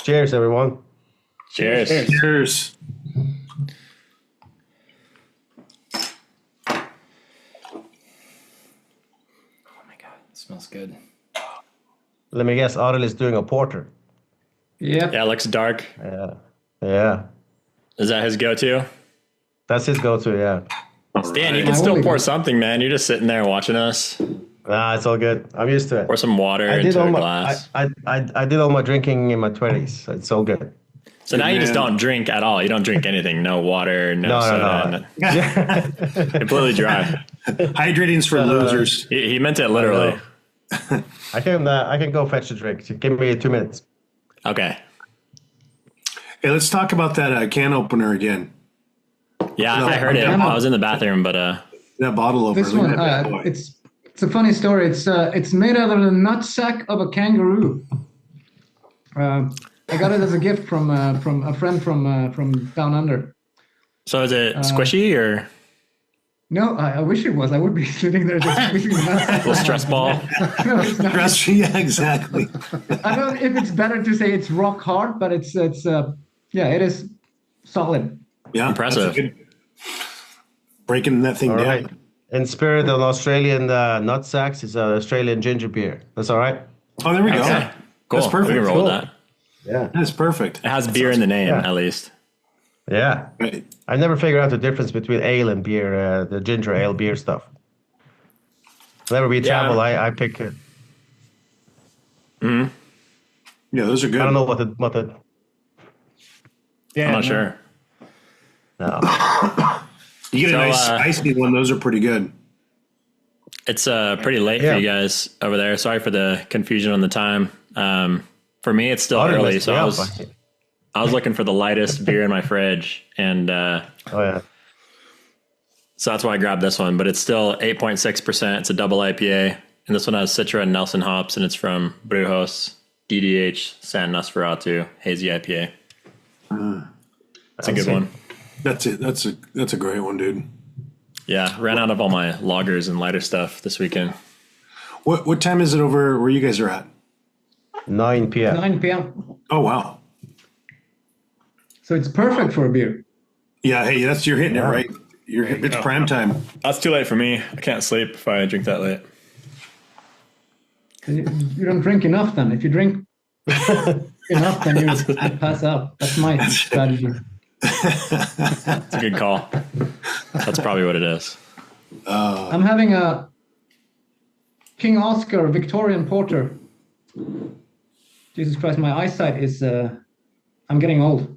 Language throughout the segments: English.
Cheers, everyone. Cheers. Cheers. Oh my god, it smells good. Let me guess, Arild is doing a porter. Yeah. Yeah, it looks dark. Yeah. Is that his go-to? That's his go-to, yeah. Stan, you can still pour something, man. You're just sitting there watching us. Nah, it's all good. I'm used to it. Pour some water into a glass. I did all my drinking in my 20s. So it's all good. So now you just don't drink at all. You don't drink anything. No water, no soda. No. Completely dry. Hydrating's for losers. He meant it literally. I can go fetch a drink. Give me 2 minutes. Okay. Hey, let's talk about that can opener again. Yeah, I heard it. I was in the bathroom, but that bottle opener. This one, it's a funny story. It's made out of the nut sack of a kangaroo. I got it as a gift from a friend from down under. So is it squishy or? No, I wish it was. I would be sitting there just squeezing the nut sack. A little stress ball. No, it's not. Yeah, exactly. I don't know if it's better to say it's rock hard, but it is solid. Yeah, impressive. Breaking that thing down. Right. In spirit of Australian nut sacks, it's an Australian ginger beer. That's all right. Oh, there we go. Okay. Cool. That's perfect. We can roll with that. Yeah. That's perfect. It has beer in the name, at least. Yeah. Right. I never figured out the difference between ale and beer, the ginger ale beer stuff. Whenever we travel, I pick it. Yeah, those are good. I don't know what the. Yeah, I'm not sure. No. You get a nice spicy one. Those are pretty good. It's pretty late for you guys over there. Sorry for the confusion on the time. For me, it's still early, so I was looking for the lightest beer in my fridge, and so that's why I grabbed this one. But it's still 8.6%. It's a double IPA, and this one has Citra and Nelson hops, and it's from Brujos, DDH San Nosferatu hazy IPA. That's a good one. That's it. That's a great one, dude. Yeah, ran out of all my lagers and lighter stuff this weekend. What time is it over where you guys are at? 9 p.m. 9 p.m. Oh wow. So it's perfect for a beer. Yeah. Hey, you're hitting it right. It's prime time. That's too late for me. I can't sleep if I drink that late. You don't drink enough then. If you drink enough, then you pass out. That's my strategy. That's a good call. That's probably what it is. I'm having a King Oscar Victorian Porter. Jesus Christ, my eyesight is... I'm getting old.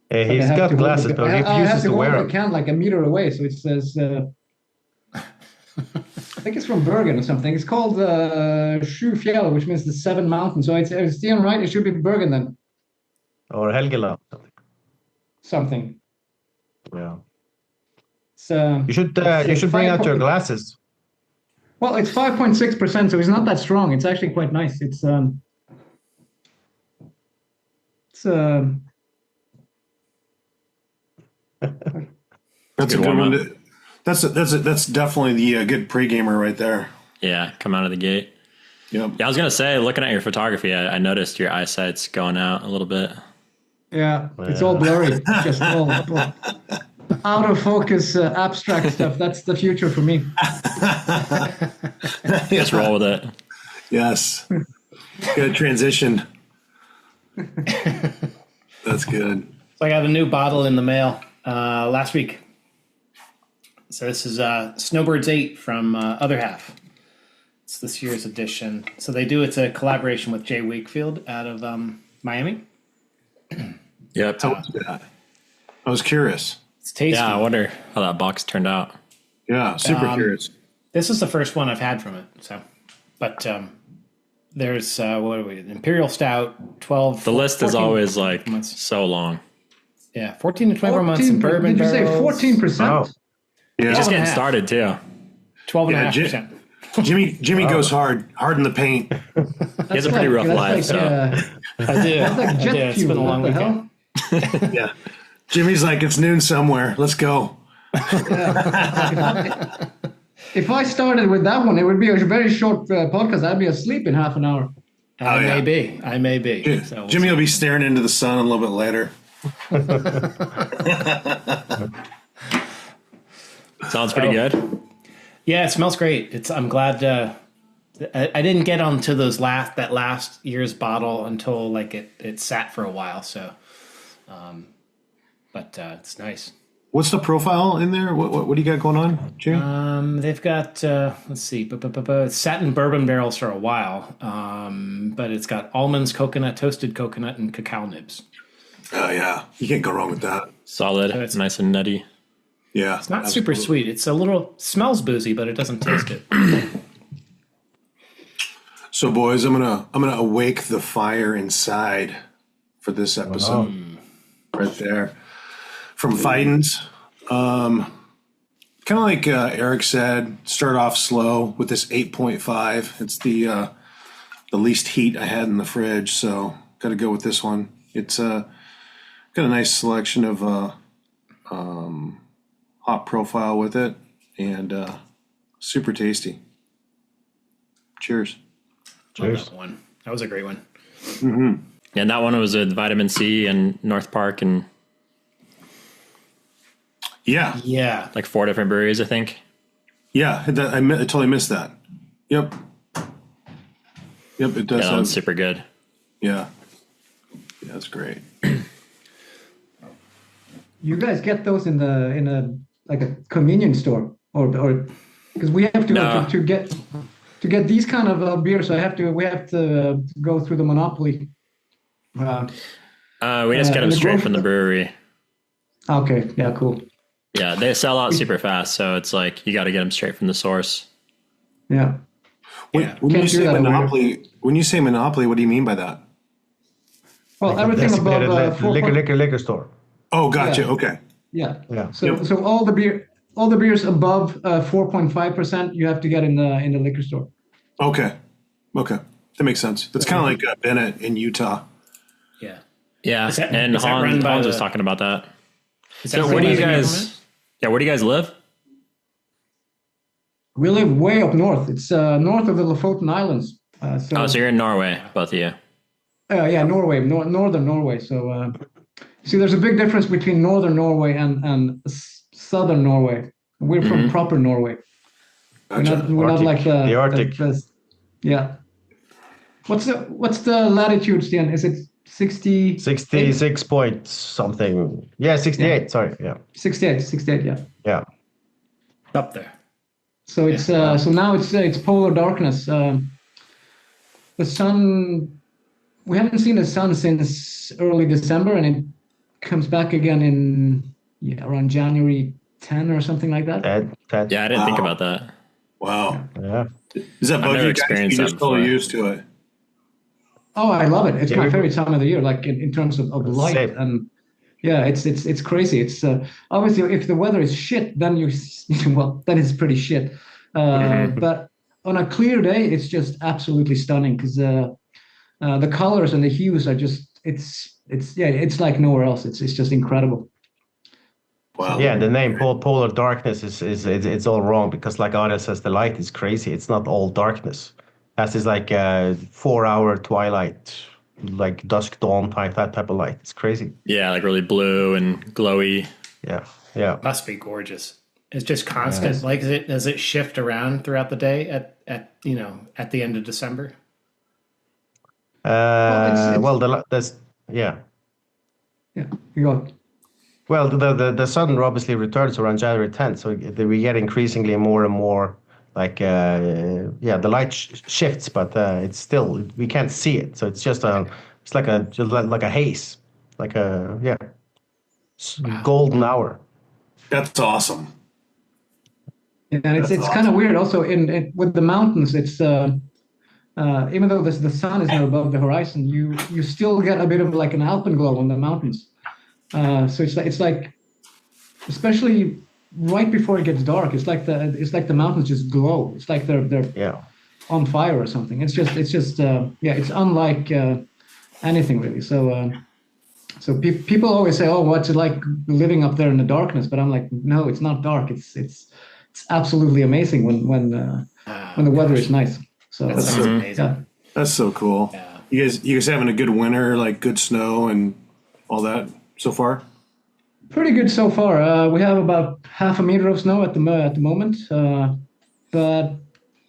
Hey, he's got glasses, but he refuses to wear them. I can like a meter away, so it says... I think it's from Bergen or something. It's called Sju Fjell, which means the 7 mountains. So it's Stian right? It should be Bergen then. Or Helgeland. Something. Yeah. So you should bring out your glasses. Well, it's 5.6%, so it's not that strong. It's actually quite nice. That's a good one. That's definitely the good pre-gamer right there. Yeah, come out of the gate. Yep. Yeah, I was gonna say, looking at your photography, I noticed your eyesight's going out a little bit. Yeah, it's all blurry. Just all out of focus, abstract stuff. That's the future for me. Just roll with it. Yes. Good transition. That's good. So I got a new bottle in the mail last week. So this is Snowbirds 8 from Other Half. It's this year's edition. So it's a collaboration with Jay Wakefield out of Miami. Yep. I was curious. It's tasty. Yeah, I wonder how that box turned out. Yeah, super curious. This is the first one I've had from it. So, but there's what are we? Imperial Stout, 12. The list is always like months. So long. Yeah, 14 to 24 months in bourbon. Did you say 14%? Wow. Yeah, He's just getting started too. 12.5%. Jimmy goes hard in the paint. He has a pretty rough life, so I do. Like jet It's been a long weekend. Yeah, Jimmy's like, it's noon somewhere. Let's go. If I started with that one, it would be a very short podcast. I'd be asleep in half an hour. I may be. So Jimmy will be staring into the sun a little bit later. Sounds pretty good. Yeah, it smells great. I'm glad I didn't get onto that last year's bottle until like it sat for a while. So, but it's nice. What's the profile in there? What do you got going on, Jim? They've got let's see, it's sat in bourbon barrels for a while, but it's got almonds, coconut, toasted coconut, and cacao nibs. Oh yeah, you can't go wrong with that. Solid. So it's nice and nutty. Yeah, it's not super sweet. It's smells boozy, but it doesn't taste it. So, boys, I'm gonna awake the fire inside for this episode. Right there, from Fidens. Kind of like Eric said, start off slow with this 8.5. It's the least heat I had in the fridge, so got to go with this one. It's got a nice selection of hop profile with it, and super tasty. Cheers. Cheers. That one. That was a great one. Mm-hmm. Yeah, and that one was with vitamin C and North Park and yeah, like 4 different breweries, I think. Yeah, I totally missed that. Yep, it does. Yeah, that one's super good. Yeah, that's great. You guys get those in a like a convenience store, or because we have to get these kind of beers. We have to go through the monopoly. We just get them straight from the brewery. Okay, yeah, cool. Yeah, they sell out super fast, so it's like you got to get them straight from the source. Yeah. When you say monopoly, what do you mean by that? Well, like everything above liquor store. Oh, gotcha. Yeah. Okay. Yeah. So all the beers above 4.5%, you have to get in the liquor store. Okay, that makes sense. That's kind of like Bennett in Utah. Yeah. And Hans was talking about that. So where do you guys? Yeah, where do you guys live? We live way up north. It's north of the Lofoten Islands. So you're in Norway, both of you. Yeah, Norway, northern Norway. So see, there's a big difference between northern Norway and southern Norway. We're from proper Norway. Gotcha. We're not like the Arctic. Yeah. What's the latitude, Stian? Is it 60? 66 point something. Yeah, 68. Yeah. Sorry. Yeah. 68. Yeah. Yeah. Up there. So it's so now it's polar darkness. The sun. We haven't seen the sun since early December, and it comes back again in around January 10 or something like that. 10. Yeah, I didn't think about that. Wow. Yeah. Is that bug you guys? You're still used to it. Oh, I love it. It's my favorite time of the year, like in terms of light. Same. And yeah, it's crazy. It's obviously if the weather is shit, then then it's pretty shit. But on a clear day, it's just absolutely stunning because the colors and the hues are just it's like nowhere else. It's just incredible. Wow. Yeah, the name polar darkness is it's all wrong because like Arild says, the light is crazy. It's not all darkness. That's is like a 4-hour twilight, like dusk dawn type, that type of light. It's crazy. Yeah, like really blue and glowy. Yeah. Must be gorgeous. It's just constant. Yes. Like does it shift around throughout the day at the end of December? Yeah. You go. Well, the sun obviously returns around January 10th, so we get increasingly more and more like the light shifts, but it's still we can't see it, so it's just like a haze, like a golden hour. That's awesome. Yeah, and it's awesome. Kind of weird also in with the mountains. It's even though the sun is not above the horizon, you still get a bit of like an alpenglow on the mountains. So it's like, especially right before it gets dark, it's like the mountains just glow. It's like they're on fire or something. It's just it's unlike anything really. So people always say, oh, what's it like living up there in the darkness? But I'm like, no, it's not dark. It's absolutely amazing when the weather is nice. So that sounds amazing. Yeah. That's so cool. Yeah. You guys having a good winter, like good snow and all that so far? Pretty good so far. We have about half a meter of snow at the moment, but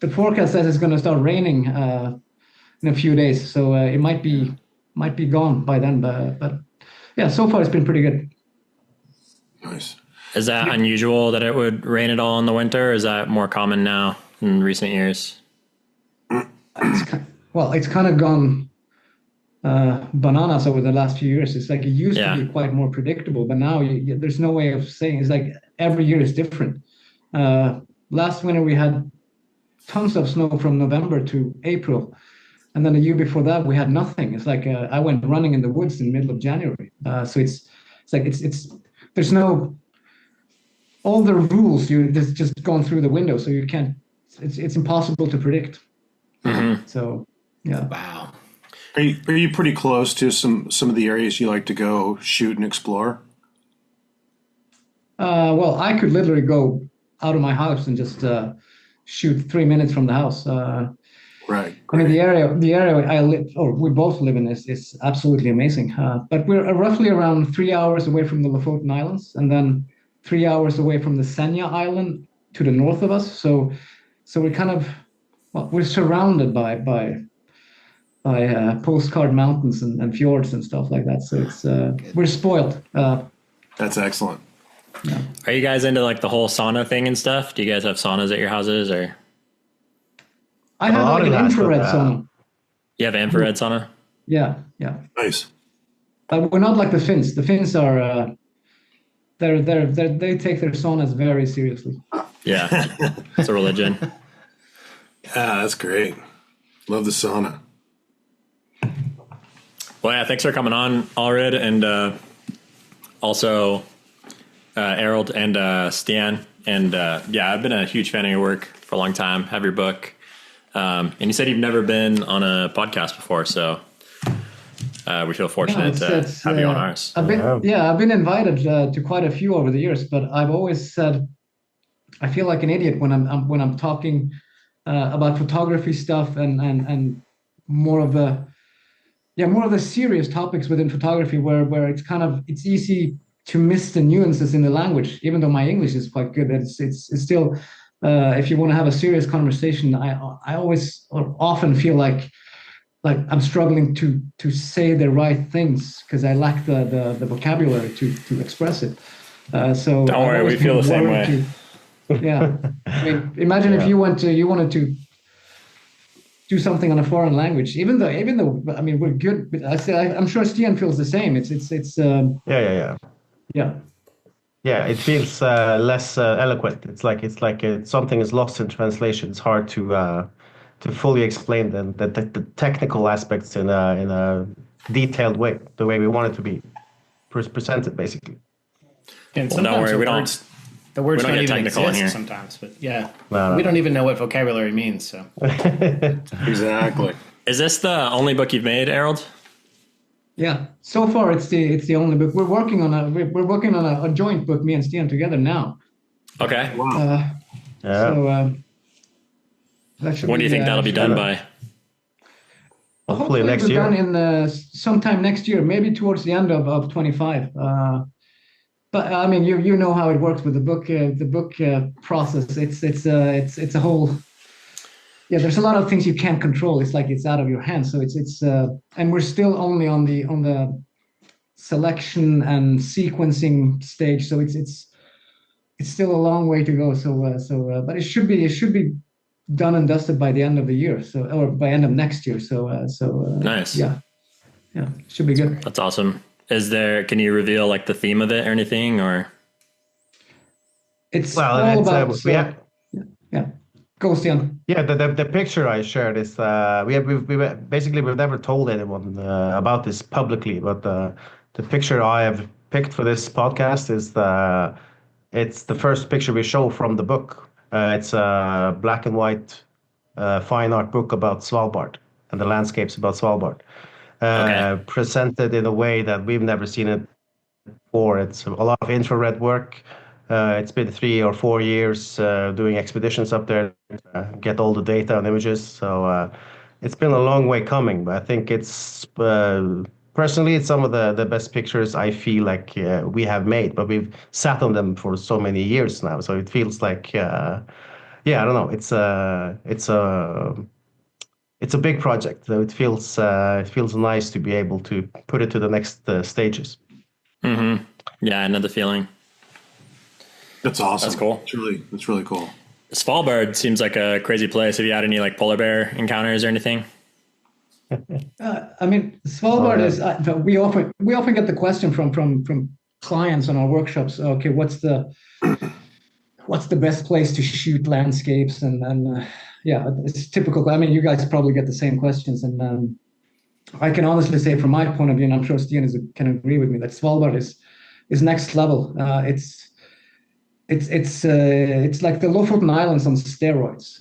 the forecast says it's going to start raining in a few days, so it might be gone by then. But yeah, so far it's been pretty good. Nice. Is that unusual that it would rain at all in the winter? Or is that more common now in recent years? It's kind of gone bananas over the last few years. It's like it used to be quite more predictable, but now there's no way of saying. It's like every year is different. Last winter we had tons of snow from November to April, and then the year before that we had nothing. It's like I went running in the woods in the middle of January. So it's there's no, all the rules there's just gone through the window, so you can't. It's impossible to predict. Mm-hmm. So yeah. Wow. Are you pretty close to some of the areas you like to go shoot and explore? Well, I could literally go out of my house and just shoot 3 minutes from the house. Right. I mean, the area I live, or we both live in, is absolutely amazing. But we're roughly around 3 hours away from the Lofoten Islands, and then 3 hours away from the Senja Island to the north of us. So we're kind of, we're surrounded by postcard mountains and fjords and stuff like that. So it's we're spoiled. That's excellent. Yeah. Are you guys into like the whole sauna thing and stuff? Do you guys have saunas at your houses, or? I have like an infrared sauna. You have infrared sauna? Yeah. Nice. We're not like the Finns. The Finns are they take their saunas very seriously. Yeah, it's a religion. Yeah, that's great. Love the sauna. Well, yeah, thanks for coming on, Arild, and also Arild and Stan. And yeah, I've been a huge fan of your work for a long time. Have your book. And you said you've never been on a podcast before, so we feel fortunate to have you on ours. I've been invited to quite a few over the years, but I've always said I feel like an idiot when I'm talking about photography stuff and more of the serious topics within photography, where it's easy to miss the nuances in the language, even though my English is quite good. It's still. If you want to have a serious conversation, I always or often feel like I'm struggling to say the right things because I lack the vocabulary to express it. So don't worry, we feel the same way. I mean, imagine if you wanted to do something on a foreign language, even though I mean we're good. But I'm sure Stian feels the same. Yeah, it feels less eloquent. It's like something is lost in translation. It's hard to fully explain the technical aspects in a detailed way, the way we want it to be presented, basically. And sometimes the words don't even exist here sometimes. But yeah, we don't even know what vocabulary means. So exactly. Is this the only book you've made, Arild? Yeah, so far it's the only book we're working on. A joint book, me and Stian together now. Okay. Wow. So when do you think that'll be done by? Hopefully next year. Done in sometime next year, maybe towards the end of 25. But I mean, you know how it works with the book process. It's a whole. Yeah, there's a lot of things you can't control. It's like it's out of your hands. So it's and we're still only on the selection and sequencing stage. So it's still a long way to go. So but it should be done and dusted by the end of the year. So or by end of next year. So nice. Yeah, it should be good. That's awesome. Can you reveal like the theme of it or anything, or? It's all about. Yeah. Go, Stian. Yeah, the picture I shared is we've never told anyone about this publicly, but the picture I have picked for this podcast is it's the first picture we show from the book. It's a black and white fine art book about Svalbard and the landscapes about Svalbard, presented in a way that we've never seen it before. It's a lot of infrared work. It's been 3 or 4 years doing expeditions up there, get all the data and images. So it's been a long way coming, but I think it's personally it's some of the best pictures I feel like we have made. But we've sat on them for so many years now, so it feels like I don't know. It's a big project. So it feels nice to be able to put it to the next stages. Mm-hmm. Yeah, I know the feeling. That's awesome. That's cool. It's really cool. Svalbard seems like a crazy place. Have you had any like polar bear encounters or anything? I mean, Svalbard is. We often get the question from clients on our workshops. Okay, what's the best place to shoot landscapes? And it's typical. I mean, you guys probably get the same questions, and I can honestly say, from my point of view, and I'm sure Stian can agree with me, that Svalbard is next level. It's like the Lofoten Islands on steroids.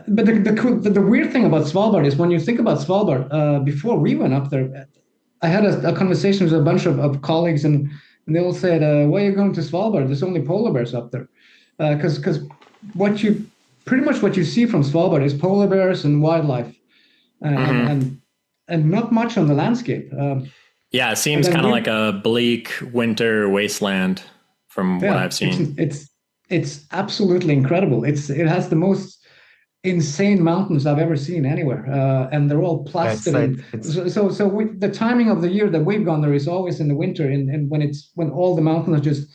But the weird thing about Svalbard is when you think about Svalbard, before we went up there, I had a conversation with a bunch of colleagues, and they all said, "Why are you going to Svalbard? There's only polar bears up there." Because pretty much what you see from Svalbard is polar bears and wildlife, and not much on the landscape. Yeah, it seems kind of like a bleak winter wasteland from what I've seen. It's absolutely incredible. It has the most insane mountains I've ever seen anywhere, and they're all plastered. So the timing of the year that we've gone there is always in the winter, and when all the mountains are just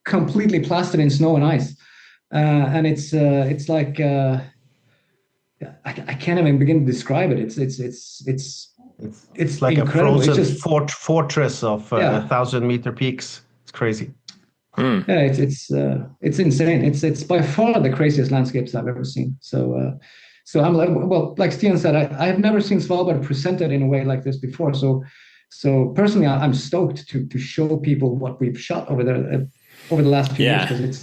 completely plastered in snow and ice, and it's like I can't even begin to describe it. It's like incredible. A frozen fortress of 1,000-meter peaks. It's crazy. Yeah, it's insane. It's by far the craziest landscapes I've ever seen. So I'm like Stian said, I have never seen Svalbard presented in a way like this before. So personally, I'm stoked to show people what we've shot over there over the last few years, because it's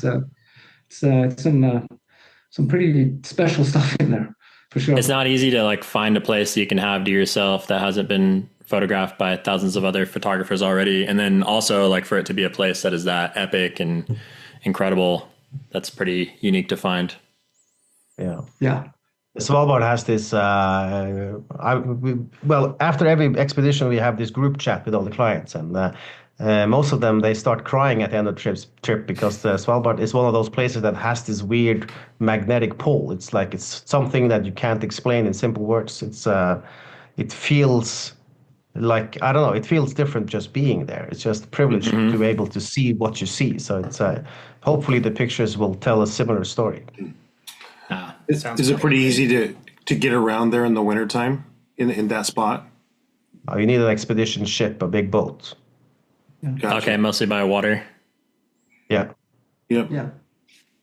some pretty special stuff in there for sure. It's not easy to like find a place that you can have to yourself that hasn't been photographed by thousands of other photographers already, and then also like for it to be a place that is that epic and incredible, that's pretty unique to find. Yeah. Svalbard has this after every expedition we have this group chat with all the clients, and most of them, they start crying at the end of the trip because Svalbard is one of those places that has this weird magnetic pull. It's like it's something that you can't explain in simple words. It feels like, I don't know, it feels different just being there. It's just a privilege to be able to see what you see. So it's hopefully the pictures will tell a similar story. Is it pretty easy to get around there in the wintertime in that spot? You need an expedition ship, a big boat. Yeah. Gotcha. Okay, mostly by water. Yeah. Yep. Yeah.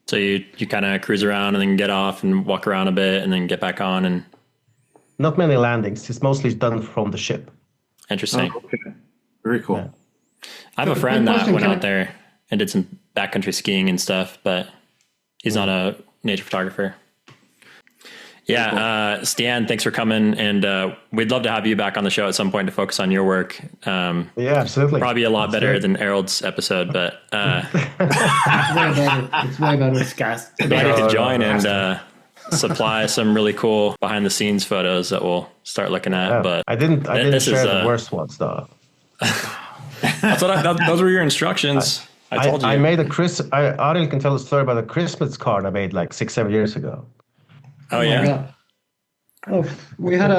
So you kind of cruise around and then get off and walk around a bit and then get back on. And not many landings. It's mostly done from the ship. Interesting. Oh, okay. Very cool. Yeah. I have a friend that went out there and did some backcountry skiing and stuff, but he's not a nature photographer. Yeah, Stian, thanks for coming, and we'd love to have you back on the show at some point to focus on your work. Yeah, absolutely. Probably a lot better than Arild's episode, but It's way better. glad you could join and supply some really cool behind-the-scenes photos that we'll start looking at. Yeah. But I didn't share the worst ones though. Those were your instructions. I told you. I made Arild can tell a story about a Christmas card I made like 6-7 years ago. Oh yeah. Oh, we had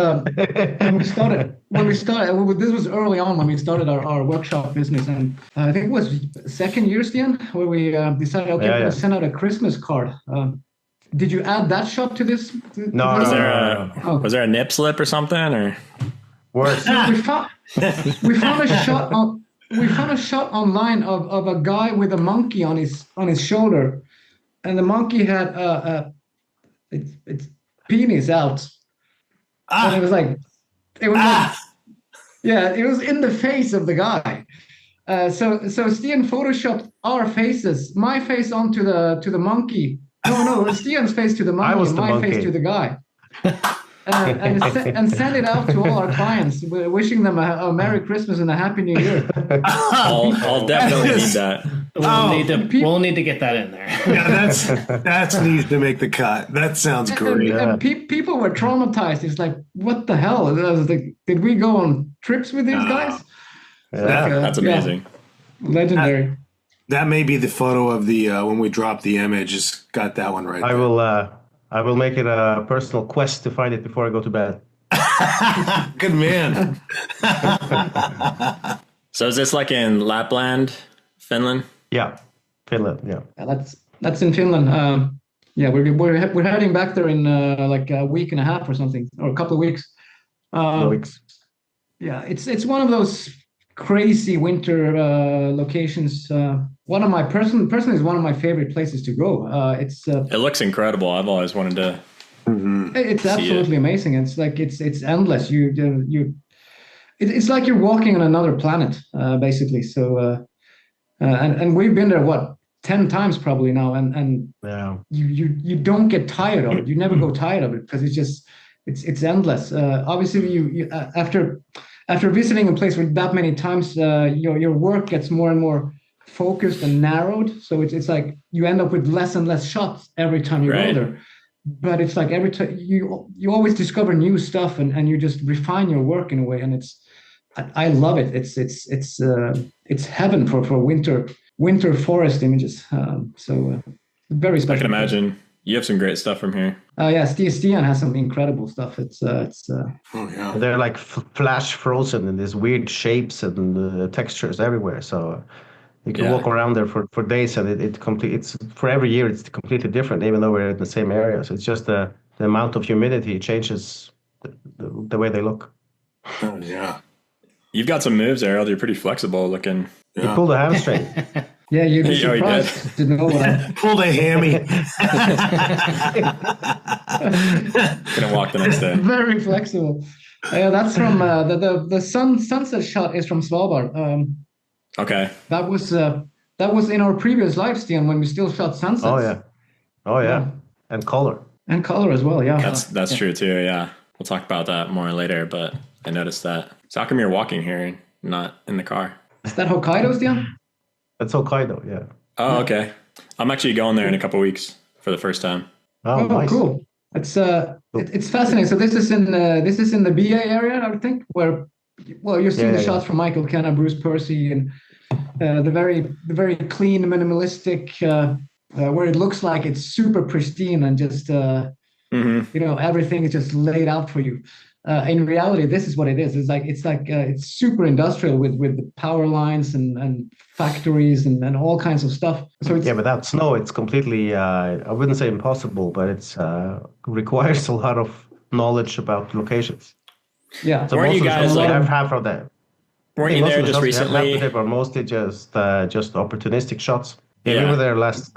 when we started, this was early on when we started our workshop business, and I think it was second year, Stian, where we decided, okay, we're going to send out a Christmas card. Did you add that shot to this? No. Was there a nip slip or something, or worse? we found a shot on. We found a shot online of a guy with a monkey on his shoulder, and the monkey had its penis out, and it was like it was in the face of the guy. So Stian photoshopped our faces, my face onto the monkey. No, Stian's face to the monkey, my face to the guy. And send it out to all our clients, wishing them a Merry Christmas and a Happy New Year. I'll definitely need that. We'll need to get that in there. Yeah, that's needs to make the cut. That sounds great. And people were traumatized. It's like, what the hell? I was like, did we go on trips with these guys? That's amazing. Legendary. That may be the photo of the when we drop the image. Just got that one right. I will make it a personal quest to find it before I go to bed. Good man. So is this like in Lapland, Finland? Yeah, Finland. Yeah, that's in Finland. We're heading back there in like a week and a half or something, or a couple of weeks. weeks. Yeah, it's one of those crazy winter locations. One of my personally is one of my favorite places to go. It looks incredible. I've always wanted to. It's absolutely amazing. It's like it's endless. It's like you're walking on another planet, basically. So, and we've been there 10 times probably now, and you don't get tired of it. You never go tired of it because it's endless. Obviously, you after visiting a place with that many times, your work gets more and more focused and narrowed. So it's like you end up with less and less shots every time you go there. But it's like every time you always discover new stuff and you just refine your work in a way, and I love it. It's heaven for winter forest images. Very special. I can imagine. You have some great stuff from here. Stian has some incredible stuff. They're like flash frozen in these weird shapes and textures everywhere. So you can walk around there for days, and it's for every year it's completely different, even though we're in the same area. So it's just the amount of humidity changes the way they look. Oh yeah. You've got some moves, Arild. You're pretty flexible looking. You pulled a hamstring. Yeah, you'd be surprised to know what pulled a hammy. Gonna walk the next day. Very flexible. That's from the sunset shot is from Svalbard. Okay. That was in our previous live stream when we still shot sunsets. Oh yeah. And color as well. Yeah, that's true too. Yeah, we'll talk about that more later. But I noticed that. So how come you're walking here, not in the car? Is that Hokkaido, Stian? That's Hokkaido. Yeah. Oh, okay. I'm actually going there in a couple of weeks for the first time. Oh, nice. Cool. It's fascinating. So this is in the BA area, I would think, where you're seeing the shots from Michael, Kenna, Bruce Percy, and the very clean, minimalistic, where it looks like it's super pristine and just everything is just laid out for you. In reality, this is what it is. It's super industrial with the power lines and factories and all kinds of stuff. So without snow, it's completely I wouldn't say impossible, but it's requires a lot of knowledge about locations. Yeah. So weren't you guys half of that? Weren't you there just recently? They were mostly just opportunistic shots. Yeah, we were there last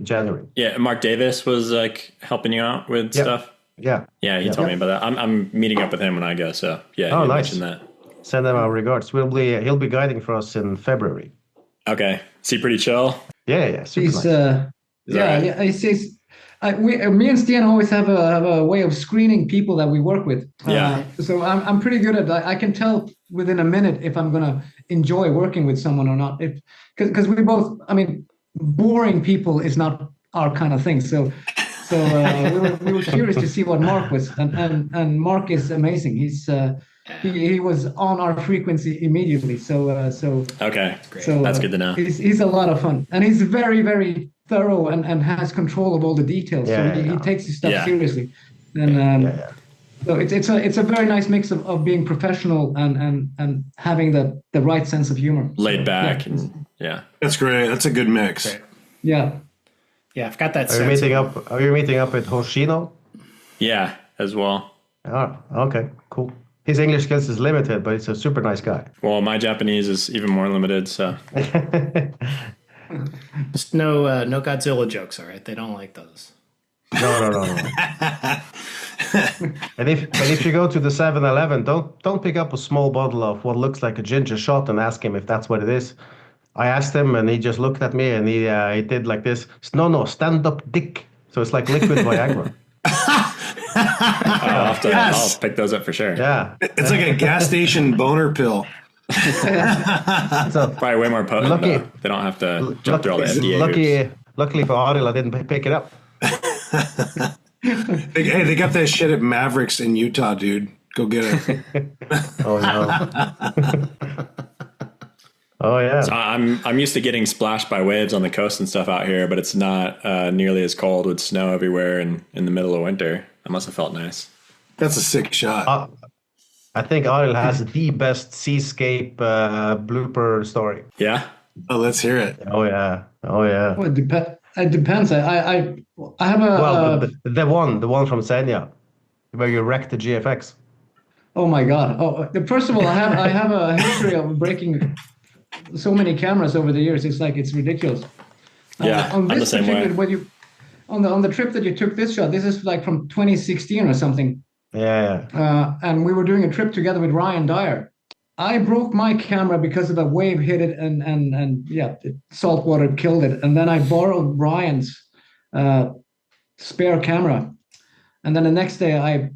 January. Yeah, Mark Davis was like helping you out with stuff. Yeah, he told me about that. I'm meeting up with him when I go. So he mentioned that. Send them our regards. He'll be guiding for us in February. Okay, is he pretty chill? Yeah, super he's nice. Me and Stian always have a way of screening people that we work with. So I'm pretty good at that. I can tell within a minute if I'm gonna enjoy working with someone or not. Because we both, boring people is not our kind of thing. So we were curious to see what Mark was, and Mark is amazing. He was on our frequency immediately. So okay, great. So that's good to know. He's a lot of fun, and he's very, very thorough and has control of all the details. He takes his stuff seriously, and so it's a very nice mix of being professional and having the right sense of humor. Laid back, that's great. That's a good mix. Great. Yeah. Yeah, I've got that. Are you meeting up with Hoshino? Yeah, as well. Oh, okay, cool. His English skills is limited, but he's a super nice guy. Well, my Japanese is even more limited, so. Just no Godzilla jokes, all right? They don't like those. No. And if you go to the 7-Eleven, don't pick up a small bottle of what looks like a ginger shot and ask him if that's what it is. I asked him, and he just looked at me, and he did like this. No, stand up, dick. So it's like liquid Viagra. I'll pick those up for sure. Yeah, it's like a gas station boner pill. So Probably way more potent. Lucky- Though. They don't have to jump through all the FDA hoops. luckily for Arild, I didn't pick it up. Hey, they got that shit at Mavericks in Utah, dude. Go get it. Oh no. Oh yeah. So I'm used to getting splashed by waves on the coast and stuff out here, but it's not nearly as cold with snow everywhere and in the middle of winter. That must have felt nice. That's a sick shot. I think Arild has the best seascape blooper story. Yeah. Oh, let's hear it. Oh yeah. Oh yeah. Well, it depends. I have a. Well, the one from Senja, where you wrecked the GFX. Oh my God! First of all, I have a history of breaking so many cameras over the years. It's ridiculous. Yeah, on I'm this the same way. when you on the trip that you took this shot, this is like from 2016 or something. Yeah. And we were doing a trip together with Ryan Dyer. I broke my camera because of a wave hit it, and salt water killed it. And then I borrowed Ryan's spare camera, and then the next day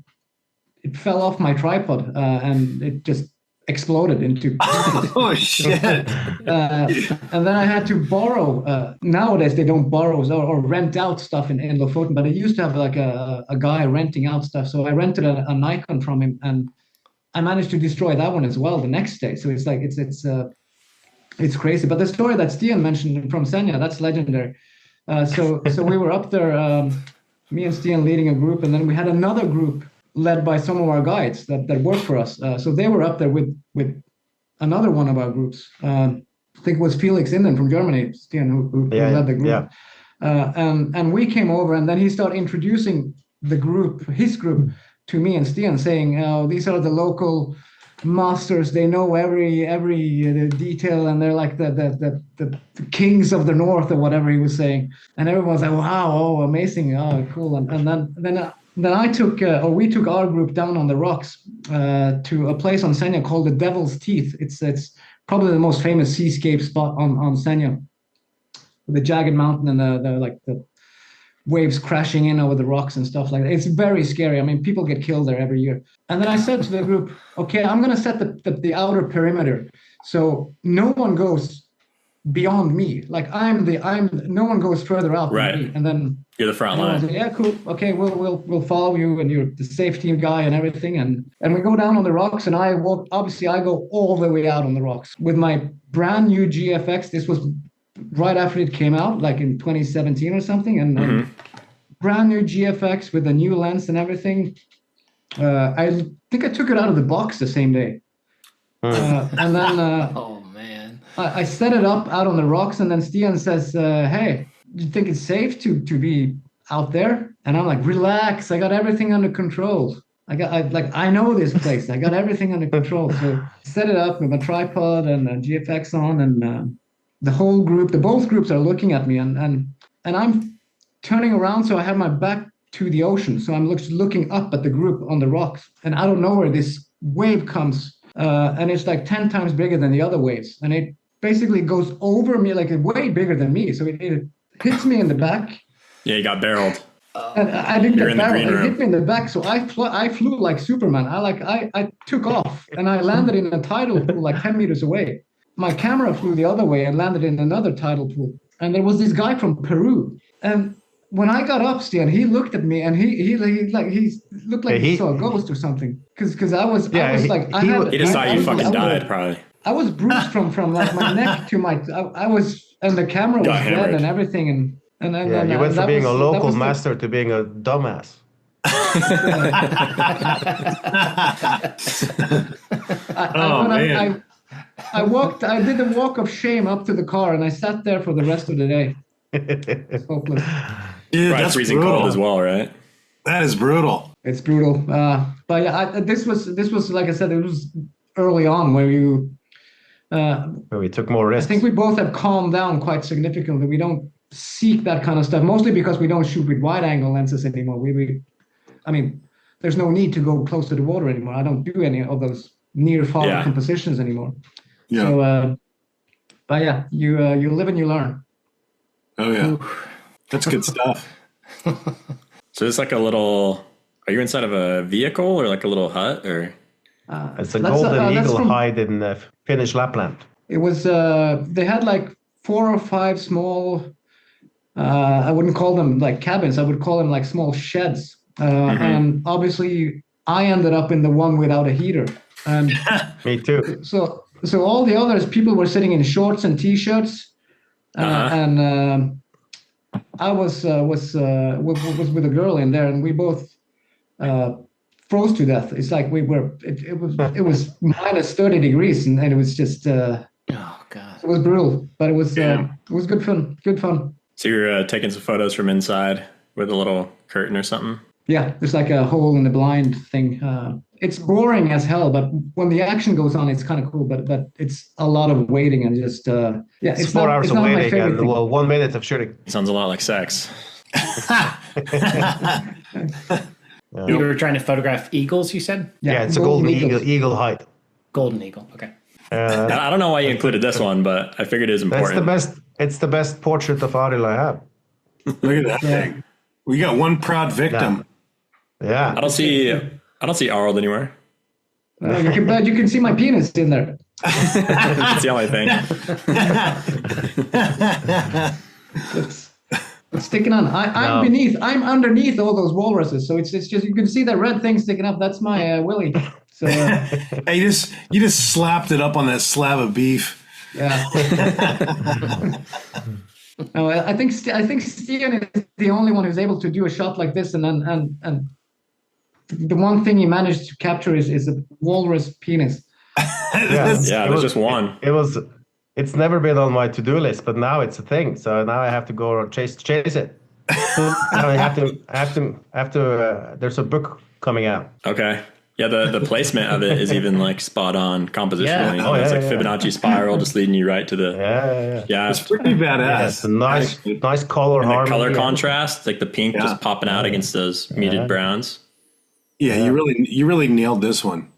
it fell off my tripod and it just exploded into. Oh shit! And then I had to borrow. Nowadays they don't borrow or rent out stuff in Lofoten, but I used to have like a guy renting out stuff. So I rented a Nikon from him, and I managed to destroy that one as well the next day. So it's like it's crazy. But the story that Stian mentioned from Senja, that's legendary. So we were up there, me and Stian leading a group, and then we had another group led by some of our guides that worked for us. So they were up there with another one of our groups. I think it was Felix Inden from Germany, Stian, who led the group. Yeah. And we came over, and then he started introducing his group, to me and Stian, saying, these are the local masters. They know every detail, and they're like the kings of the north, or whatever he was saying. And everyone's like, wow, oh, amazing, oh, cool. And then we took our group down on the rocks to a place on Senja called the Devil's Teeth. It's probably the most famous seascape spot on Senja, with the jagged mountain and the waves crashing in over the rocks and stuff like that. It's very scary. I mean, people get killed there every year. And then I said to the group, okay, I'm going to set the outer perimeter, so no one goes beyond me. Like no one goes further out than me. And then you're the front line. Said, yeah, cool. Okay, we'll follow you, and you're the safety guy and everything. And we go down on the rocks, and I go all the way out on the rocks with my brand new GFX. This was right after it came out, like in 2017 or something, and brand new GFX with a new lens and everything. I think I took it out of the box the same day. And then oh man, I set it up out on the rocks, and then Stian says, hey, do you think it's safe to be out there? And I'm like, relax, I got everything under control. I know this place. I got everything under control. So set it up with a tripod and a GFX on, and the whole group, both groups are looking at me, and I'm turning around, so I have my back to the ocean. So I'm looking up at the group on the rocks, and out of nowhere, this wave comes, and it's like 10 times bigger than the other waves. And it basically goes over me, like way bigger than me. So it hits me in the back. Yeah, you got barreled. And I didn't You're get in the barreled. green It room. hit me in the back. So I flew like Superman. I took off, and I landed in a tidal pool like 10 meters away. My camera flew the other way and landed in another tidal pool. And there was this guy from Peru. And when I got up, Stian, he looked at me, and he looked like he saw a ghost or something. Because I was like, He just thought you fucking died, probably. I was bruised from like my neck to my. I was, and the camera was red and everything, and then you went from being a local master to being a dumbass. I did the walk of shame up to the car, and I sat there for the rest of the day. It's hopeless. Dude, Right, that's freezing brutal. cold as well, right? That is brutal. It's brutal. But yeah, this was like I said, it was early on where you. Where we took more risks. I think we both have calmed down quite significantly. We don't seek that kind of stuff, mostly because we don't shoot with wide-angle lenses anymore. I mean, there's no need to go close to the water anymore. I don't do any of those near-follow compositions anymore. Yeah. So, but yeah, you live and you learn. Oh yeah, that's good stuff. So it's like a little. Are you inside of a vehicle or like a little hut or? It's a golden eagle hide in Finnish Lapland. It was, they had like 4 or 5 small, I wouldn't call them like cabins, I would call them like small sheds. And obviously I ended up in the one without a heater. And me too. So all the others, people were sitting in shorts and t-shirts, and I was with a girl in there, and we both froze to death. It's like it was minus 30 degrees, and it was just oh god, it was brutal, but it was good fun. So you're taking some photos from inside with a little curtain or something? Yeah, there's like a hole in the blind thing. It's boring as hell, but when the action goes on, it's kind of cool. But it's a lot of waiting and just it's 4 hours of waiting and 1 minute of shooting. Sounds a lot like sex. You were trying to photograph eagles, you said? Yeah, it's a golden eagle hide. Golden eagle, okay. I don't know why you included this one, but I figured it was important. It's the best portrait of Arild I have. Look at that thing. We got one proud victim. Yeah. I don't see Arild anywhere. But you can see my penis in there. That's the only thing. It's sticking on. I'm underneath all those walruses, so it's just you can see that red thing sticking up. That's my willy. So hey, you just slapped it up on that slab of beef. Yeah. No, I think Stian is the only one who's able to do a shot like this, and the one thing he managed to capture is a walrus penis. There's just one. It's never been on my to-do list, but now it's a thing. So now I have to go chase it. I have to. There's a book coming out. Okay. Yeah, the placement of it is even like spot on compositionally. Yeah. It's like Fibonacci spiral, just leading you right to the. Yeah. It's pretty badass. Yeah, it's a nice color harmony. The color contrast, like the pink just popping out against those muted browns. Yeah, you really nailed this one.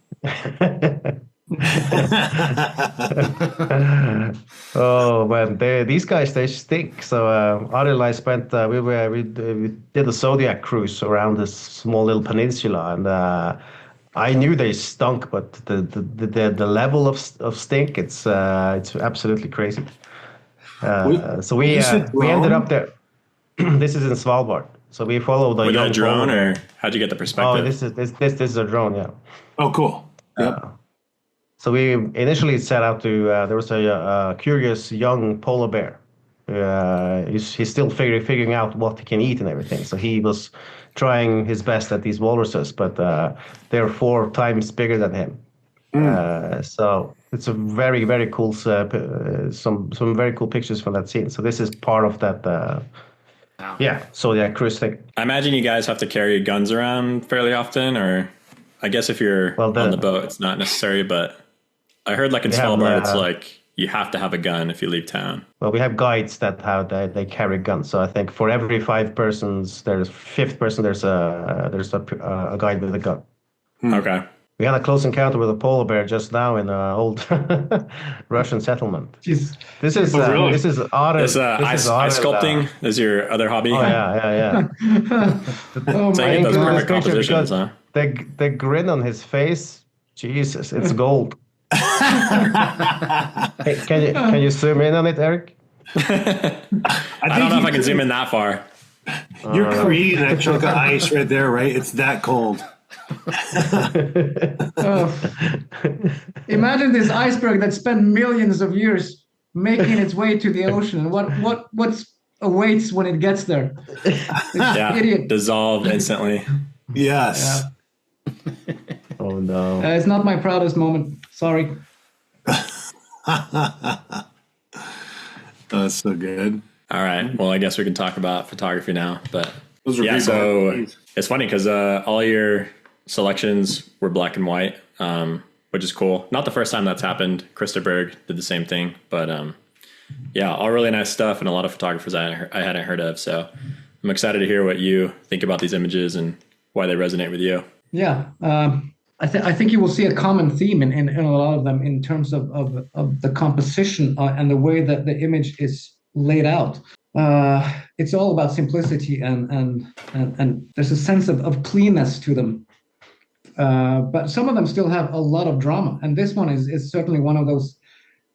Oh man, these guys, they stink. So Arild and I spent we did a Zodiac cruise around this small little peninsula, and I knew they stunk, but the level of stink, it's absolutely crazy. So we ended up there. This is in Svalbard. So we followed the young drone, or how'd you get the perspective? Oh, this is a drone, yeah. Oh, cool. Yep. So we initially set out to. There was a curious young polar bear. He's still figuring out what he can eat and everything. So he was trying his best at these walruses, but they're 4 times bigger than him. So it's a very, very cool. Some very cool pictures from that scene. So this is part of that. Wow. Yeah. So yeah, cruise thing. I imagine you guys have to carry guns around fairly often, or I guess if you're on the boat, it's not necessary. But I heard like in Svalbard, it's like you have to have a gun if you leave town. Well, we have guides that they carry guns. So I think for every 5 persons, there's a guide with a gun. Okay. We had a close encounter with a polar bear just now in an old Russian settlement. Jeez. This is art. This ice sculpting is your other hobby. Oh yeah. Oh so you get those perfect compositions, huh? The grin on his face, Jesus, it's gold. Hey, can you zoom in on it, Eric? I don't know if I can zoom in that far. You're creating that chunk of ice right there, right? It's that cold. Imagine this iceberg that spent millions of years making its way to the ocean, and what awaits when it gets there? Idiot. Dissolved instantly. Yes. Yeah. Oh no. It's not my proudest moment. Sorry. That's so good. All right. Well, I guess we can talk about photography now. But so it's funny because all your selections were black and white, which is cool. Not the first time that's happened. Christerberg did the same thing. But all really nice stuff and a lot of photographers I hadn't heard of. So I'm excited to hear what you think about these images and why they resonate with you. Yeah. I think you will see a common theme in a lot of them in terms of the composition and the way that the image is laid out. It's all about simplicity and there's a sense of cleanness to them. but some of them still have a lot of drama. And this one is certainly one of those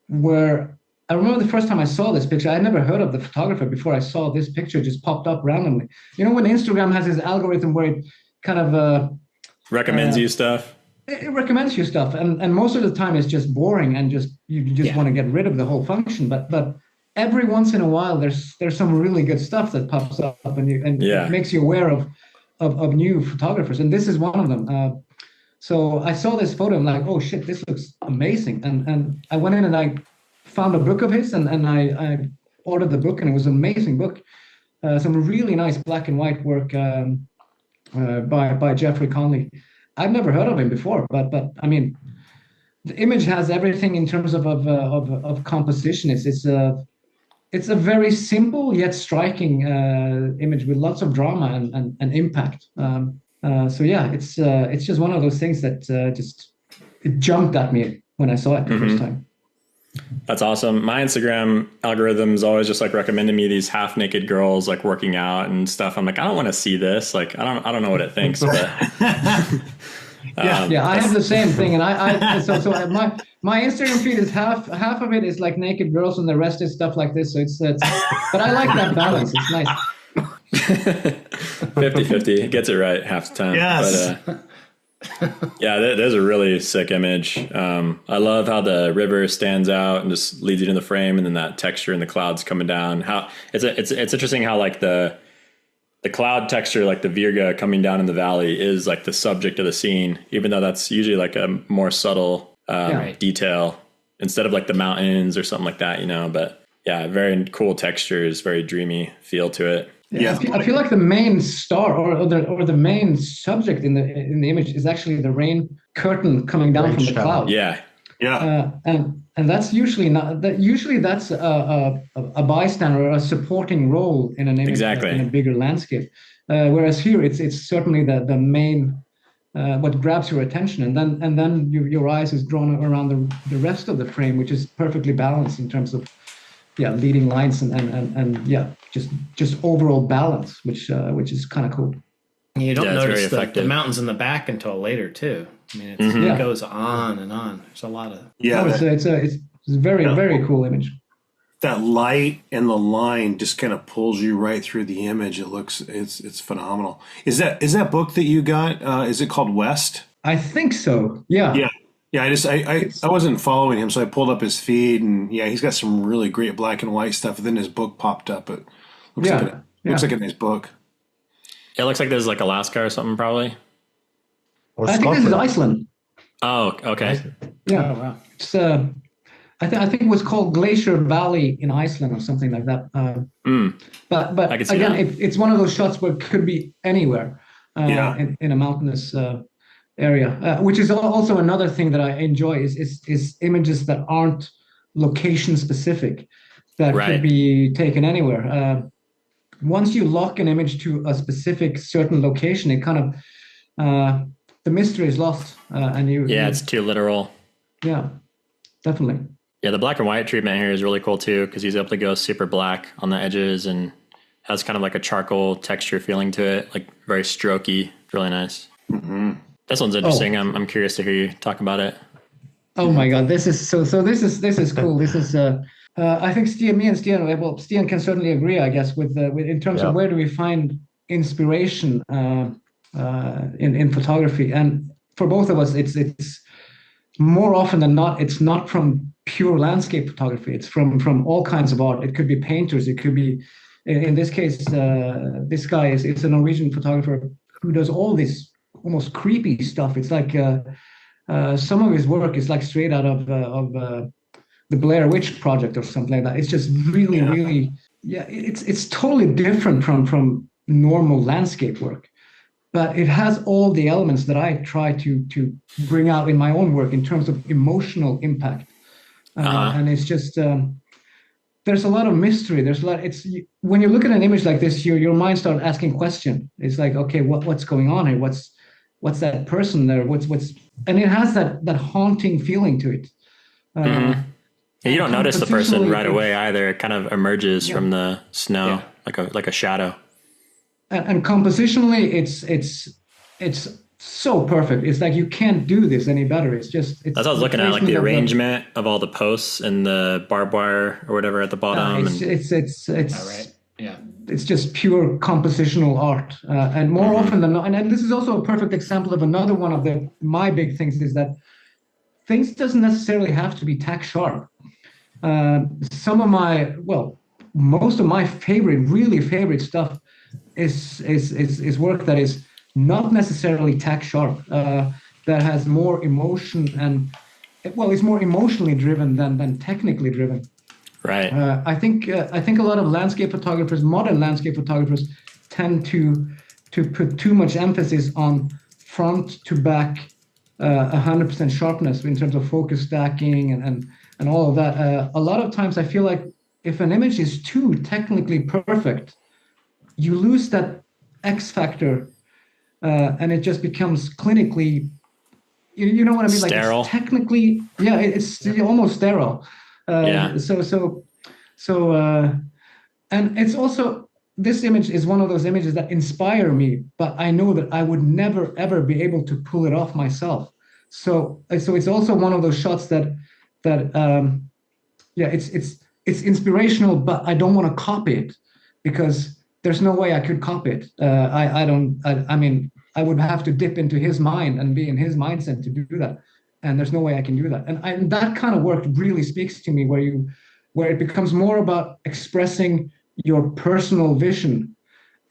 where I remember the first time I saw this picture, I had never heard of the photographer before I saw this picture just popped up randomly. You know, when Instagram has this algorithm where it kind of recommends you stuff. It recommends you stuff, and most of the time it's just boring and just you just want to get rid of the whole function. But every once in a while there's some really good stuff that pops up and it makes you aware of new photographers, and this is one of them. So I saw this photo, I'm like, oh shit, this looks amazing, and I went in and I found a book of his and I ordered the book, and it was an amazing book. Some really nice black and white work by Jeffrey Conley. I've never heard of him before, but I mean, the image has everything in terms of composition. It's a very simple yet striking image with lots of drama and impact. So yeah, it's just one of those things that it jumped at me when I saw it the first time. That's awesome. My Instagram algorithm's always just like recommending me these half naked girls like working out and stuff. I'm like, I don't want to see this. Like, I don't know what it thinks, but yeah, I have the same thing. And so my Instagram feed is half of it is like naked girls and the rest is stuff like this. So it's but I like that balance. It's nice. 50-50. It gets it right half the time. Yes. But, yeah, there's a really sick image. I love how the river stands out and just leads you to the frame, and then that texture in the clouds coming down. How it's interesting how like the cloud texture, like the Virga coming down in the valley, is like the subject of the scene, even though that's usually like a more subtle detail instead of like the mountains or something like that, you know. But yeah, very cool textures, very dreamy feel to it. Yeah, I feel like the main star or the main subject in the image is actually the rain curtain coming down from the cloud. Yeah, and that's usually not that. Usually that's a bystander or a supporting role in an image in a bigger landscape. Whereas here it's certainly the main what grabs your attention, and then your eyes is drawn around the rest of the frame, which is perfectly balanced in terms of leading lines and just overall balance, which is kind of cool. You don't notice the mountains in the back until later too. I mean, it goes on and on. There's a lot of it's a very very cool image. That light and the line just kind of pulls you right through the image. It's phenomenal. Is that book that you got? Is it called West? I think so. Yeah. I wasn't following him, so I pulled up his feed, and he's got some really great black and white stuff. And then his book popped up. It looks like a nice book. It looks like this is like Alaska or something, probably. Or I think this is Iceland. Oh, okay. Yeah, oh, wow. It's I think it was called Glacier Valley in Iceland or something like that. But again, it's one of those shots where it could be anywhere in a mountainous area, which is also another thing that I enjoy is images that aren't location specific, that could be taken anywhere. Once you lock an image to a specific certain location, it kind of the mystery is lost, and it's too literal. Yeah, definitely. Yeah, the black and white treatment here is really cool too, because he's able to go super black on the edges and has kind of like a charcoal texture feeling to it, like very strokey. It's really nice. Mm-hmm. This one's interesting. I'm curious to hear you talk about it. Oh my God, this is so. This is cool. This is I think Stian can certainly agree, I guess, with in terms of where do we find inspiration in photography, and for both of us, it's more often than not, it's not from pure landscape photography. It's from all kinds of art. It could be painters. It could be, in this case, this guy is a Norwegian photographer who does all this almost creepy stuff. It's like some of his work is like straight out of the Blair Witch Project or something like that. It's just really, it's totally different from normal landscape work, but it has all the elements that I try to bring out in my own work in terms of emotional impact. And it's just there's a lot of mystery. There's a lot. It's when you look at an image like this, your mind starts asking questions. It's like, okay, what's going on here? What's that person there? What's and it has that haunting feeling to it. You don't notice the person right away either. It kind of emerges from the snow like a shadow. And compositionally, it's so perfect. It's like you can't do this any better. It's just. That's what I was looking at, like the arrangement of all the posts and the barbed wire or whatever at the bottom. It's right. Yeah. It's just pure compositional art, and more often than not. And this is also a perfect example of another one of my big things is that things doesn't necessarily have to be tack sharp. Most of my really favorite stuff is work that is not necessarily tack sharp, that has more emotion and it's more emotionally driven than technically driven. Right. I think a lot of landscape photographers, modern landscape photographers, tend to put too much emphasis on front to back 100% sharpness in terms of focus stacking and all of that. A lot of times I feel like if an image is too technically perfect, you lose that X factor, and it just becomes clinically, you know what I mean? Sterile. Like it's technically, yeah, it's almost sterile. And it's also, this image is one of those images that inspire me, but I know that I would never ever be able to pull it off myself. So it's also one of those shots that it's inspirational, but I don't want to copy it because there's no way I could copy it. I mean, I would have to dip into his mind and be in his mindset to do that. And there's no way I can do that. And that kind of work really speaks to me, where it becomes more about expressing your personal vision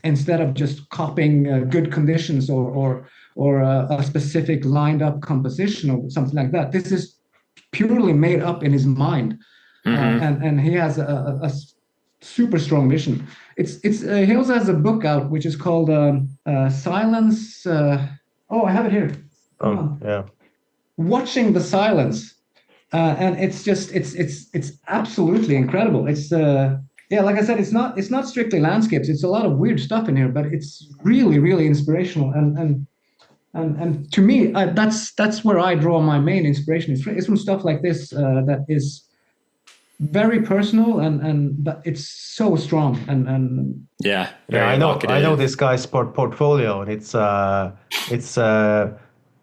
instead of just copying good conditions or a specific lined up composition or something like that. This is purely made up in his mind, and he has a super strong vision. He also has a book out which is called Silence. I have it here. Oh, yeah. Watching the Silence, and it's absolutely incredible. It's like I said, it's not strictly landscapes. It's a lot of weird stuff in here, but it's really, really inspirational. And to me, that's where I draw my main inspiration. It's from stuff like this that is very personal but it's so strong and yeah. I know this guy's portfolio, and it's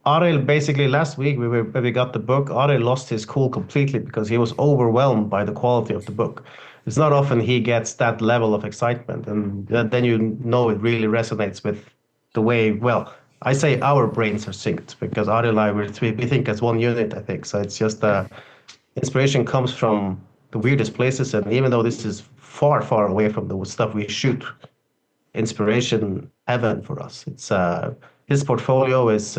Arild, basically last week when we got the book, Arild lost his cool completely because he was overwhelmed by the quality of the book. It's not often he gets that level of excitement, and then you know it really resonates with the way, well, I say our brains are synced because Arild and I, we think as one unit, I think. So it's just inspiration comes from the weirdest places, and even though this is far, far away from the stuff we shoot, inspiration heaven for us. It's his portfolio is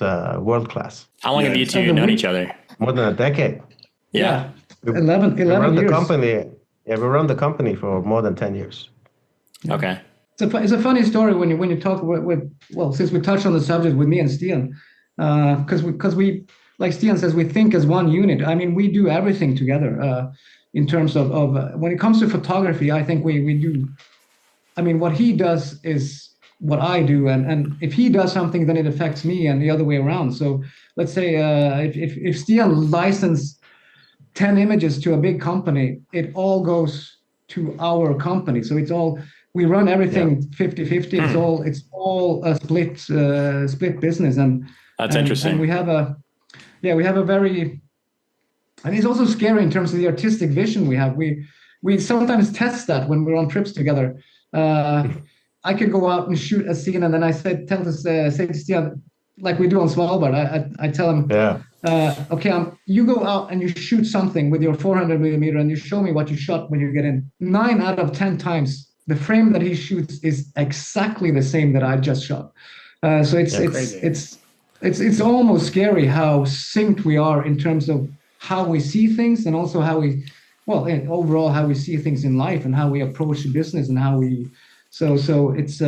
world class. How long have you two known each other? More than a decade. Yeah. 11 we run years. The company. Yeah, we run the company for more than 10 years. Okay. It's a funny story when you talk with since we touched on the subject with me and Stian, because we, like Stian says, we think as one unit. I mean, we do everything together in terms of when it comes to photography. I think we do. I mean, what he does is what I do, and if he does something, then it affects me, and the other way around. So let's say if Stian licensed 10 images to a big company, it all goes to our company. So it's all, we run everything 50-50. It's all a split business, and that's interesting. And we have a very, and it's also scary in terms of the artistic vision we have. We sometimes test that when we're on trips together. I could go out and shoot a scene, and then I say to Stian, like we do on Svalbard, I tell him, okay, you go out and you shoot something with your 400 millimeter, and you show me what you shot when you get in. 9 out of 10 times, the frame that he shoots is exactly the same that I just shot. So it's almost scary how synced we are in terms of how we see things, and also how we, overall how we see things in life and how we approach business and how we. So it's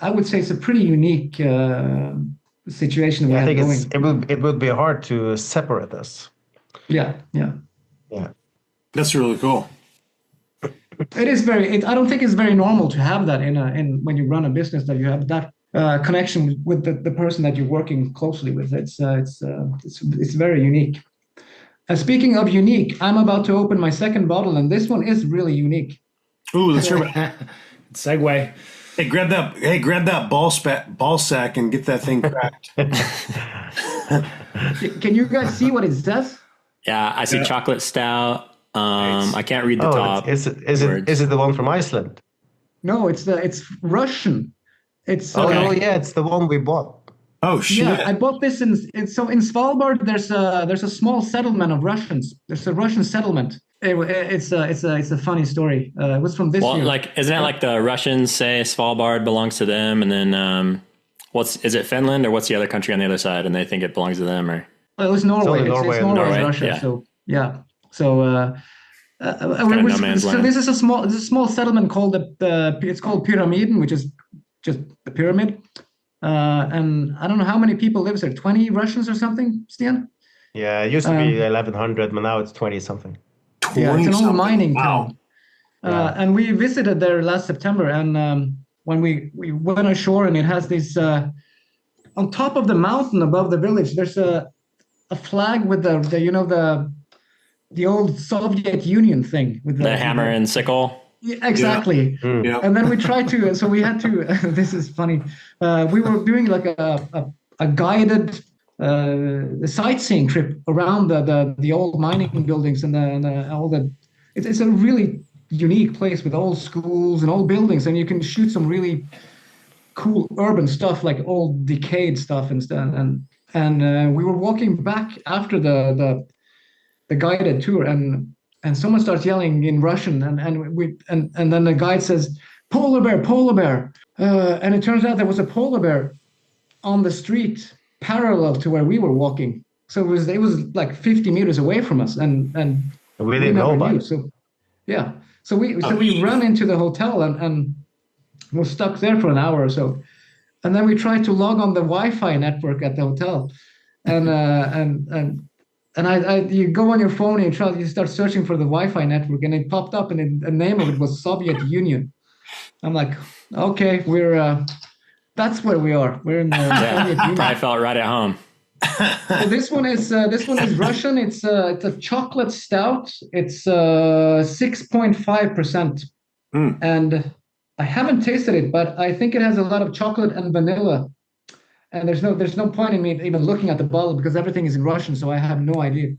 I would say it's a pretty unique situation we have going. It would be hard to separate us. Yeah. That's really cool. It is very. I don't think it's very normal to have that in when you run a business, that you have that connection with the person that you're working closely with. It's very unique. Speaking of unique, I'm about to open my second bottle, and this one is really unique. Ooh, let's hear it. Segue. Hey, grab that ball sack and get that thing cracked. Can you guys see what it says? Yeah, I see chocolate stout. I can't read the top. Is it the one from Iceland? No, it's Russian. It's it's the one we bought. Oh shit! Yeah, I bought this in Svalbard. There's a small settlement of Russians. There's a Russian settlement. It's a funny story. It was from this year. Like, isn't it like the Russians say Svalbard belongs to them, and then is it Finland or what's the other country on the other side, and they think it belongs to them? Or it was Norway. It's Norway Norway and and Russia. Yeah. So yeah. So land. this is a small settlement called it's called Pyramiden, which is just the pyramid. And I don't know how many people lives there. 20 Russians or something, Stian? Yeah, it used to be 1,100, but now it's 20 something. Yeah, it's an old mining Wow. town. And we visited there last September, and when we went ashore, and it has this on top of the mountain above the village, there's a flag with the old Soviet Union thing with the hammer and sickle. Yeah, exactly. Yeah. Yeah. And then we tried to, so we had to, this is funny. We were doing like a guided sightseeing trip around the old mining buildings and all the, it's a really unique place with old schools and old buildings, and you can shoot some really cool urban stuff, like old decayed stuff and stuff. And we were walking back after the guided tour, and someone starts yelling in Russian, and then the guide says, polar bear, and it turns out there was a polar bear on the street parallel to where we were walking. So it was like 50 meters away from us, and we didn't know about it. So yeah, so we ran into the hotel and were stuck there for an hour or so, and then we tried to log on the Wi-Fi network at the hotel, and you go on your phone and you start searching for the Wi-Fi network, and it popped up, and the name of it was Soviet Union. I'm like, okay, that's where we are. We're in the Soviet Union. Probably felt right at home. So this one is Russian. It's a chocolate stout. It's 6.5%, and I haven't tasted it, but I think it has a lot of chocolate and vanilla. And there's no point in me even looking at the bottle because everything is in Russian, so I have no idea.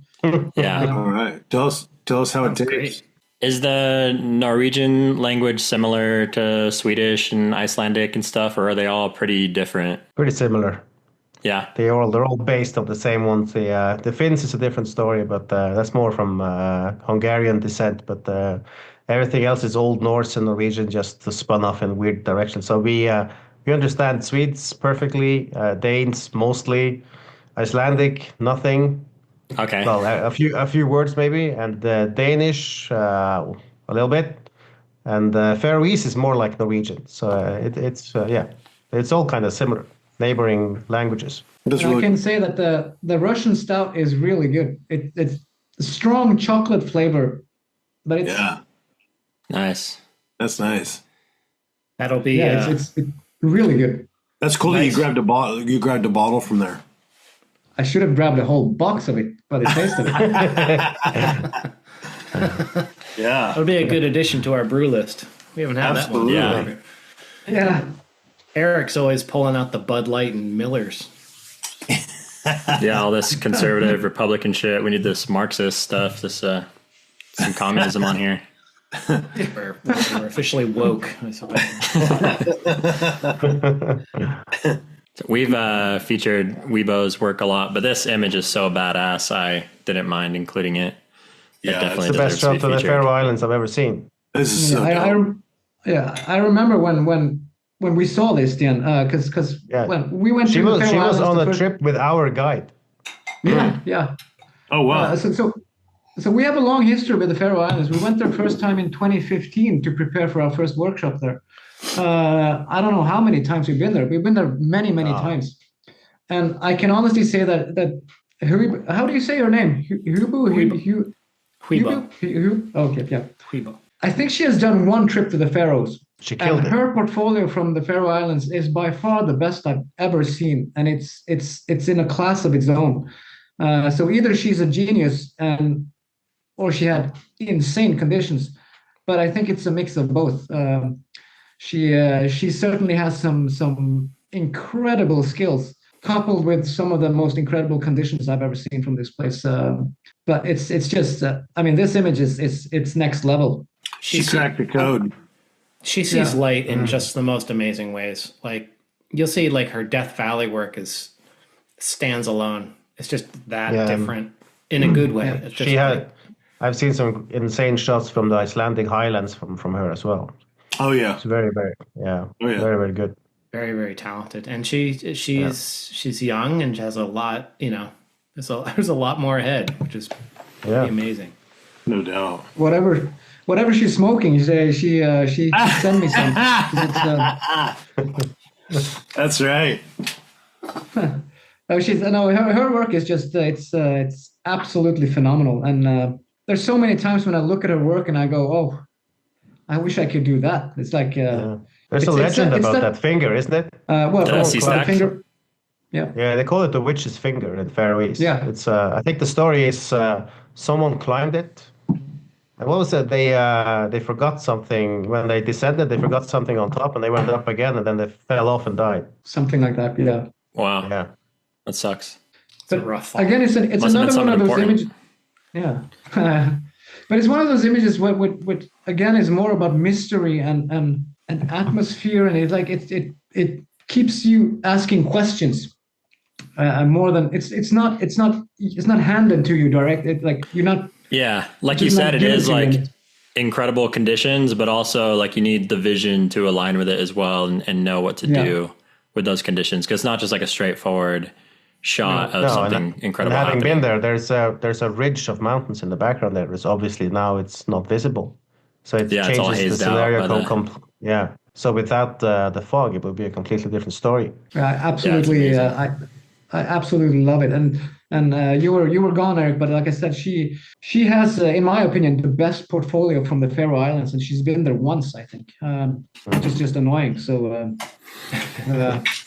Yeah. All right. Tell us how it tastes. Great. Is the Norwegian language similar to Swedish and Icelandic and stuff, or are they all pretty different? Pretty similar. Yeah. They're all based on the same ones. The Finns is a different story, but that's more from Hungarian descent. But everything else is Old Norse and Norwegian, just spun off in weird directions. So we understand Swedes perfectly, Danes mostly, Icelandic nothing. Okay. Well, a few words maybe, and Danish a little bit, and Faroese is more like Norwegian. So it's all kind of similar, neighboring languages. I can say that the Russian stout is really good. It's a strong chocolate flavor, but it's Nice. That's nice. That'll be it's really good. That's cool that you grabbed a bottle. You grabbed a bottle from there. I should have grabbed a whole box of it, but it tasted it. Yeah. That'll be a good addition to our brew list. We haven't had Absolutely. that one. Yeah. Eric's always pulling out the Bud Light and Millers. Yeah, all this conservative Republican shit. We need this Marxist stuff, this some communism on here. We're officially woke, I suppose. We've featured Huibo's work a lot, but this image is so badass, I didn't mind including it. It definitely It's the best shot of the Faroe Islands I've ever seen. This is so dope. I remember when we saw this, Stian, because when we went She to the Faroe Islands, was on a trip with our guide. Yeah. Oh wow. So we have a long history with the Faroe Islands. We went there first time in 2015 to prepare for our first workshop there. I don't know how many times we've been there. We've been there many times. And I can honestly say that how do you say your name? Huibo. Okay, yeah. Huibo. I think she has done one trip to the Faroes. She killed it. Her portfolio from the Faroe Islands is by far the best I've ever seen, and it's in a class of its own. So either she's a genius or she had insane conditions, but I think it's a mix of both. she certainly has some incredible skills, coupled with some of the most incredible conditions I've ever seen from this place. But it's just, I mean, this image it's next level. She cracked the code. She sees light in just the most amazing ways. Like you'll see, like her Death Valley work stands alone. It's just that different in a good way. Yeah. It's just I've seen some insane shots from the Icelandic highlands from her as well. Oh yeah, it's very very very good. Very, very talented, and she's young and she has a lot. You know, there's a lot more ahead, which is pretty amazing. No doubt. Whatever she's smoking, she sent me some. That's right. Her work is just it's absolutely phenomenal, and there's so many times when I look at her work and I go, oh, I wish I could do that. It's like. There's a legend about that finger, isn't it? The finger. Yeah. Yeah, they call it the witch's finger in Faroese. Yeah. It's I think the story is someone climbed it. And what was it? They forgot something when they descended. They forgot something on top, and they went up again, and then they fell off and died. Something like that. Yeah. Wow. Yeah. That sucks. But again, it's another one of those images. Yeah. But it's one of those images which again is more about mystery and atmosphere, and it's like it keeps you asking questions more than it's not handed to you direct. It's like you're not. Yeah, like you said, it is like incredible conditions, but also like you need the vision to align with it as well and know what to do with those conditions, because it's not just like a straightforward shot of something incredible. And having happening. been there, there's a ridge of mountains in the background there. It's obviously now it's not visible, so it changes it's all the hazed scenario. out So without the fog, it would be a completely different story. Absolutely, I absolutely love it. And you were gone, Eric, but like I said, she has, in my opinion, the best portfolio from the Faroe Islands, and she's been there once, I think, which is just annoying. So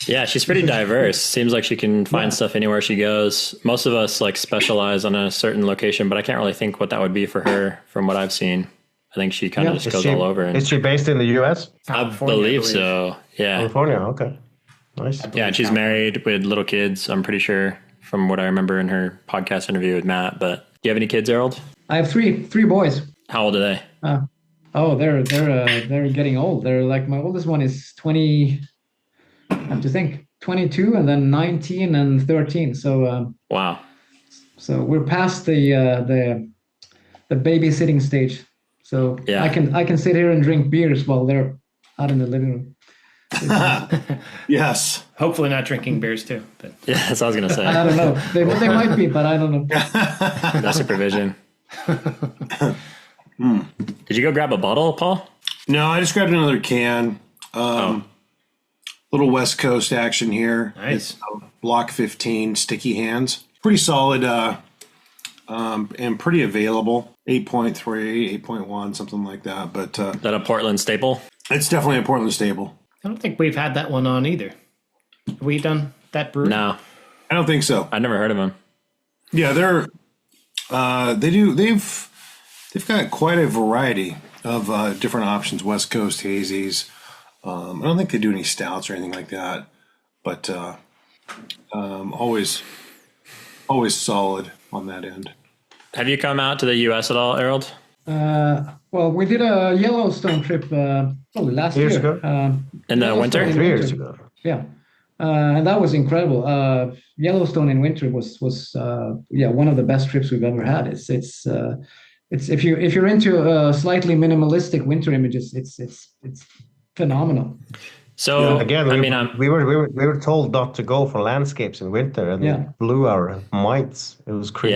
yeah, she's pretty diverse. Seems like she can find stuff anywhere she goes. Most of us like specialize on a certain location, but I can't really think what that would be for her from what I've seen. I think she kind of just goes all over. Is she based in the U.S.? I believe so. Yeah. California. Okay. Nice. Yeah, and she's married with little kids, I'm pretty sure, from what I remember in her podcast interview with Matt. But do you have any kids, Arild? I have three boys. How old are they? They're getting old. They're like, my oldest one is 20. I have to think 22, and then 19 and 13. So wow. So we're past the babysitting stage. So I can sit here and drink beers while they're out in the living room. Yes. Hopefully not drinking beers too. But. Yeah, that's what I was going to say. I don't know. They might be, but I don't know. No supervision. Did you go grab a bottle, Paul? No, I just grabbed another can. Little West Coast action here. Nice. Block 15, Sticky Hands. Pretty solid and pretty available. 8.3, 8.1, something like that. But is that a Portland staple? It's definitely a Portland staple. I don't think we've had that one on either. Have we done that brew? No. I don't think so. I've never heard of them. Yeah, they've got quite a variety of different options. West Coast hazies. I don't think they do any stouts or anything like that, but always solid on that end. Have you come out to the U.S. at all, Arild? Well, we did a Yellowstone trip probably last year. In the winter? 3 years ago. Yeah. And that was incredible. Yellowstone in winter was one of the best trips we've ever had. It's if you're into slightly minimalistic winter images, it's phenomenal. So again, we were told not to go for landscapes in winter, and it blew our minds. It was crazy.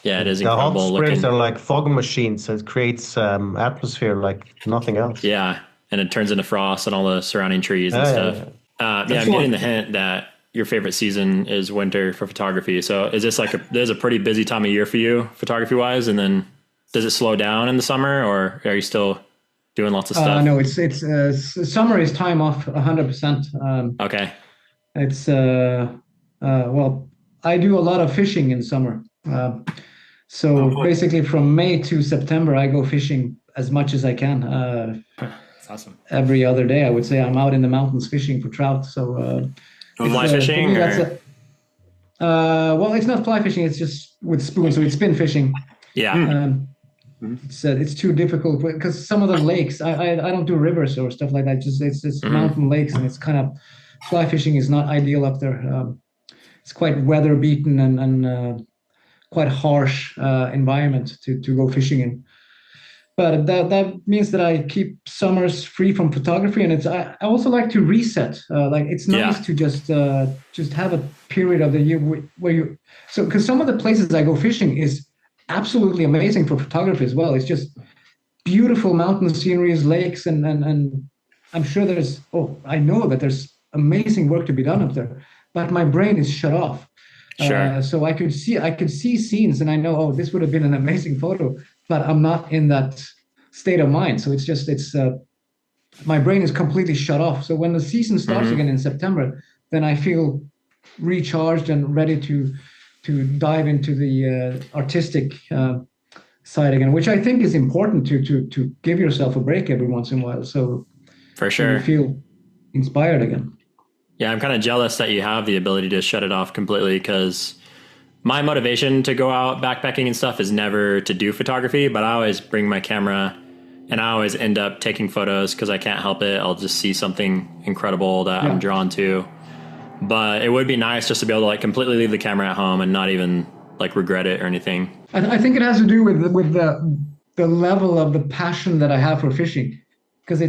Yeah, it is the incredible. The hot springs are like fog machines. So it creates atmosphere like nothing else. Yeah, and it turns into frost and all the surrounding trees and stuff. I'm getting the hint that your favorite season is winter for photography. So is this like there's a pretty busy time of year for you photography wise, and then does it slow down in the summer, or are you still doing lots of stuff? No, it's summer is time off 100%. Okay. It's well, I do a lot of fishing in summer. So basically from May to September, I go fishing as much as I can. That's awesome. Every other day, I would say I'm out in the mountains fishing for trout. So fly fishing? Well, it's not fly fishing. It's just with spoons. So it's spin fishing. Yeah. It's too difficult because some of the lakes, I don't do rivers or stuff like that. It's just mountain lakes, and it's kind of fly fishing is not ideal up there. It's quite weather beaten and quite harsh environment to go fishing in. But that means that I keep summers free from photography, and I also like to reset. Like it's nice to just have a period of the year where because some of the places I go fishing is absolutely amazing for photography as well. It's just beautiful mountain sceneries, lakes, and I'm sure I know that there's amazing work to be done up there, but my brain is shut off. Sure. So I could see scenes, and I know, this would have been an amazing photo, but I'm not in that state of mind. So my brain is completely shut off. So when the season starts again in September, then I feel recharged and ready to dive into the artistic side again, which I think is important to give yourself a break every once in a while. So for sure, you feel inspired again. Yeah, I'm kind of jealous that you have the ability to shut it off completely, because my motivation to go out backpacking and stuff is never to do photography, but I always bring my camera and I always end up taking photos because I can't help it. I'll just see something incredible that I'm drawn to. But it would be nice just to be able to like completely leave the camera at home and not even like regret it or anything. I think it has to do with the level of the passion that I have for fishing, because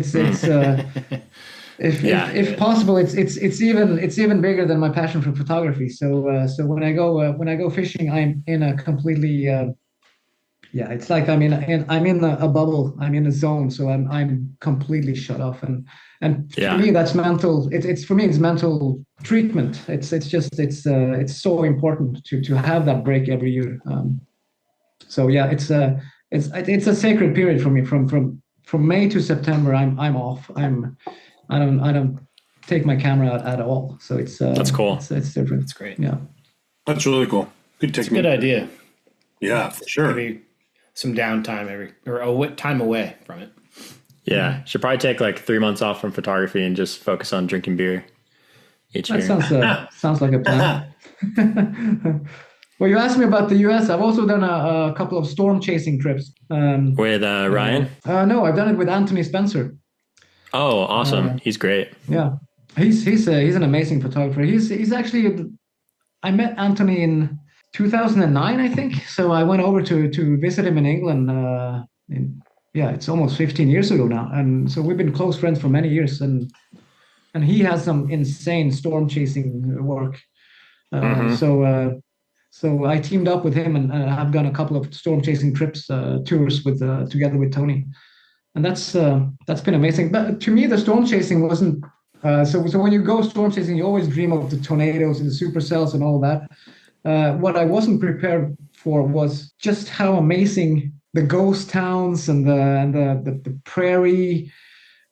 if possible, it's even bigger than my passion for photography. So when I go fishing, I'm in a completely it's like I'm in a bubble. I'm in a zone. So I'm completely shut off, and for me that's mental. It's mental treatment. It's so important to have that break every year. It's a sacred period for me. From May to September, I'm off. I don't take my camera out at all. So that's cool. It's different. That's great. Yeah, that's really cool. Good technique. It's a good idea. Yeah, for sure. Maybe some downtime time away from it. Yeah, should probably take like 3 months off from photography and just focus on drinking beer each year. Sounds like a plan. Well, you asked me about the U.S. I've also done a couple of storm chasing trips. With Ryan? No, I've done it with Anthony Spencer. Oh, awesome! He's great. Yeah, he's an amazing photographer. He's actually, I met Anthony in 2009, I think. So I went over to visit him in England. It's almost 15 years ago now, and so we've been close friends for many years. And he has some insane storm chasing work. So I teamed up with him, and I've done a couple of storm chasing tours together with Tony. And that's been amazing. But to me, the storm chasing wasn't. So when you go storm chasing, you always dream of the tornadoes and the supercells and all that. What I wasn't prepared for was just how amazing the ghost towns and the prairie.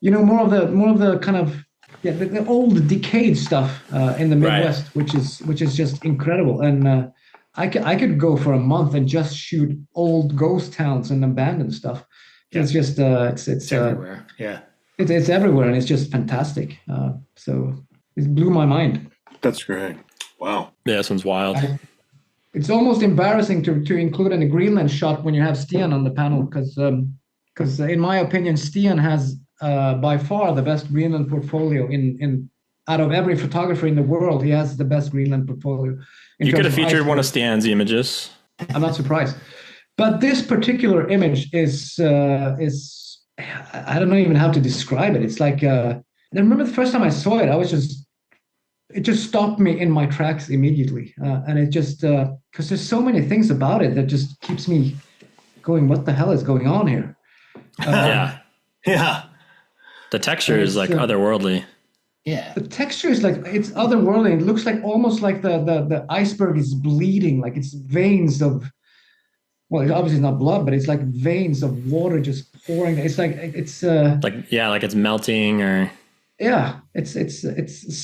More of the kind of the old decayed stuff in the Midwest, which is just incredible. And I could go for a month and just shoot old ghost towns and abandoned stuff. It's just it's everywhere. It's everywhere, and it's just fantastic. So it blew my mind. That's great. Wow. Yeah, this one's wild. It's almost embarrassing to include a Greenland shot when you have Stian on the panel, because in my opinion, Stian has by far the best Greenland portfolio in out of every photographer in the world. He has the best Greenland portfolio. You could have featured one of Stian's images. I'm not surprised. But this particular image is I don't know even how to describe it. It's like I remember the first time I saw it, it just stopped me in my tracks immediately, and it just because there's so many things about it that just keeps me going. What the hell is going on here? Yeah. The texture is like otherworldly. Yeah, the texture is like it's otherworldly. It looks like almost like the iceberg is bleeding, like it's veins of. Well, it's obviously not blood, but it's like veins of water just pouring. It's like like it's melting, or it's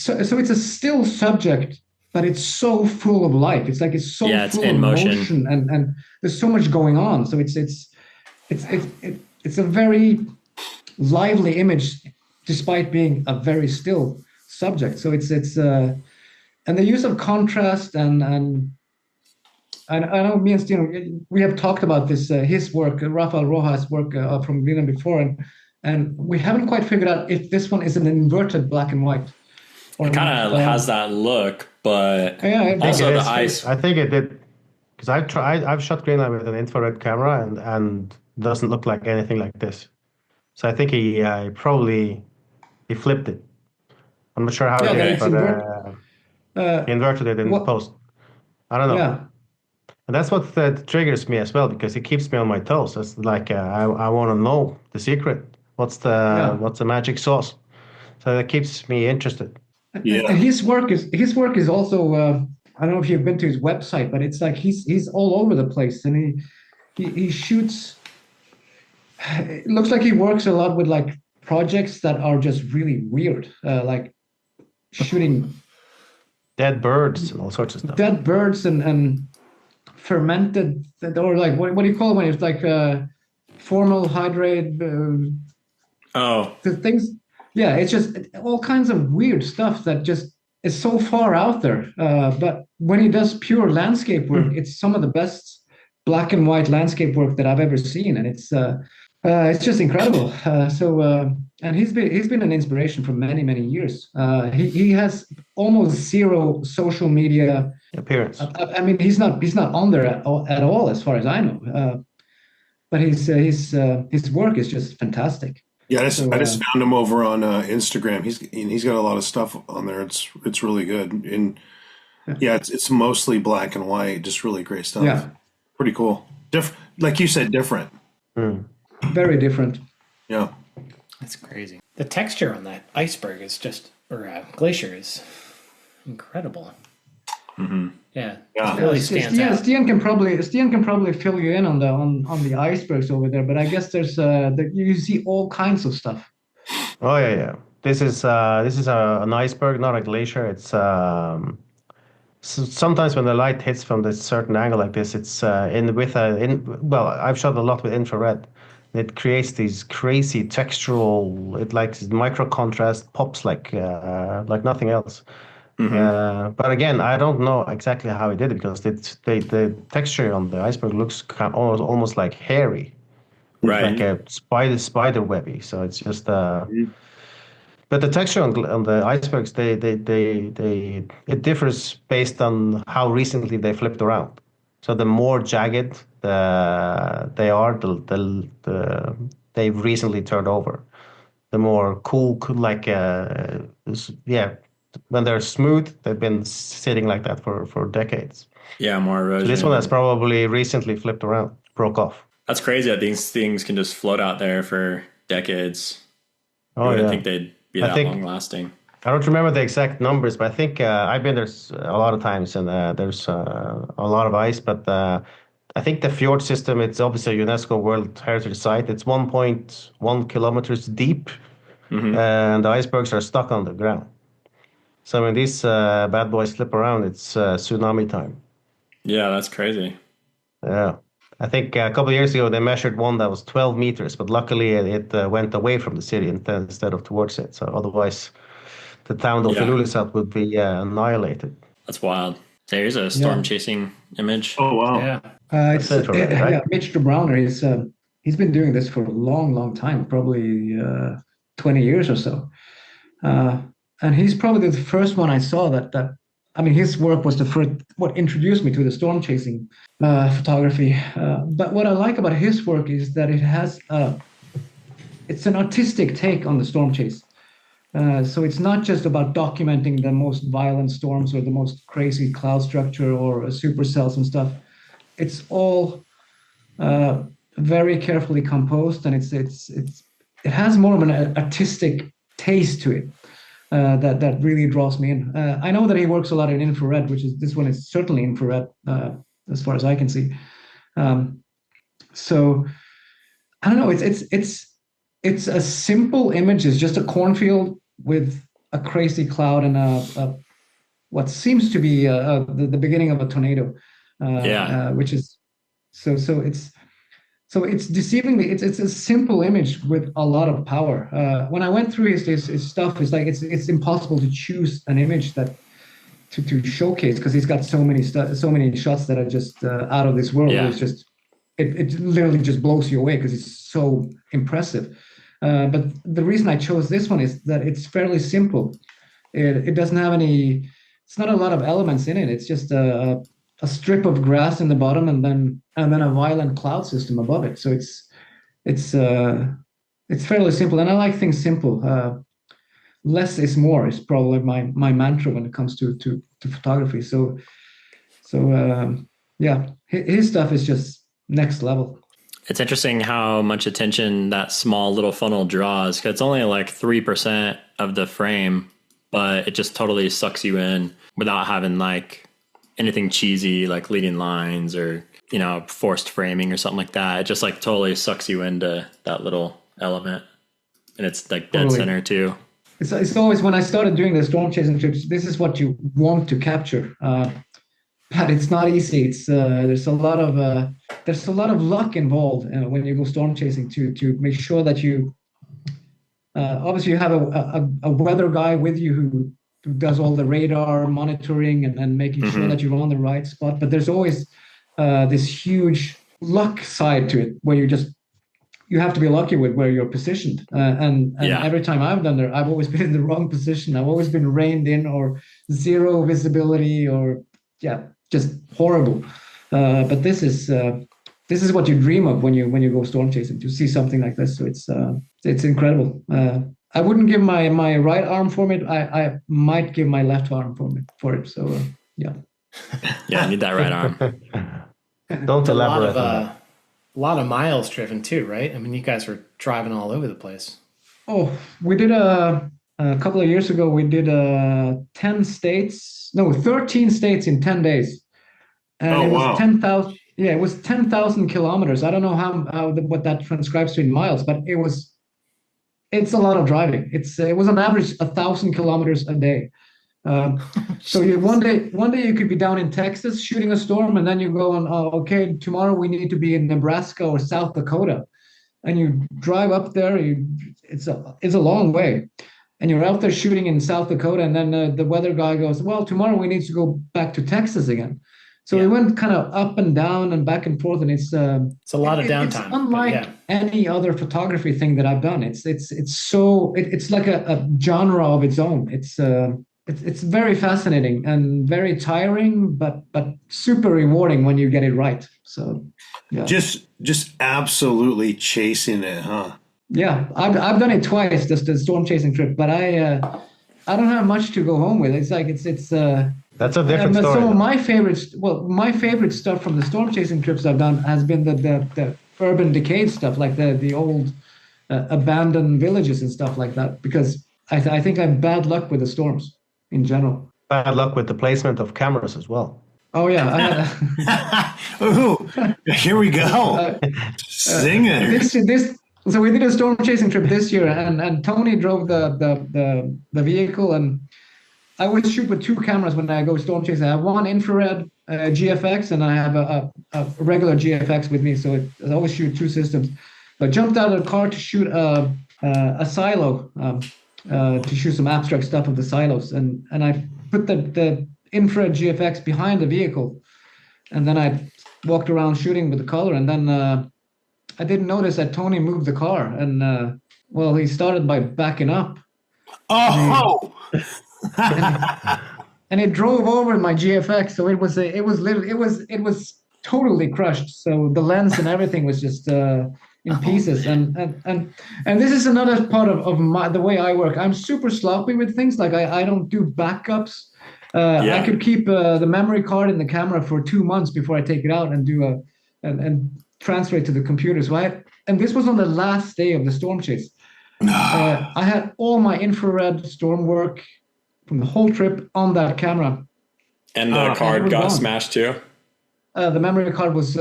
so it's a still subject, but it's so full of life. It's like it's so it's full in of motion, and there's so much going on. So it's a very lively image, despite being a very still subject. So it's and the use of contrast and I know me and Steve, we have talked about this, his work, Rafael Rojas' work from Greenland before, and we haven't quite figured out if this one is an inverted black and white. It kind of has that look, but also the ice. I think it did, because I've shot Greenland with an infrared camera, and it doesn't look like anything like this. So I think he flipped it. I'm not sure how he did it, but he inverted it in post. I don't know. Yeah. And that's what triggers me as well, because it keeps me on my toes. It's like I want to know the secret. What's the magic sauce? So that keeps me interested. Yeah. And his work is also I don't know if you've been to his website, but it's like he's all over the place, and he shoots. It looks like he works a lot with like projects that are just really weird, like shooting dead birds and all sorts of stuff. Dead birds and fermented, or like what do you call it when it's like formaldehyde? The things. Yeah, it's just all kinds of weird stuff that just is so far out there. But when he does pure landscape work, it's some of the best black and white landscape work that I've ever seen, and it's just incredible. And he's been an inspiration for many years. He has almost zero social media appearance. I mean, he's not on there at all, as far as I know. But his work is just fantastic. Yeah, I just found him over on Instagram. He's got a lot of stuff on there. It's really good. And it's mostly black and white. Just really great stuff. Yeah, pretty cool. Like you said, different. Very different. Yeah, that's crazy. The texture on that iceberg is glacier is incredible. Mm-hmm. Yeah, it really stands out. Stian can probably fill you in on the icebergs over there, but I guess there's you see all kinds of stuff. Oh yeah. This is an iceberg, not a glacier. It's sometimes when the light hits from this certain angle like this, it's I've shot a lot with infrared. It creates these crazy textural. It like micro contrast pops like nothing else. Mm-hmm. But again, I don't know exactly how he did it, because the texture on the iceberg looks almost like hairy, right? Like a spider webby. So it's just. But the texture on the icebergs, it differs based on how recently they flipped around. So the more jagged they are, they've recently turned over. The more cool, when they're smooth, they've been sitting like that for decades. Yeah, more erosion. So this one has probably recently flipped around, broke off. That's crazy that these things can just float out there for decades. I think they'd be that long lasting. I don't remember the exact numbers, but I think I've been there a lot of times, and there's a lot of ice. But I think the fjord system, it's obviously a UNESCO World Heritage Site. It's 1.1 kilometers deep, and the icebergs are stuck on the ground. So when these bad boys flip around, it's tsunami time. Yeah, that's crazy. Yeah. I think a couple of years ago, they measured one that was 12 meters, but luckily it went away from the city instead of towards it. So otherwise, the town of Ilulissat would be annihilated. That's wild. So here's a storm chasing image. Oh, wow. Yeah. It's right? Mitch Dobrowner. He's been doing this for a long time, probably 20 years or so. And he's probably the first one I saw that I mean, his work was the first, what introduced me to the storm chasing photography. But what I like about his work is that it's an artistic take on the storm chase. So it's not just about documenting the most violent storms or the most crazy cloud structure or supercells and stuff. It's all very carefully composed, and it has more of an artistic taste to it. That really draws me in. I know that he works a lot in infrared, this one is certainly infrared as far as I can see. So I don't know. It's a simple image. It's just a cornfield with a crazy cloud and what seems to be the beginning of a tornado. Which is so So it's deceivingly, it's a simple image with a lot of power. When I went through his stuff, it's like it's impossible to choose an image that to showcase, because he's got so many shots that are just out of this world. Yeah. It's just it literally just blows you away because it's so impressive. But the reason I chose this one is that it's fairly simple. It doesn't have any. It's not a lot of elements in it. It's just a strip of grass in the bottom, and then a violent cloud system above it. So it's fairly simple, and I like things simple. Less is more is probably my mantra when it comes to photography. So yeah, his stuff is just next level. It's interesting how much attention that small little funnel draws, because it's only like 3% of the frame, but it just totally sucks you in without having like anything cheesy like leading lines or, you know, forced framing or something like that. It just like totally sucks you into that little element, and it's like dead center too. It's always, when I started doing the storm chasing trips, this is what you want to capture, but it's not easy. It's there's a lot of luck involved when you go storm chasing to make sure that you obviously you have a weather guy with you who does all the radar monitoring and making sure that you're on the right spot. But there's always this huge luck side to it, where you have to be lucky with where you're positioned. And every time I've done there, I've always been in the wrong position. I've always been reined in, or zero visibility, or just horrible. But this is what you dream of when you go storm chasing, to see something like this. So it's incredible. I wouldn't give my right arm for it. I might give my left arm for it. So yeah. Yeah, I need that right arm. Don't elaborate on that. A lot of miles driven too, right? I mean, you guys were driving all over the place. Oh, we did a couple of years ago. We did 13 states in 10 days, and it was 10,000. Yeah, it was 10,000 kilometers. I don't know what that transcribes to in miles, but it's a lot of driving. It was on average 1,000 kilometers a day. So one day you could be down in Texas shooting a storm, and then you go on, okay, tomorrow we need to be in Nebraska or South Dakota, and you drive up there. It's a long way, and you're out there shooting in South Dakota, and then the weather guy goes, well, tomorrow we need to go back to Texas again. So we went kind of up and down and back and forth, and it's a lot of downtime. It's unlike any other photography thing that I've done. It's like a genre of its own. It's very fascinating and very tiring, but super rewarding when you get it right. So, yeah. Just absolutely chasing it, huh? Yeah, I've done it twice, just the storm chasing trip, but I don't have much to go home with. It's like it's that's a different story. So my favorite stuff from the storm chasing trips I've done has been the urban decayed stuff, like the old abandoned villages and stuff like that, because I think I have bad luck with the storms in general. Bad luck with the placement of cameras as well. Oh yeah. Ooh, here we go. Singing. So we did a storm chasing trip this year, and Tony drove the vehicle, and I always shoot with two cameras when I go storm chasing. I have one infrared GFX, and I have a regular GFX with me, so I always shoot two systems. So I jumped out of the car to shoot a silo. To shoot some abstract stuff of the silos, and I put the infrared GFX behind the vehicle, and then I walked around shooting with the color, and then I didn't notice that Tony moved the car, and he started by backing up. Oh! And it drove over my GFX, so it was totally crushed. So the lens and everything was just in pieces, and this is another part of the way I work. I'm super sloppy with things. Like I don't do backups. I could keep the memory card in the camera for 2 months before I take it out and do and transfer it to the computer. So and this was on the last day of the storm chase. I had all my infrared storm work from the whole trip on that camera. And the card got smashed too? The memory card was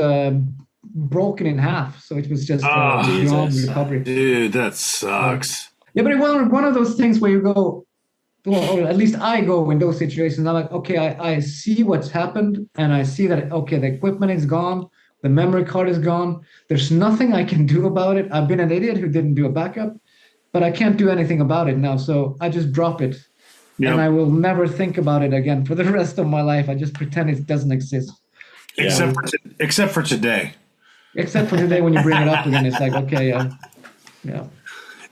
broken in half, so it was just beyond recovery. Dude, that sucks. Yeah, but it was one of those things where you go, well, or at least I go in those situations. I'm like, okay, I see what's happened, and I see that, okay, the equipment is gone. The memory card is gone. There's nothing I can do about it. I've been an idiot who didn't do a backup, but I can't do anything about it now. So I just drop it. Yep. And I will never think about it again for the rest of my life. I just pretend it doesn't exist. Except for today. Except for today when you bring it up again, it's like, okay, yeah.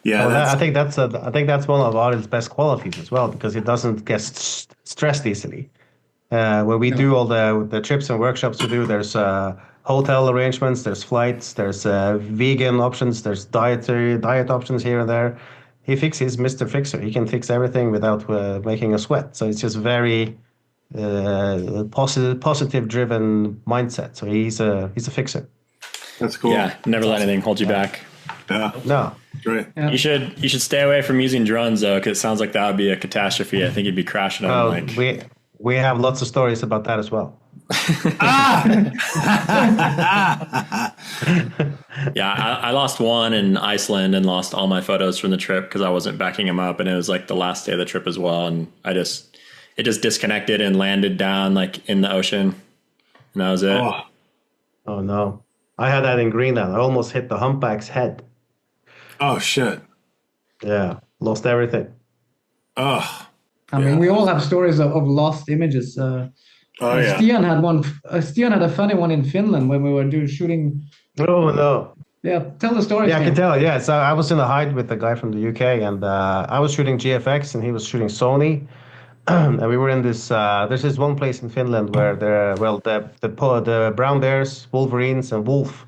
Well, I think that's one of Arild's best qualities as well, because he doesn't get stressed easily. When we do all the trips and workshops we do, there's hotel arrangements, there's flights, there's vegan options, there's diet options here and there. He's Mr. Fixer. He can fix everything without making a sweat. So it's just very positive driven mindset. So he's a fixer. That's cool. Yeah, never let anything hold you back. Yeah. No. Great. Yeah. You should stay away from using drones though, because it sounds like that would be a catastrophe. I think you'd be crashing on we have lots of stories about that as well. Yeah, I lost one in Iceland and lost all my photos from the trip because I wasn't backing them up, and it was like the last day of the trip as well, and it just disconnected and landed down like in the ocean, and that was it. Oh no, I had that in Greenland. I almost hit the humpback's head. Oh shit! Yeah, lost everything. Oh. I mean, we all have stories of lost images. Stian had one. Stian had a funny one in Finland when we were shooting. Oh no! Yeah, tell the story. Yeah, I can tell. Yeah, so I was in the hide with the guy from the UK, and I was shooting GFX, and he was shooting Sony. And we were in this. There's this one place in Finland where the brown bears, wolverines, and wolf,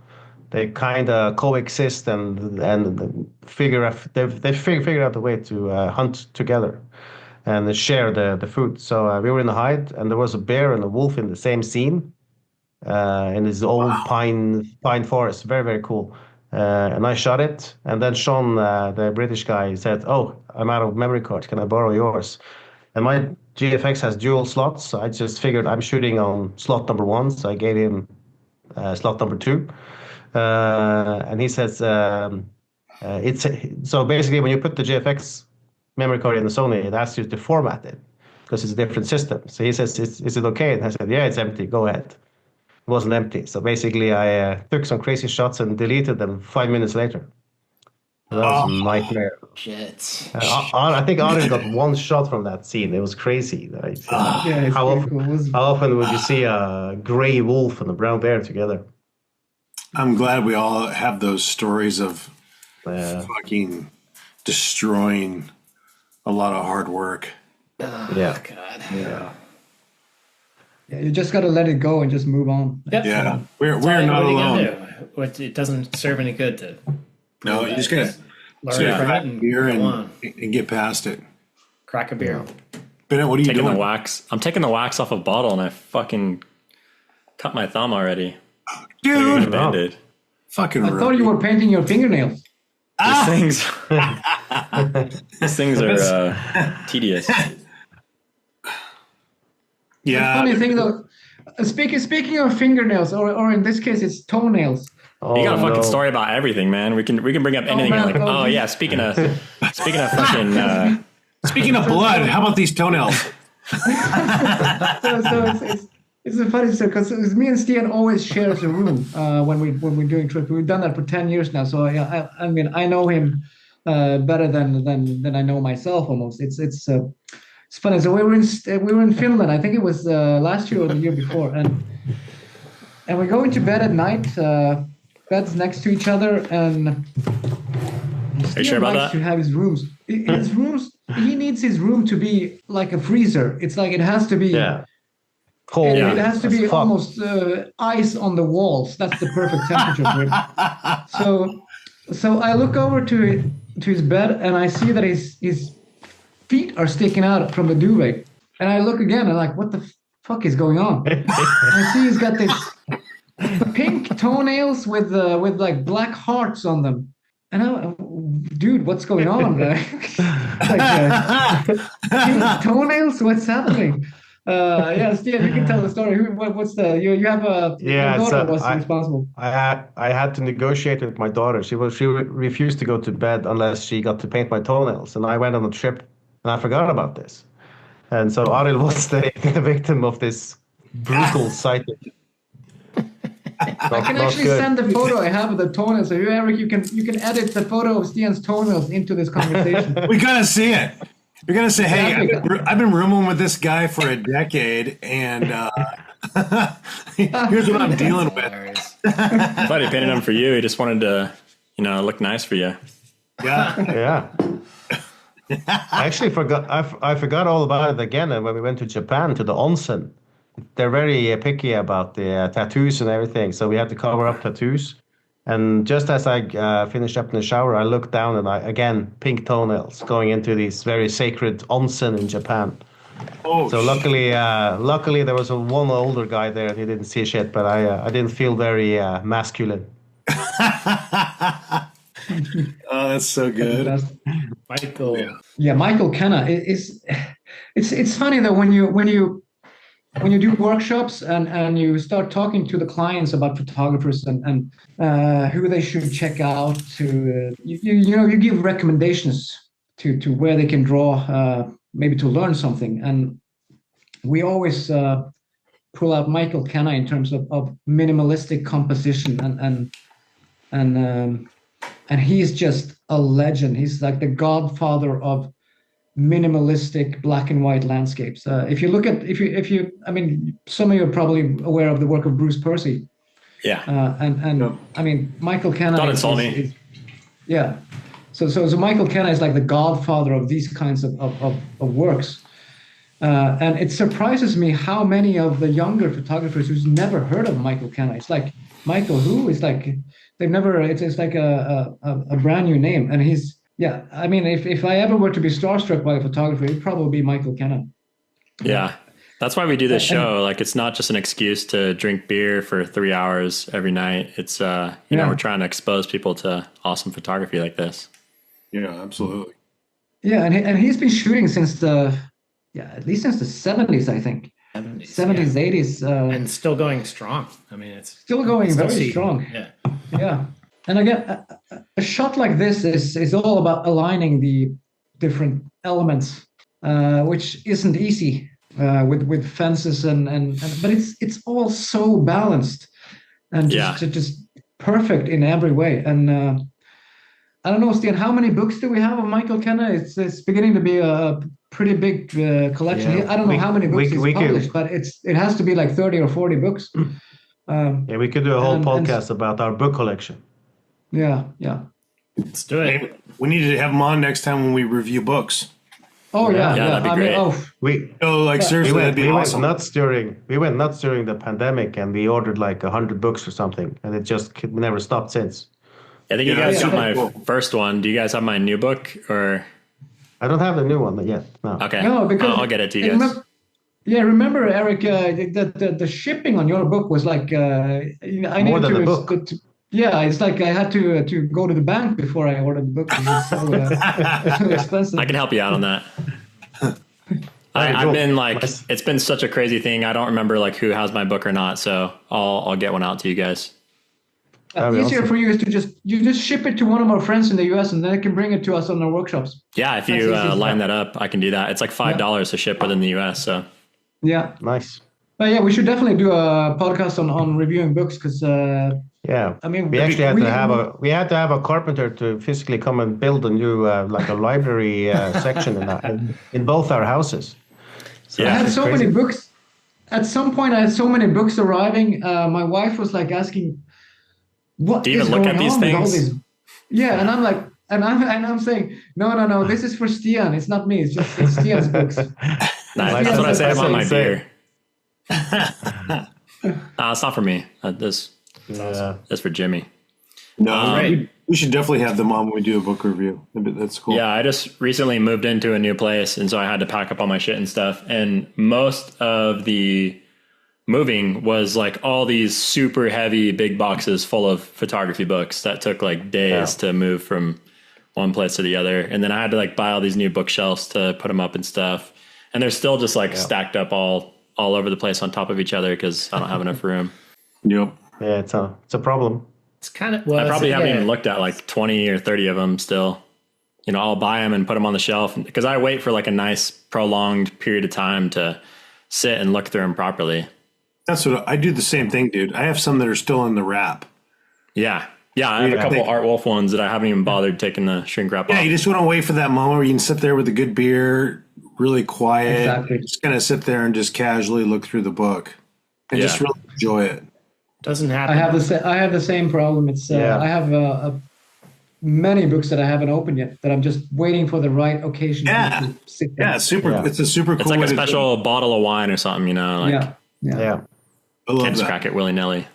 they kind of coexist and figured out a way to hunt together and share the food. So we were in the hide, and there was a bear and a wolf in the same scene in this old pine forest. Very, very cool. And I shot it, and then Sean, the British guy, said, "Oh, I'm out of memory cards. Can I borrow yours?" And my GFX has dual slots, so I just figured I'm shooting on slot number 1, so I gave him slot number 2. And he says, so basically when you put the GFX memory card in the Sony, it asks you to format it because it's a different system. So he says, is it okay? And I said, yeah, it's empty. Go ahead. It wasn't empty. So basically I took some crazy shots and deleted them 5 minutes later. That was a nightmare. Shit. I think Arild got one shot from that scene. It was crazy. How often would you see a gray wolf and a brown bear together? I'm glad we all have those stories of fucking destroying a lot of hard work. Yeah. God. Yeah. Yeah, you just got to let it go and just move on. Yep. Yeah. We're not alone. It doesn't serve any good to. No, you just gotta crack a beer and get past it. Crack a beer. Bennett, what are you doing? I'm taking the wax off a bottle, and I fucking cut my thumb already. Dude, fucking. I thought you were painting your fingernails. These things are tedious. Yeah. The funny thing though, speaking of fingernails, or in this case, it's toenails. You got a fucking story about everything, man. We can bring up anything. Yeah. Speaking of fucking. Speaking of blood, how about these toenails? It's a funny story because me and Stian always shares a room when we're doing trips. We've done that for 10 years now, so I mean I know him better than I know myself almost. It's funny. So we were in Finland. I think it was last year or the year before, and we go into bed at night. Beds next to each other, and are you sure about that? To have his rooms. His rooms. He needs his room to be like a freezer. It's like it has to be. Yeah. Cold. It has to be almost ice on the walls. That's the perfect temperature for it. So I look over to his bed and I see that his feet are sticking out from the duvet. And I look again and I'm like, what the fuck is going on? And I see he's got this pink toenails with like black hearts on them. And I'm, dude, what's going on? Pink toenails? What's happening? Steve, you can tell the story. What's you have a your daughter was responsible. I had to negotiate with my daughter. She refused to go to bed unless she got to paint my toenails, and I went on a trip and I forgot about this. And so Arild was the victim of this brutal sighting. I can actually send the photo I have of the toenails. So Eric, you can edit the photo of Stian's toenails into this conversation. We gotta see it. We're gonna say, hey, I've been rooming with this guy for a decade, and here's what I'm dealing with. I thought he painted them for you. He just wanted to, look nice for you. Yeah. I actually forgot. I forgot all about it again when we went to Japan to the onsen. They're very picky about the tattoos and everything, so we had to cover up tattoos. And just as I finished up in the shower, I looked down and pink toenails going into this very sacred onsen in Japan. Oh, so luckily there was one older guy there and he didn't see shit, but I didn't feel very masculine. Oh, that's so good. Michael. Yeah, Michael Kenna. It's funny though when you do workshops and you start talking to the clients about photographers and who they should check out, to you give recommendations to where they can draw, maybe to learn something, and we always pull out Michael Kenna in terms of minimalistic composition and he's just a legend. He's like the godfather of minimalistic black and white landscapes. If you look at, I mean, some of you are probably aware of the work of Bruce Percy. Yeah. I mean, Michael Kenna. Don't insult me. Yeah. So Michael Kenna is like the godfather of these kinds of works. And it surprises me how many of the younger photographers who's never heard of Michael Kenna. It's like Michael Who is like, they've never, it's like a brand new name. And he's, yeah, I mean, if I ever were to be starstruck by a photographer, it'd probably be Michael Kenna. Yeah. That's why we do this show. Like, it's not just an excuse to drink beer for 3 hours every night. It's, we're trying to expose people to awesome photography like this. Yeah, absolutely. Yeah. And he's been shooting since at least since the 70s, I think. 70s, 80s. And still going strong. I mean, it's still going very strong. Yeah. Yeah. And again, a shot like this is all about aligning the different elements, which isn't easy with fences but it's all so balanced and just perfect in every way. And I don't know, Stian, how many books do we have of Michael Kenna? It's beginning to be a pretty big collection. Yeah. I don't know how many books he's published, but it has to be like 30 or 40 books. We could do a whole podcast about our book collection. Yeah. Let's do it. We need to have him on next time when we review books. Oh yeah, that'd be great. Seriously, that'd be awesome. We went nuts during the pandemic, and we ordered like 100 books or something, and it just never stopped since. I think you guys got my first one. Do you guys have my new book, or? I don't have the new one yet. No. Okay. No, because I'll get it to you guys. Remember, Eric, the shipping on your book was like I more than the book. It's like I had to go to the bank before I ordered the book. It was so expensive. I can help you out on that. I've been like, it's been such a crazy thing. I don't remember like who has my book or not, so I'll get one out to you guys. Easier for you is to just ship it to one of our friends in the US, and then they can bring it to us on our workshops. Yeah, if you line that up, I can do that. It's like $5 to ship within the US. So yeah, nice. But we should definitely do a podcast on reviewing books because I mean we actually had to have a carpenter to physically come and build a new like a library section in both our houses. So I had so many books. At some point, I had so many books arriving. My wife was like asking, "What do you is even look going at these on things?" With all these? Yeah, and I'm like, I'm saying, no, this is for Stian. It's not me. It's Stian's books. Nice. That's what I say about my beer. It's not for me. That's for Jimmy. No, we should definitely have them on when we do a book review. That's cool. Yeah, I just recently moved into a new place, and so I had to pack up all my shit and stuff. And most of the moving was like all these super heavy big boxes full of photography books that took like days to move from one place to the other. And then I had to like buy all these new bookshelves to put them up and stuff. And they're still just like stacked up all over the place on top of each other because I don't have enough room. Yep. Yeah, it's a problem. It's kind of. I probably haven't even looked at like 20 or 30 of them still. I'll buy them and put them on the shelf because I wait for like a nice prolonged period of time to sit and look through them properly. That's what I do. The same thing, dude. I have some that are still in the wrap. Yeah. Yeah, I have a couple Art Wolf ones that I haven't even bothered taking the shrink wrap off. Yeah, you just want to wait for that moment where you can sit there with a good beer, really quiet. Exactly. Just kind of sit there and just casually look through the book and just really enjoy it. Doesn't happen. I have the same problem. It's I have many books that I haven't opened yet that I'm just waiting for the right occasion to sit down. Yeah, super. Yeah. It's a super cool. It's like a special bottle of wine or something, you know. Like, yeah. I love can't just that. crack it willy nilly.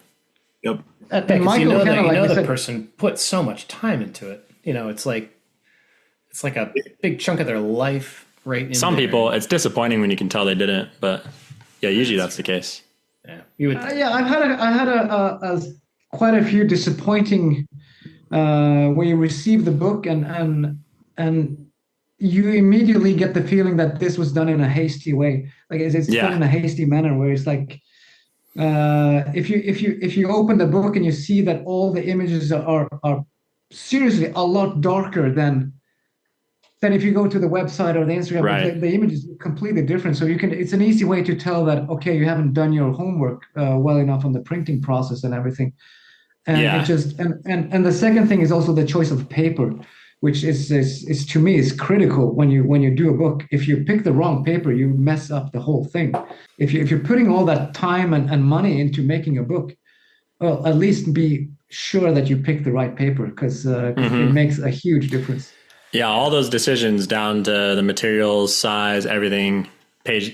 Yep. And Michael, you know the person put so much time into it. You know, it's like a big chunk of their life right in Some there. people, it's disappointing when you can tell they didn't, but yeah, usually that's the case. Yeah, you would. I've had a quite a few disappointing when you receive the book and you immediately get the feeling that this was done in a hasty way. Like it's done in a hasty manner where it's like. If you open the book and you see that all the images are seriously a lot darker than if you go to the website or the Instagram, the image is completely different. So it's an easy way to tell that, okay, you haven't done your homework well enough on the printing process and everything. And and the second thing is also the choice of paper, which is to me is critical when you do a book. If you pick the wrong paper, you mess up the whole thing. If you're putting all that time and money into making a book, well, at least be sure that you pick the right paper because it makes a huge difference. Yeah, all those decisions down to the materials, size, everything,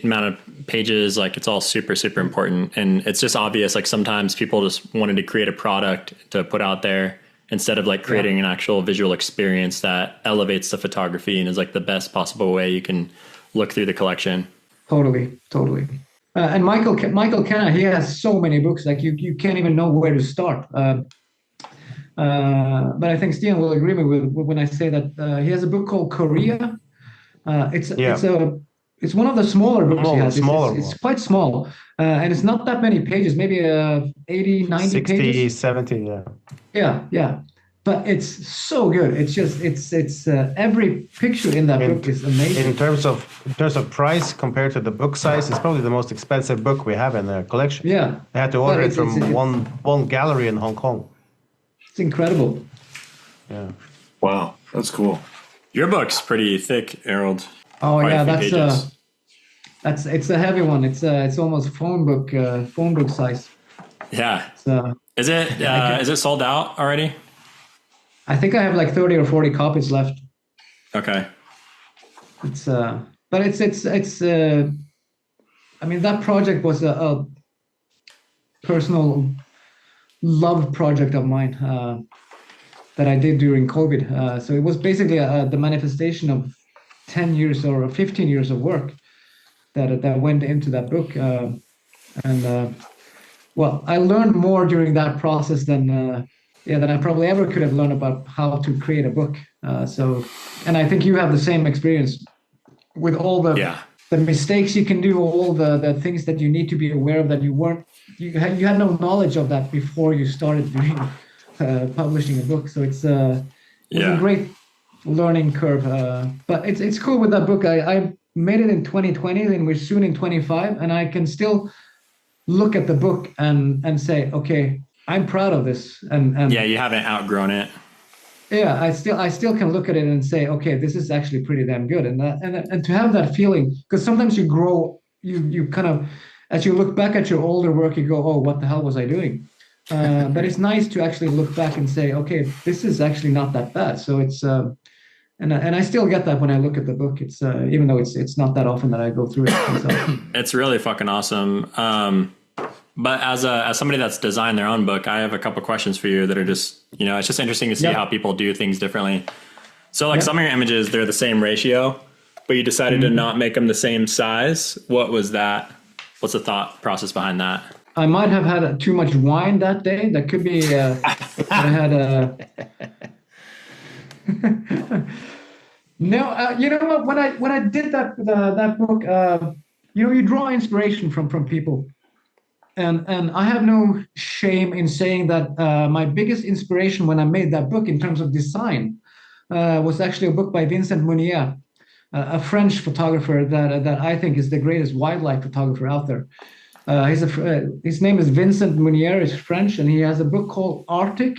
amount of pages, like it's all super, super important. And it's just obvious, like sometimes people just wanted to create a product to put out there instead of like creating an actual visual experience that elevates the photography and is like the best possible way you can look through the collection. Totally. And Michael Kenna, he has so many books, like you can't even know where to start. But I think Stian will agree with me when I say that he has a book called Korea. It's one of the smaller books he has. It's quite small, and it's not that many pages, maybe 80, 90 60, pages. 70, Yeah. But it's so good. It's just it's every picture in that book is amazing. In terms of price compared to the book size, it's probably the most expensive book we have in the collection. Yeah. I had to order it from one gallery in Hong Kong. It's incredible. Yeah. Wow, that's cool. Your book's pretty thick, Arild. Oh yeah, it's a heavy one. It's almost phone book size. Yeah. So, is it sold out already? I think I have like 30 or 40 copies left. Okay. But it's I mean, that project was a personal love project of mine that I did during COVID. So it was basically the manifestation of 10 years or 15 years of work that went into that book. Well, I learned more during that process than I probably ever could have learned about how to create a book. And I think you have the same experience with all the mistakes you can do, all the things that you need to be aware of that you had no knowledge of that before you started doing publishing a book. So it's a great learning curve. But it's cool with that book. I made it in 2020 and we're soon in 25, and I can still look at the book and say, okay, I'm proud of this. And you haven't outgrown it. Yeah, I still can look at it and say, okay, this is actually pretty damn good. And to have that feeling, because sometimes you grow, you kind of, as you look back at your older work, you go, oh, what the hell was I doing? But it's nice to actually look back and say, okay, this is actually not that bad. So it's and I still get that when I look at the book. It's even though it's not that often that I go through it. So. It's really fucking awesome. But as somebody that's designed their own book, I have a couple questions for you that are just, it's just interesting to see how people do things differently. So like some of your images, they're the same ratio, but you decided to not make them the same size. What was that? What's the thought process behind that? I might have had too much wine that day. That could be, I had No, you know what? When I did that book, you draw inspiration from people. And I have no shame in saying that my biggest inspiration when I made that book in terms of design was actually a book by Vincent Munier, a French photographer that I think is the greatest wildlife photographer out there. His name is Vincent Munier. He's French, and he has a book called Arctic.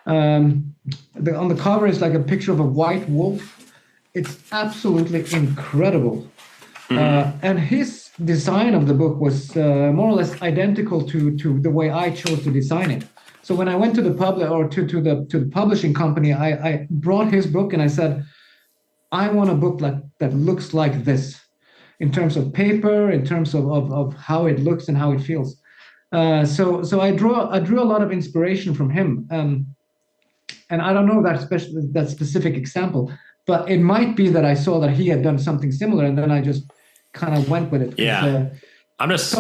On the cover is like a picture of a white wolf. It's absolutely incredible. And his design of the book was more or less identical to the way I chose to design it. So when I went to the to the publishing company, I brought his book and I said, I want a book that looks like this, in terms of paper, in terms of how it looks and how it feels. So I drew a lot of inspiration from him. And I don't know that specific example, but it might be that I saw that he had done something similar, and then I just kind of went with it. Yeah, I'm just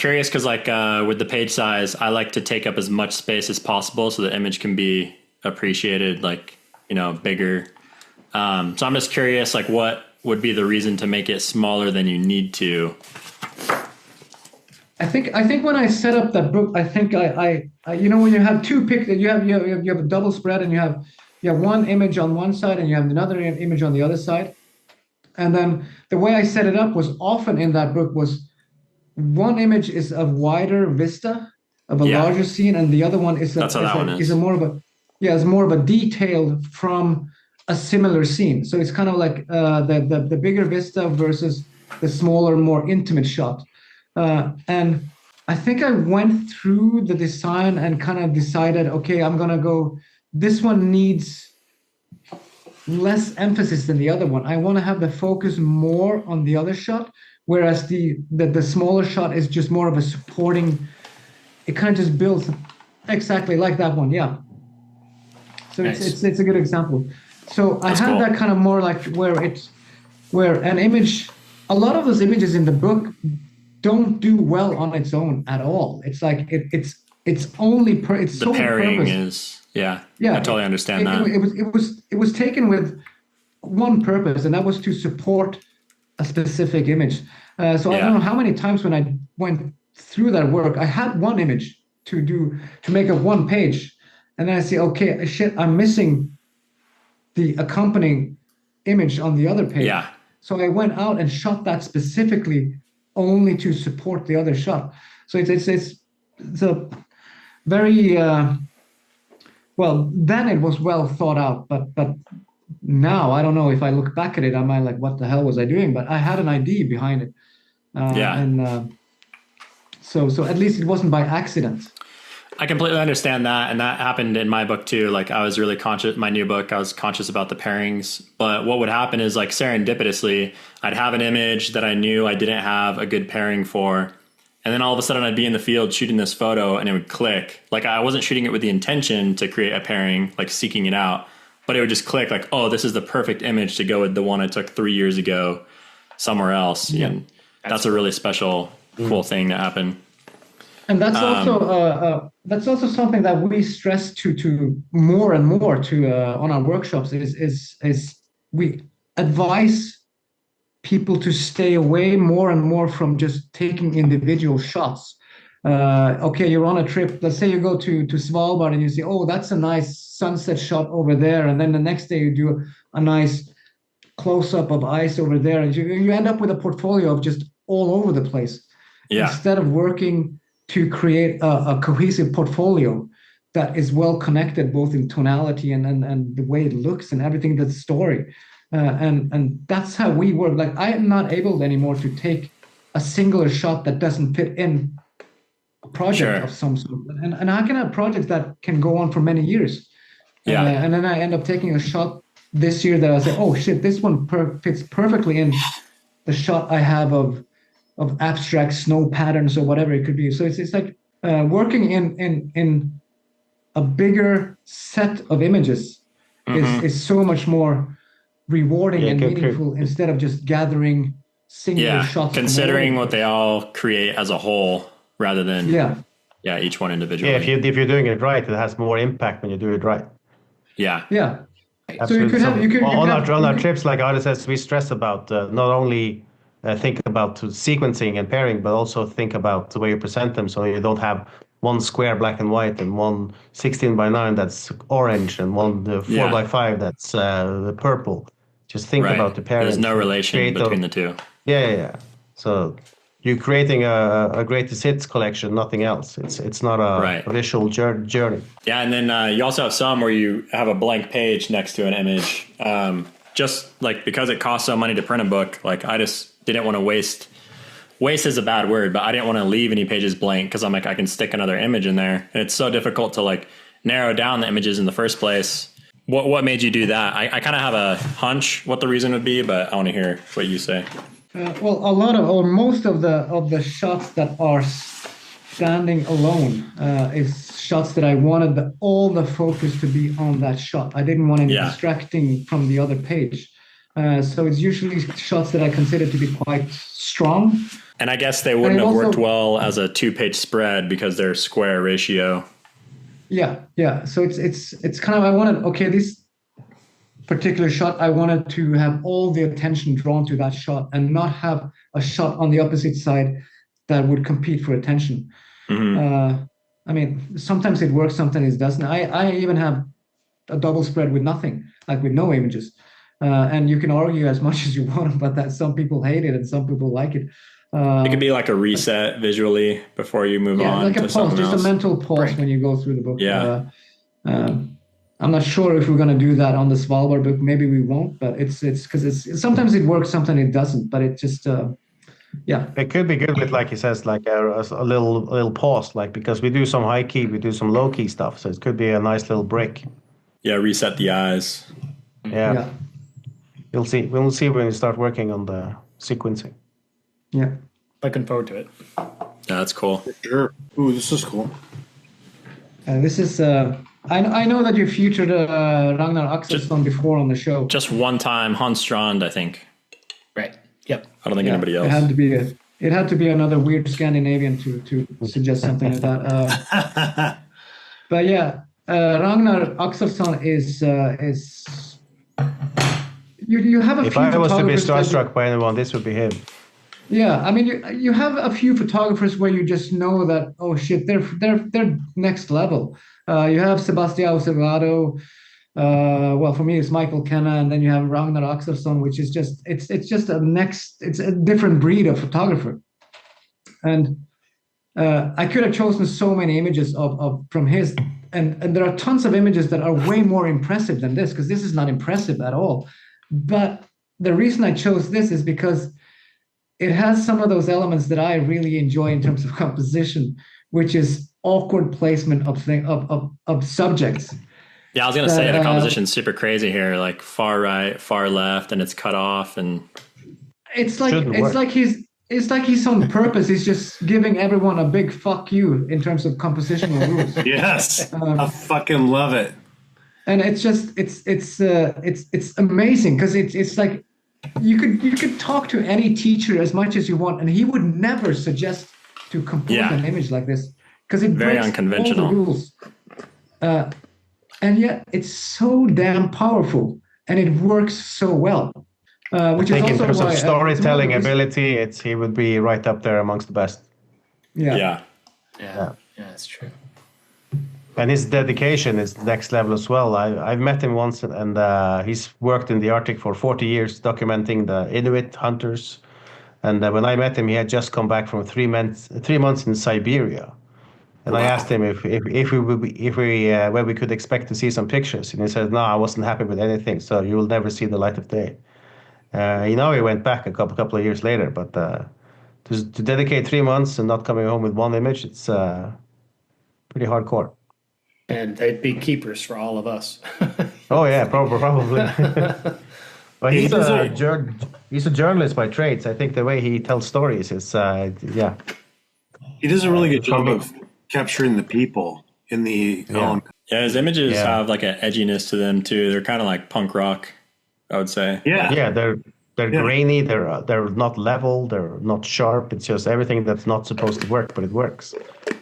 curious because with the page size, I like to take up as much space as possible so the image can be appreciated, bigger. So I'm just curious, what would be the reason to make it smaller than you need to? I think when I set up that book, I think I when you have two pictures, you have a double spread, and you have one image on one side and you have another image on the other side. And then the way I set it up was often in that book was one image is a wider vista of a larger scene, and the other one is more of a detail from a similar scene. So it's kind of like the bigger vista versus the smaller, more intimate shot. And I think I went through the design and kind of decided, okay, I'm going to go, this one needs less emphasis than the other one. I want to have the focus more on the other shot, whereas the smaller shot is just more of a supporting, it kind of just builds exactly like that one. Yeah. So nice. It's a good example. So I had that kind of more like where an image, a lot of those images in the book don't do well on its own at all. It's like it's only it's the pairing is I totally understand that. It was taken with one purpose, and that was to support a specific image. So I don't know how many times when I went through that work, I had one image to make a one page, and then I see, okay, shit, I'm missing the accompanying image on the other page. Yeah. So I went out and shot that specifically only to support the other shot. So it's a very well, then it was well thought out, but now I don't know, if I look back at it, I might like, what the hell was I doing? But I had an idea behind it. So at least it wasn't by accident. I completely understand that. And that happened in my book too. Like I was really conscious, my new book, I was conscious about the pairings, but what would happen is like serendipitously, I'd have an image that I knew I didn't have a good pairing for. And then all of a sudden I'd be in the field shooting this photo and it would click. Like I wasn't shooting it with the intention to create a pairing, like seeking it out, but it would just click like, oh, this is the perfect image to go with the one I took 3 years ago somewhere else. Yeah. And that's a really special, cool thing that happened. And that's also something that we stress to more and more on our workshops is we advise people to stay away more and more from just taking individual shots. Okay, you're on a trip. Let's say you go to Svalbard and you see, oh, that's a nice sunset shot over there, and then the next day you do a nice close-up of ice over there, and you end up with a portfolio of just all over the place. Yeah. Instead of working to create a cohesive portfolio that is well connected, both in tonality and the way it looks and everything, that's story. And that's how we work. Like I am not able anymore to take a singular shot that doesn't fit in a project of some sort. And I can have projects that can go on for many years. Yeah. And then I end up taking a shot this year that I say, oh shit, this one fits perfectly in the shot I have of abstract snow patterns or whatever it could be. So it's like working in a bigger set of images is so much more rewarding and meaningful instead of just gathering single shots. Considering what they all create as a whole rather than each one individually. Yeah, if you're doing it right, it has more impact when you do it right. Yeah. Yeah. Absolutely. So you could on our trips, like Arild says, we stress about not only think about sequencing and pairing, but also think about the way you present them, so you don't have one square black and white and one 16:9 that's orange and one 4:5 that's purple. Just think about the pairing. There's no relation between the two. Yeah. So you're creating a greatest hits collection, nothing else. It's not a visual journey. Yeah, and then you also have some where you have a blank page next to an image. Just like because it costs so money to print a book, like I just didn't want to waste is a bad word, but I didn't want to leave any pages blank because I'm like, I can stick another image in there. And it's so difficult to like narrow down the images in the first place. What made you do that? I kind of have a hunch what the reason would be, but I want to hear what you say. Well, most of the shots that are standing alone is shots that I wanted all the focus to be on that shot. I didn't want any distracting from the other page. So it's usually shots that I consider to be quite strong. And I guess they wouldn't have worked well as a 2-page spread because they're square ratio. Yeah. So it's kind of, I wanted, this particular shot, I wanted to have all the attention drawn to that shot and not have a shot on the opposite side that would compete for attention. Mm-hmm. I mean, sometimes it works, sometimes it doesn't. I even have a double spread with nothing, like with no images. And you can argue as much as you want about that. Some people hate it and some people like it. It could be like a reset visually before you move on. Like a pause, just a mental pause when you go through the book. Yeah. I'm not sure if we're going to do that on the Svalbard book. Maybe we won't, but it's because sometimes it works, sometimes it doesn't. But it just, It could be good with, like he says, like a little pause, like because we do some high key, we do some low key stuff. So it could be a nice little break. Yeah, reset the eyes. Yeah. We'll see when we start working on the sequencing. Yeah. Looking forward to it. Yeah, that's cool. Sure. Ooh, this is cool. This is, I know that you featured Ragnar Axelsson before on the show. Just one time, Hans Strand, I think. Right. Yep. I don't think anybody else. It had to be another weird Scandinavian to suggest something like that. But yeah, Ragnar Axelsson is you have a few. If I was to be starstruck by anyone, this would be him. Yeah, I mean, you have a few photographers where you just know that, oh shit, they're next level. You have Sebastião Serrado. Well, for me, it's Michael Kenna, and then you have Ragnar Axelsson, which is just it's a different breed of photographer. And I could have chosen so many images of from his, and there are tons of images that are way more impressive than this, because this is not impressive at all. But the reason I chose this is because it has some of those elements that I really enjoy in terms of composition, which is awkward placement of subjects. Yeah, I was gonna say the composition's super crazy here, like far right, far left, and it's cut off, and it's like he's on purpose. He's just giving everyone a big fuck you in terms of compositional rules. Yes, I fucking love it. And it's just it's amazing because it's like you could talk to any teacher as much as you want, and he would never suggest to compose an image like this because it very breaks unconventional all the rules. And yet it's so damn powerful, and it works so well. Which I think is also in terms why, of storytelling ability, he would be right up there amongst the best. Yeah, that's true. And his dedication is next level as well. I've met him once, and he's worked in the Arctic for 40 years, documenting the Inuit hunters. And when I met him, he had just come back from 3 months in Siberia. And I asked him if where we could expect to see some pictures, and he said, "No, I wasn't happy with anything. So you will never see the light of day." He went back a couple of years later, but to dedicate 3 months and not coming home with one image, it's pretty hardcore. And they'd be keepers for all of us. Oh yeah, probably. But he's a journalist by trade. So I think the way he tells stories is He does a really good job of capturing the people in the element. Yeah, his images have like an edginess to them too. They're kind of like punk rock, I would say. Yeah, they're grainy. They're not level. They're not sharp. It's just everything that's not supposed to work, but it works.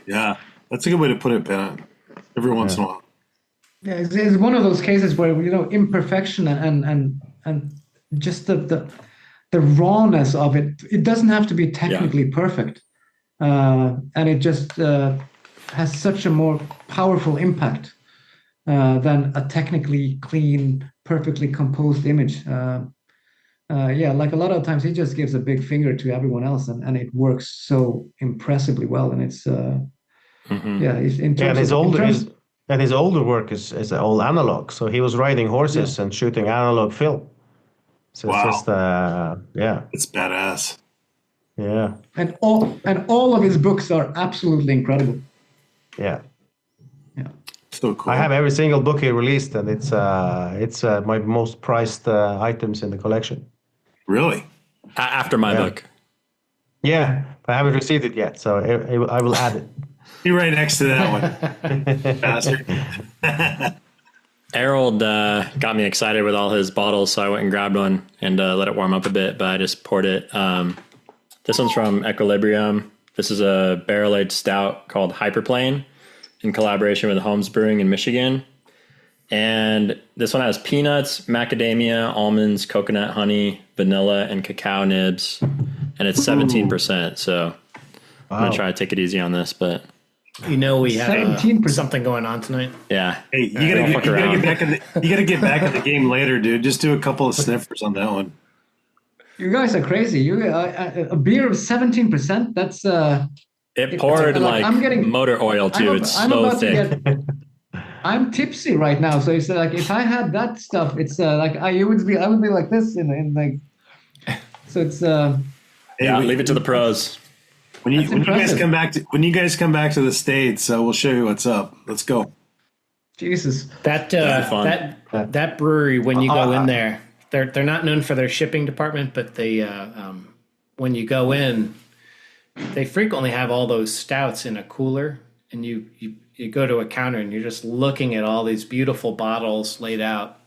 Yeah, that's a good way to put it, Ben. Every once in a while. Yeah, it's one of those cases where imperfection and just the rawness of it. It doesn't have to be technically perfect, and it just has such a more powerful impact than a technically clean, perfectly composed image. like a lot of times he just gives a big finger to everyone else, and it works so impressively well. And it's his older work is all analog. So he was riding horses and shooting analog film. So it's just it's badass. Yeah, and all of his books are absolutely incredible. Yeah. So cool. I have every single book he released, and it's my most prized items in the collection. Really? After my book. Yeah, I haven't received it yet, so I will add it. You're right next to that one, bastard. Arild got me excited with all his bottles, so I went and grabbed one and let it warm up a bit, but I just poured it. This one's from Equilibrium. This is a barrel-aged stout called Hyperplane in collaboration with Holmes Brewing in Michigan. And this one has peanuts, macadamia, almonds, coconut, honey, vanilla, and cacao nibs. And it's 17%, so I'm going to try to take it easy on this, but... we have something going on tonight. Yeah. Hey, you gotta get back in the game later, dude. Just do a couple of sniffers on that one. You guys are crazy. A beer of 17%. That's it poured I'm getting motor oil too. It's so thick. I'm tipsy right now, so it's like if I had that stuff, it's like I would be like this in like. So it's. Leave it to the pros. When you guys come back to the States, we'll show you what's up. Let's go. Jesus, that brewery, when you go in there, they're not known for their shipping department, but they when you go in, they frequently have all those stouts in a cooler, and you go to a counter and you're just looking at all these beautiful bottles laid out,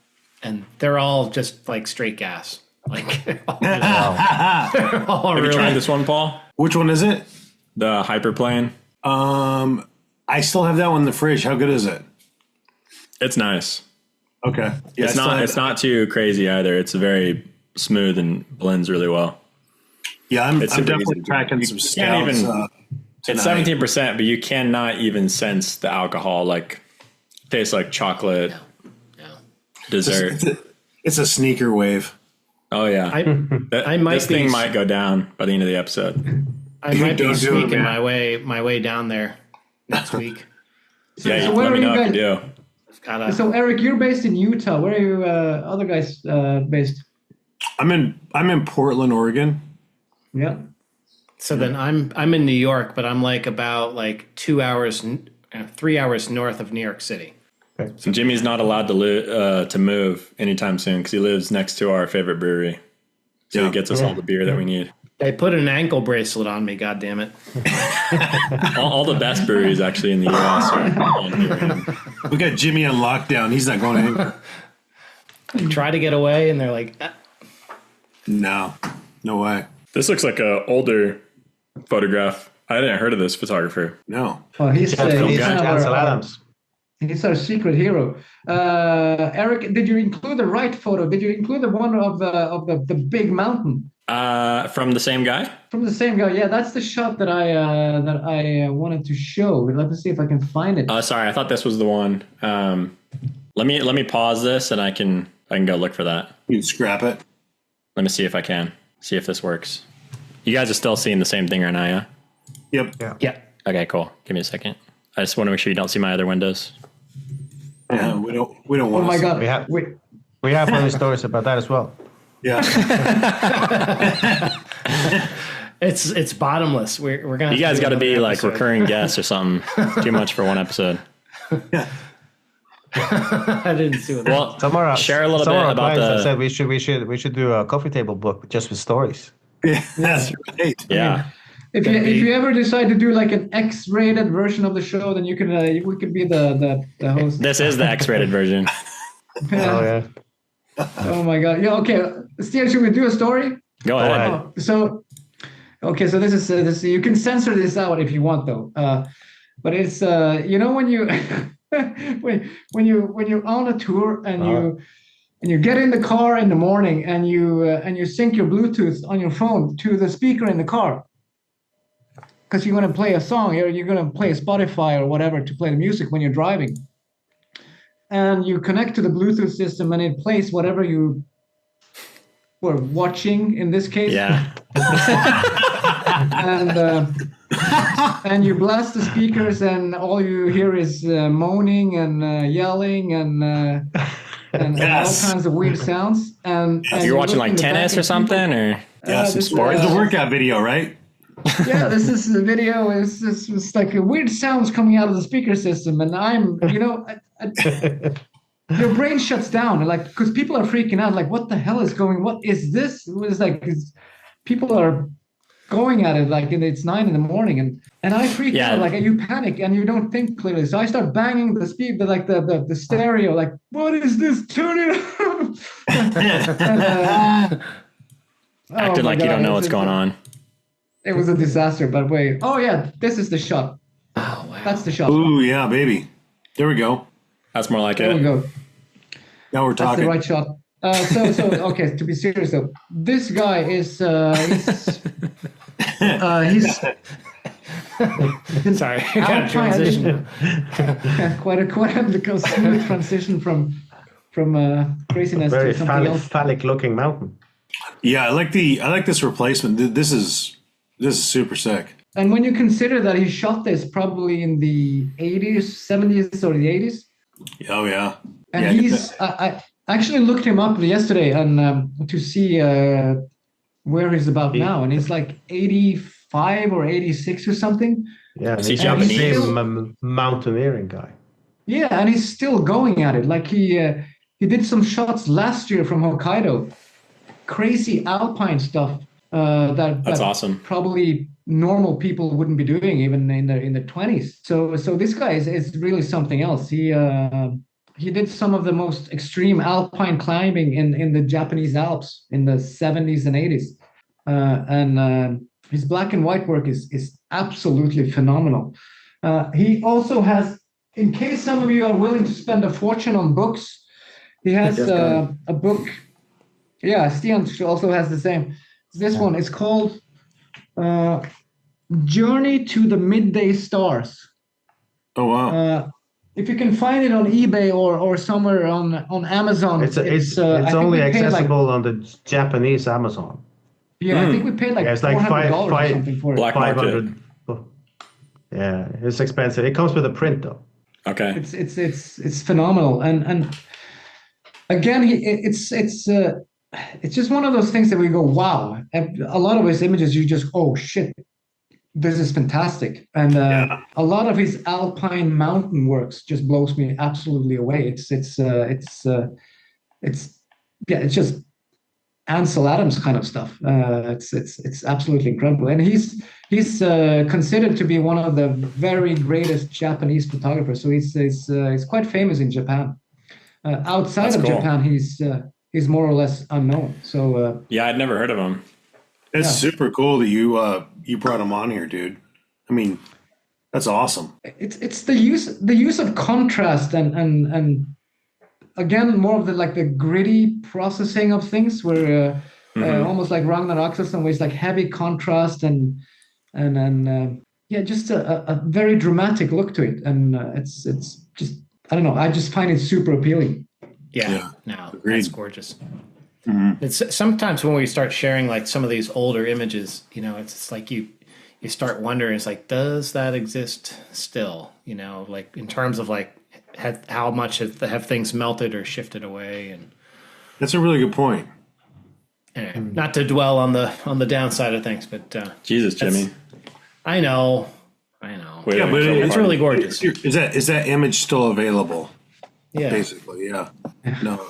and they're all just like straight gas. Like, Have you tried this one, Paul? Which one is it? The Hyperplane. I still have that one in the fridge. How good is it? It's nice. Okay. Yeah, it's not too crazy either. It's very smooth and blends really well. Yeah, I'm definitely cracking some stouts. It's 17%, but you cannot even sense the alcohol. Like, it tastes like chocolate dessert. It's a sneaker wave. Oh yeah, this thing might go down by the end of the episode. I might be sneaking my way down there next week. So let me know if you do. So Eric, you're based in Utah. Where are you other guys based? I'm in Portland, Oregon. Yeah. So then I'm in New York, but I'm about 3 hours north of New York City. Okay. So Jimmy's not allowed to move anytime soon because he lives next to our favorite brewery. So he gets us all the beer that we need. They put an ankle bracelet on me, God damn it. all the best breweries actually in the U.S. We got Jimmy on lockdown. He's not going anywhere. Try to get away, and they're like, No way. This looks like an older photograph. I hadn't heard of this photographer. No. Well, he's Adams. He's our secret hero. Eric, did you include the right photo? Did you include the one of the big mountain? From the same guy? From the same guy, yeah. That's the shot that I wanted to show. Let me see if I can find it. Sorry, I thought this was the one. Let me pause this and I can go look for that. You can scrap it. Let me see if I can. See if this works. You guys are still seeing the same thing right now, yeah? Yep. Yeah. Okay, cool. Give me a second. I just want to make sure you don't see my other windows. Yeah, we don't want. Oh my God, we have funny stories about that as well. Yeah. It's bottomless. We're gonna. You guys got to be recurring guests or something. Too much for one episode. Yeah. I didn't see what. Well, share a little bit about the. Said we should do a coffee table book just with stories. Yeah, that's right. Yeah. If you ever decide to do an X-rated version of the show, then you can we could be the host. This is the X-rated version. Oh yeah. Oh my God. Yeah. Okay. Stian, should we do a story? Go ahead. So this is you can censor this out if you want though. But it's when you when you're on a tour and you get in the car in the morning and you sync your Bluetooth on your phone to the speaker in the car. Because you're going to play a song, you're going to play Spotify or whatever to play the music when you're driving. And you connect to the Bluetooth system and it plays whatever you were watching in this case. Yeah. And you blast the speakers, and all you hear is moaning and yelling and all kinds of weird sounds. And you're watching like tennis or something, or some sports. It's a workout video, right? Yeah, this is the video. It's like weird sounds coming out of the speaker system, and I'm, your brain shuts down, like, because people are freaking out, like, what the hell is going? What is this? It was like people are going at it like it's 9 a.m, and I freak out, like you panic and you don't think clearly. So I start banging the stereo, like, what is this? Turn it up. Acting like you don't know what's going on. It was a disaster, but wait. Oh yeah, this is the shot. Oh wow, that's the shot. Ooh yeah, baby. There we go. That's more like there it. There we go. Now we're talking. That's the right shot. So okay. To be serious though, this guy is he's sorry. Transition. quite a smooth transition from craziness very to something else. Phallic-looking mountain. Yeah, I like this replacement. This is super sick. And when you consider that he shot this probably in the 80s, 70s, or the 80s. Oh yeah. And I actually looked him up yesterday and to see where he's about now, and he's like 85 or 86 or something. Yeah, is he Japanese? Mountaineering guy. Yeah, and he's still going at it. Like he did some shots last year from Hokkaido, crazy alpine stuff. That's awesome. Probably normal people wouldn't be doing even in the 20s. So this guy is really something else. He did some of the most extreme alpine climbing in the Japanese Alps in the 70s and 80s. And his black and white work is absolutely phenomenal. He also has, in case some of you are willing to spend a fortune on books, he has a book. Yeah, Stian also has the same. This one is called Journey to the Midday Stars. Oh, wow. If you can find it on eBay or somewhere on Amazon, it's only accessible on the Japanese Amazon. Yeah, I think we paid like it's like $400 or something for it. Black market. Yeah, it's expensive. It comes with a print though. Okay. It's phenomenal, and again, it's just one of those things that we go, wow. And a lot of his images, you just, oh shit, this is fantastic. And a lot of his alpine mountain works just blows me absolutely away. It's just Ansel Adams kind of stuff. It's absolutely incredible. And he's considered to be one of the very greatest Japanese photographers. So he's quite famous in Japan. Outside of Japan, he's more or less unknown. So yeah, I'd never heard of him. It's super cool that you brought him on here, dude. I mean, that's awesome. It's the use of contrast and again, more of the gritty processing of things, where almost like Ragnar Axelsson, where it's like heavy contrast and just a very dramatic look to it, and it's just, I don't know, I just find it super appealing. Yeah. No, that's gorgeous. Mm-hmm. It's sometimes when we start sharing like some of these older images, it's like you start wondering, it's like, does that exist still? Like in terms of like how much have things melted or shifted away? And that's a really good point. Anyway, not to dwell on the downside of things, but Jesus, Jimmy, I know. Wait, yeah, but it's really gorgeous. Is that image still available? Yeah, basically, yeah. No.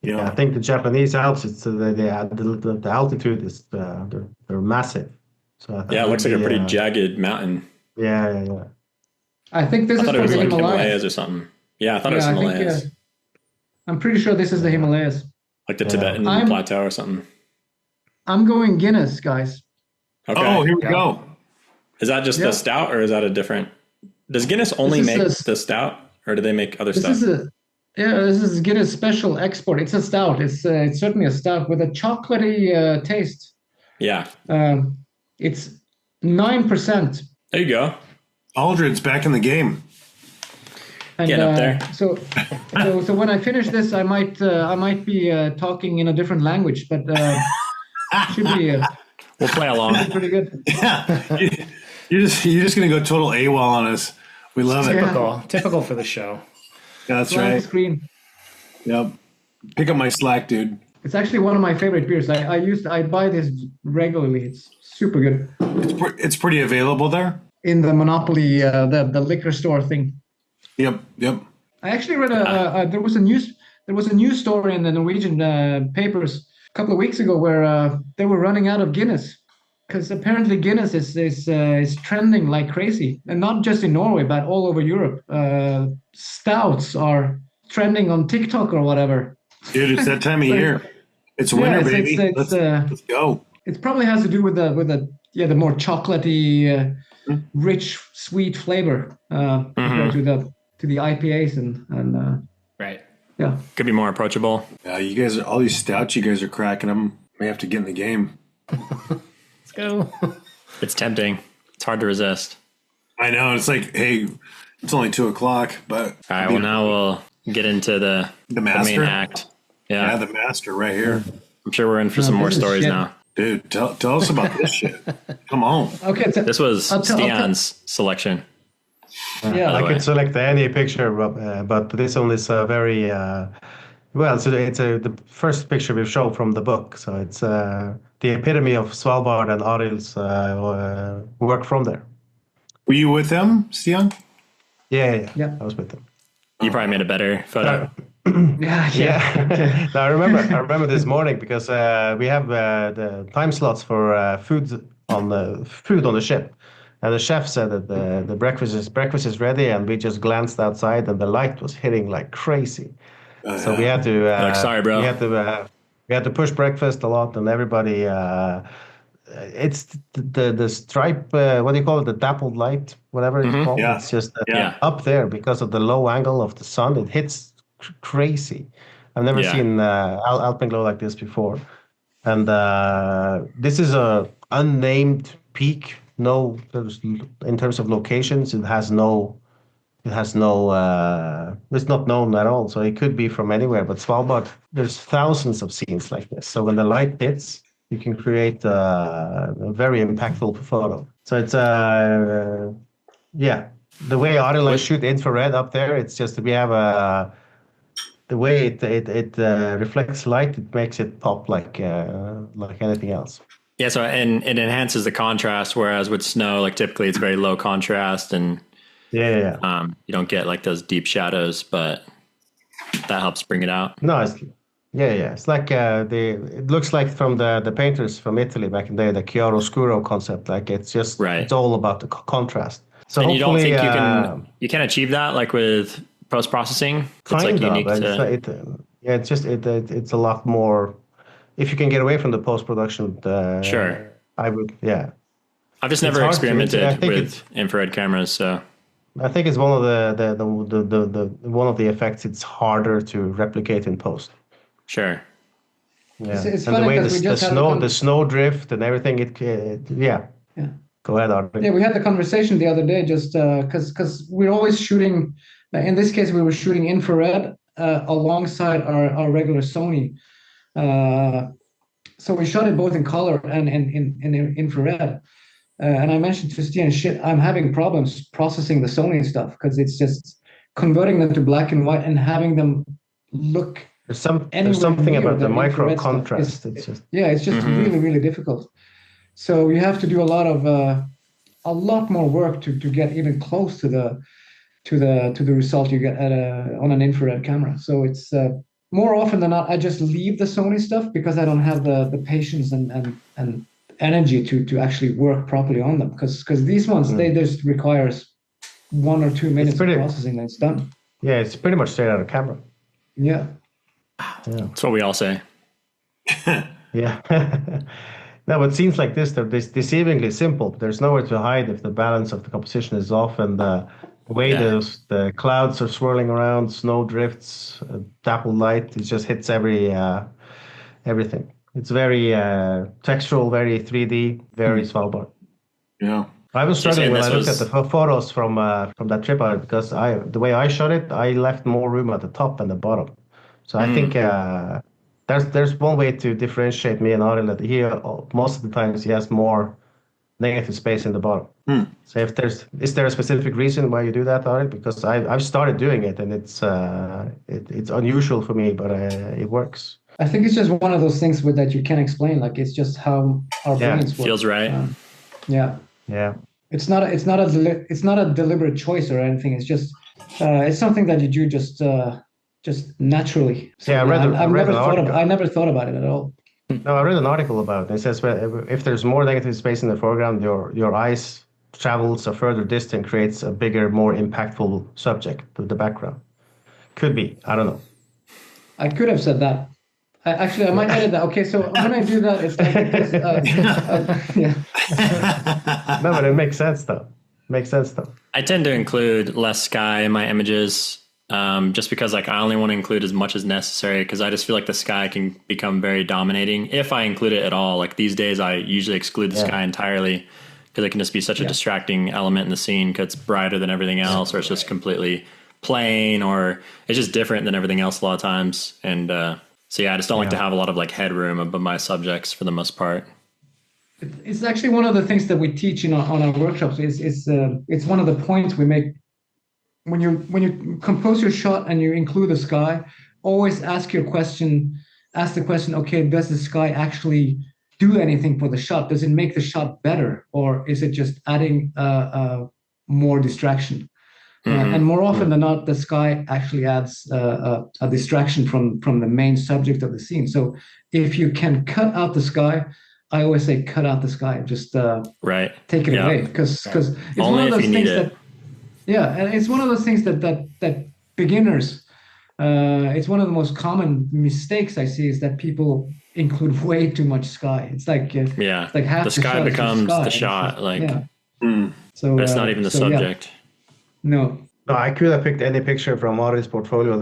Yeah, I think the Japanese Alps, the altitude is they're massive. So it looks like a pretty jagged mountain. Yeah. I think this is it was the like Himalayas or something. Yeah, I thought it was Himalayas. I'm pretty sure this is the Himalayas. Like the Tibetan plateau or something. I'm going Guinness, guys. Okay. Oh, here we go. Is that just the stout, or is that a different? Does Guinness only make the stout, or do they make other stuff? This is Guinness special export. It's a stout. It's certainly a stout with a chocolatey taste. Yeah. It's 9%. There you go. Aldred's back in the game. And, Get up there. So when I finish this, I might be talking in a different language, but should be. We'll play along. Pretty good. Yeah, you're just gonna go total AWOL on us. We love it. Typical for the show. Yeah, that's Black right. Screen. Yep. Pick up my slack, dude. It's actually one of my favorite beers. I buy this regularly. It's super good. It's pretty available there. In the Monopoly, the liquor store thing. Yep. I actually read there was a news story in the Norwegian papers a couple of weeks ago where they were running out of Guinness because apparently Guinness is trending like crazy, and not just in Norway but all over Europe. Stouts are trending on TikTok or whatever. Dude, it's that time of year. It's winter, baby. Let's go. It probably has to do with the more chocolatey, rich, sweet flavor compared to the IPAs and right. Yeah. Could be more approachable. Yeah, you guys, all these stouts you guys are cracking them. May have to get in the game. Let's go. It's tempting. It's hard to resist. I know. It's like, hey, it's only 2:00, but all right. Well, now we'll get into the main act. Yeah, the master right here. I'm sure we're in for some more stories now. Dude, tell us about this shit. Come on. Okay. This was Stian's selection. I could select any picture, but this one is very well. So it's the first picture we've shown from the book. So it's the epitome of Svalbard and Arild's work from there. Were you with them, Stian? Yeah. I was with them. You probably made a better photo. Yeah. No, I remember this morning because we have the time slots for food on the ship, and the chef said that the breakfast is ready, and we just glanced outside, and the light was hitting like crazy. So we had to. Sorry, bro. We had to push breakfast a lot, and everybody. It's the stripe. What do you call it? The dappled light, whatever it's called. Yeah. It's just up there because of the low angle of the sun. It hits crazy. I've never seen alpenglow like this before, and this is a unnamed peak. No, in terms of locations, it's not known at all. So it could be from anywhere. But Svalbard, there's thousands of scenes like this. So when the light hits, you can create a very impactful photo. So it's the way Arild and I shoot infrared up there. It's just we have the way it reflects light. It makes it pop like anything else. Yeah, so and it enhances the contrast, whereas with snow, like typically it's very low contrast, and you don't get like those deep shadows, but that helps bring it out. No, it's like it looks like from the painters from Italy back in the day, the chiaroscuro concept. Like it's just it's all about the contrast. So and you don't think you can achieve that like with post processing? It's like unique to. It's a lot more. If you can get away from the post-production, sure. I would, yeah. I've just never experimented with infrared cameras, so I think it's one of the effects. It's harder to replicate in post. Sure. Yeah, it's and funny the way because the snow drift and everything. Yeah. Go ahead, Arvid. Yeah, we had the conversation the other day just because we're always shooting. In this case, we were shooting infrared alongside our regular Sony. So we shot it both in color and in infrared. And I mentioned to Stian, I'm having problems processing the Sony stuff because it's just converting them to black and white and having them look. There's something about the micro contrast. It's just really, really difficult. So you have to do a lot more work to get even close to the result you get on an infrared camera. So it's more often than not, I just leave the Sony stuff because I don't have the patience and energy to actually work properly on them. Because these ones, they just requires 1 or 2 minutes of processing and it's done. Yeah, it's pretty much straight out of camera. Yeah. That's what we all say. Yeah. No, but scenes like this, they're deceivingly simple. There's nowhere to hide if the balance of the composition is off, and the way the clouds are swirling around, snow drifts, dappled light, it just hits everything. It's very textural, very 3D, very Svalbard. Yeah. I was struggling when I looked at the photos from that trip because the way I shot it, I left more room at the top than the bottom. So I think there's one way to differentiate me and Arild, that he most of the times he has more negative space in the bottom. So is there a specific reason why you do that, Arild? Because I've started doing it and it's unusual for me, but it works. I think it's just one of those things that you can't explain. Like it's just how our brains work. Feels right. Yeah. It's not a deliberate choice or anything. It's just it's something that you do just naturally. So, I never thought about it at all. No, I read an article about it. It says if there's more negative space in the foreground, your eyes travels a further distance, creates a bigger, more impactful subject to the background. Could be. I don't know. I could have said that. Actually, I might edit that. Okay, so when I do that, it's like this. No, but it makes sense though. I tend to include less sky in my images, just because like I only want to include as much as necessary, because I just feel like the sky can become very dominating if I include it at all. Like these days, I usually exclude the sky entirely because it can just be such a distracting element in the scene because it's brighter than everything else, or it's just completely plain, or it's just different than everything else a lot of times. And so I just don't like to have a lot of like headroom above my subjects for the most part. It's actually one of the things that we teach on our workshops. It's one of the points we make when you compose your shot and you include the sky. Always ask the question. Okay, does the sky actually do anything for the shot? Does it make the shot better, or is it just adding more distraction? And more often than not, the sky actually adds a distraction from the main subject of the scene. So if you can cut out the sky, I always say cut out the sky. Just take it away, because it's only one of those things that. And it's one of those things that beginners. It's one of the most common mistakes I see is that people include way too much sky. It's like like half the sky becomes the shot. So that's not even the subject. Yeah. No, I could have picked any picture from Arild's portfolio.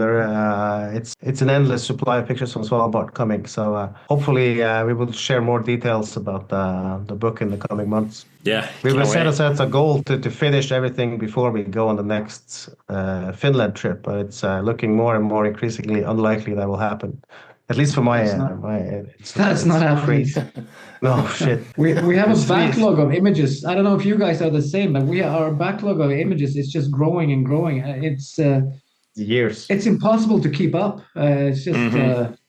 It's an endless supply of pictures from Svalbard coming. So hopefully we will share more details about the book in the coming months. Yeah, we will set ourselves a goal to finish everything before we go on the next Finland trip. But it's looking more and more increasingly unlikely that will happen. At least for my that's not happening. No shit. We have a backlog of images. I don't know if you guys are the same, but our backlog of images is just growing and growing. It's years. It's impossible to keep up. It's just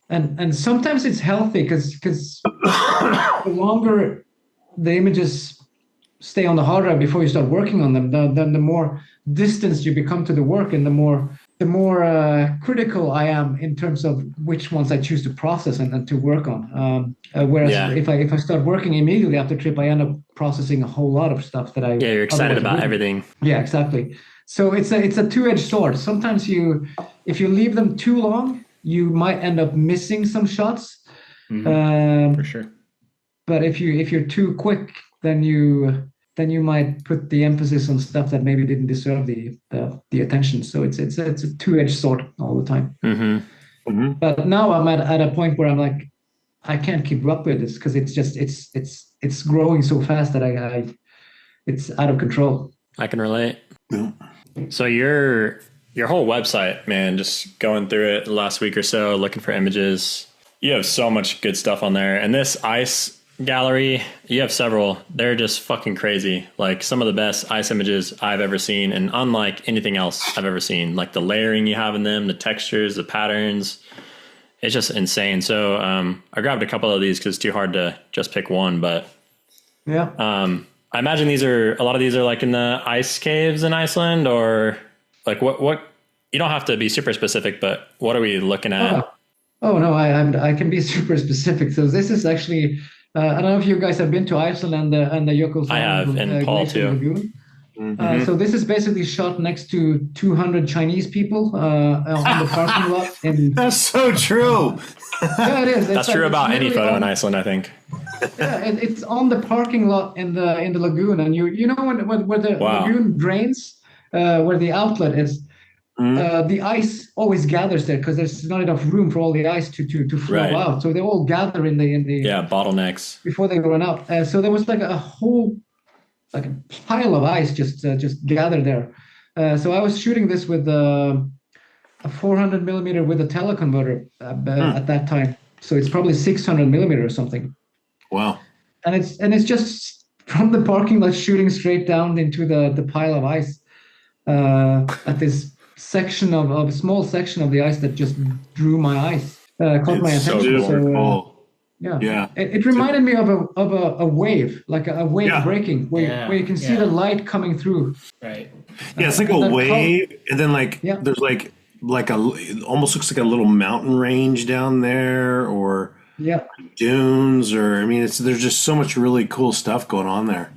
and sometimes it's healthy because the longer the images stay on the hard drive before you start working on them, then the more distance you become to the work, and the more critical I am in terms of which ones I choose to process and to work on. Whereas if I start working immediately after trip, I end up processing a whole lot of stuff that you're excited about everything. Yeah, exactly. So it's a two-edged sword. Sometimes if you leave them too long, you might end up missing some shots. For sure. But if you're too quick, then you might put the emphasis on stuff that maybe didn't deserve the attention. So it's a two-edged sword all the time. But now I'm at a point where I'm like, I can't keep up with this because it's growing so fast that it's out of control. I can relate. So your whole website, man, just going through it the last week or so, looking for images, you have so much good stuff on there. And this ice gallery, you have several. They're just fucking crazy. Like some of the best ice images I've ever seen, and unlike anything else I've ever seen. Like the layering you have in them, the textures, the patterns, it's just insane. So I grabbed a couple of these because it's too hard to just pick one. But I imagine a lot of these are like in the ice caves in Iceland, or like what you don't have to be super specific, but what are we looking at? Oh no, I can be super specific. So this is actually. I don't know if you guys have been to Iceland and the Jökulsá. I have, and Paul too. So this is basically shot next to 200 Chinese people on the parking lot. That's so true. Yeah, it is. That's true about any photo in Iceland, I think. Yeah, it's on the parking lot in the lagoon, and you know where the lagoon drains, where the outlet is. The ice always gathers there because there's not enough room for all the ice to flow out. So they all gather in the bottlenecks before they run out. So there was like a whole like a pile of ice just gathered there. So I was shooting this with a 400 millimeter with a teleconverter at that time. So it's probably 600 millimeter or something. Wow. And it's just from the parking lot shooting straight down into the pile of ice at this section of a small section of the ice that just drew my eyes, caught my attention. Cool. Yeah. It reminded me of a wave, like a wave breaking, where you can see the light coming through. Right. Yeah, it's like a wave, and then there's like it almost looks like a little mountain range down there, or dunes, or I mean, there's just so much really cool stuff going on there.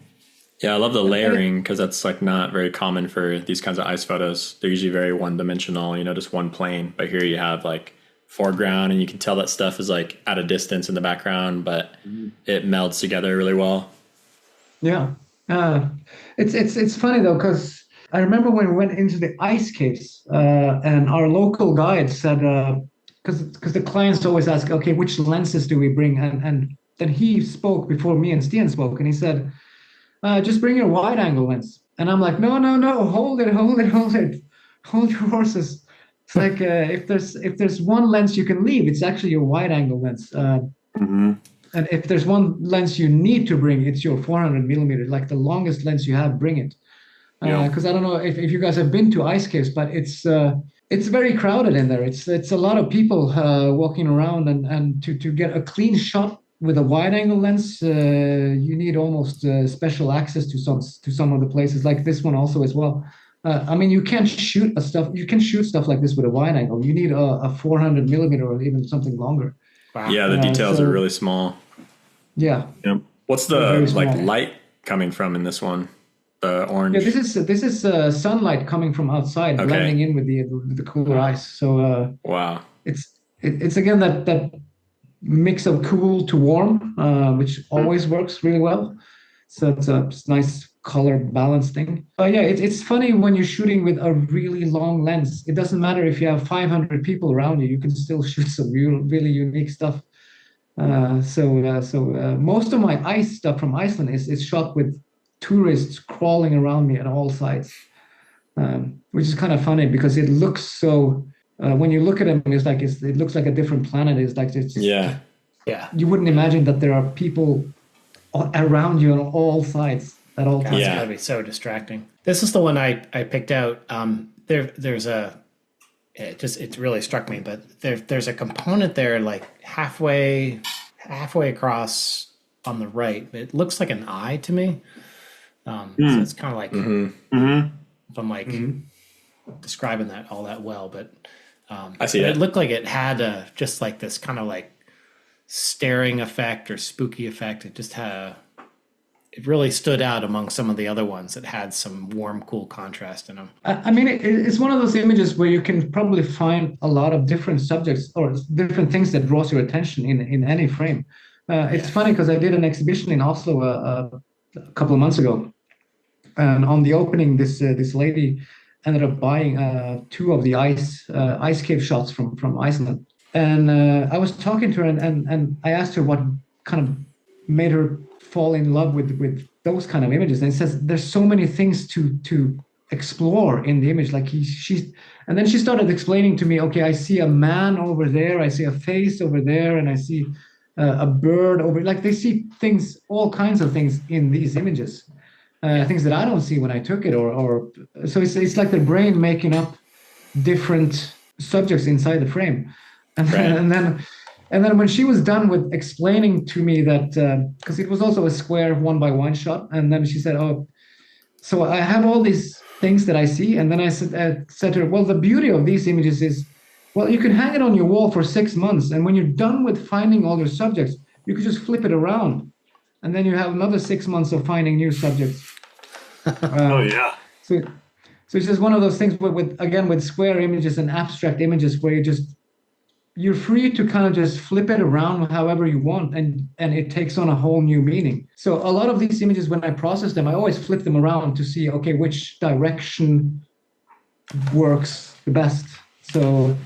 Yeah, I love the layering because that's like not very common for these kinds of ice photos. They're usually very one-dimensional, just one plane. But here you have like foreground, and you can tell that stuff is like at a distance in the background, but it melds together really well. Yeah, it's funny though, because I remember when we went into the ice caves, and our local guide said, because the clients always ask, okay, which lenses do we bring? And then he spoke before me and Stian spoke, and he said, just bring your wide angle lens. And I'm like, no, hold it, hold your horses. It's like if there's one lens you can leave, it's actually your wide angle lens. And if there's one lens you need to bring, it's your 400 millimeter, like the longest lens you have, bring it. Because I don't know if you guys have been to ice caves, but it's very crowded in there. It's a lot of people walking around, and to get a clean shot with a wide angle lens, you need almost special access to some of the places, like this one also as well. I mean, you can shoot stuff like this with a wide angle. You need a 400 millimeter or even something longer. Wow. Yeah, the details are really small. Yeah. Yep. What's the light coming from in this one? The orange. Yeah, this is sunlight coming from outside, blending in with the cooler ice. So wow, it's again that mix of cool to warm, which always works really well. So it's a nice color balance thing. But yeah, it's funny when you're shooting with a really long lens. It doesn't matter if you have 500 people around you can still shoot some really unique stuff. So most of my ice stuff from Iceland is shot with tourists crawling around me on all sides, which is kind of funny because it looks so. When you look at them, it looks like a different planet. Yeah. You wouldn't imagine that there are people around you on all sides at all times. It's gotta be so distracting. This is the one I picked out. It really struck me, but there's a component there like halfway across on the right. It looks like an eye to me. So it's kind of like if I'm like describing that all that well, but I see that. It looked like it had just like this kind of like staring effect or spooky effect. It just had it really stood out among some of the other ones that had some warm, cool contrast in them. I mean, it's one of those images where you can probably find a lot of different subjects or different things that draws your attention in any frame. It's funny because I did an exhibition in Oslo a couple of months ago, and on the opening, this lady ended up buying 2 of the ice cave shots from Iceland. And I was talking to her, and I asked her what kind of made her fall in love with those kind of images. And it says there's so many things to explore in the image. Like and then she started explaining to me, okay, I see a man over there, I see a face over there, and I see a bird over. Like they see things, all kinds of things in these images. Things that I don't see when I took it, or so it's like the brain making up different subjects inside the frame, and then when she was done with explaining to me that because it was also a square 1x1 shot, and then she said, "Oh, so I have all these things that I see," and then I said to her, "Well, the beauty of these images is, well, you can hang it on your wall for 6 months, and when you're done with finding all your subjects, you can just flip it around." And then you have another 6 months of finding new subjects. Oh yeah. So it's just one of those things with square images and abstract images where you're free to kind of just flip it around however you want, and it takes on a whole new meaning. So a lot of these images, when I process them, I always flip them around to see, okay, which direction works the best. So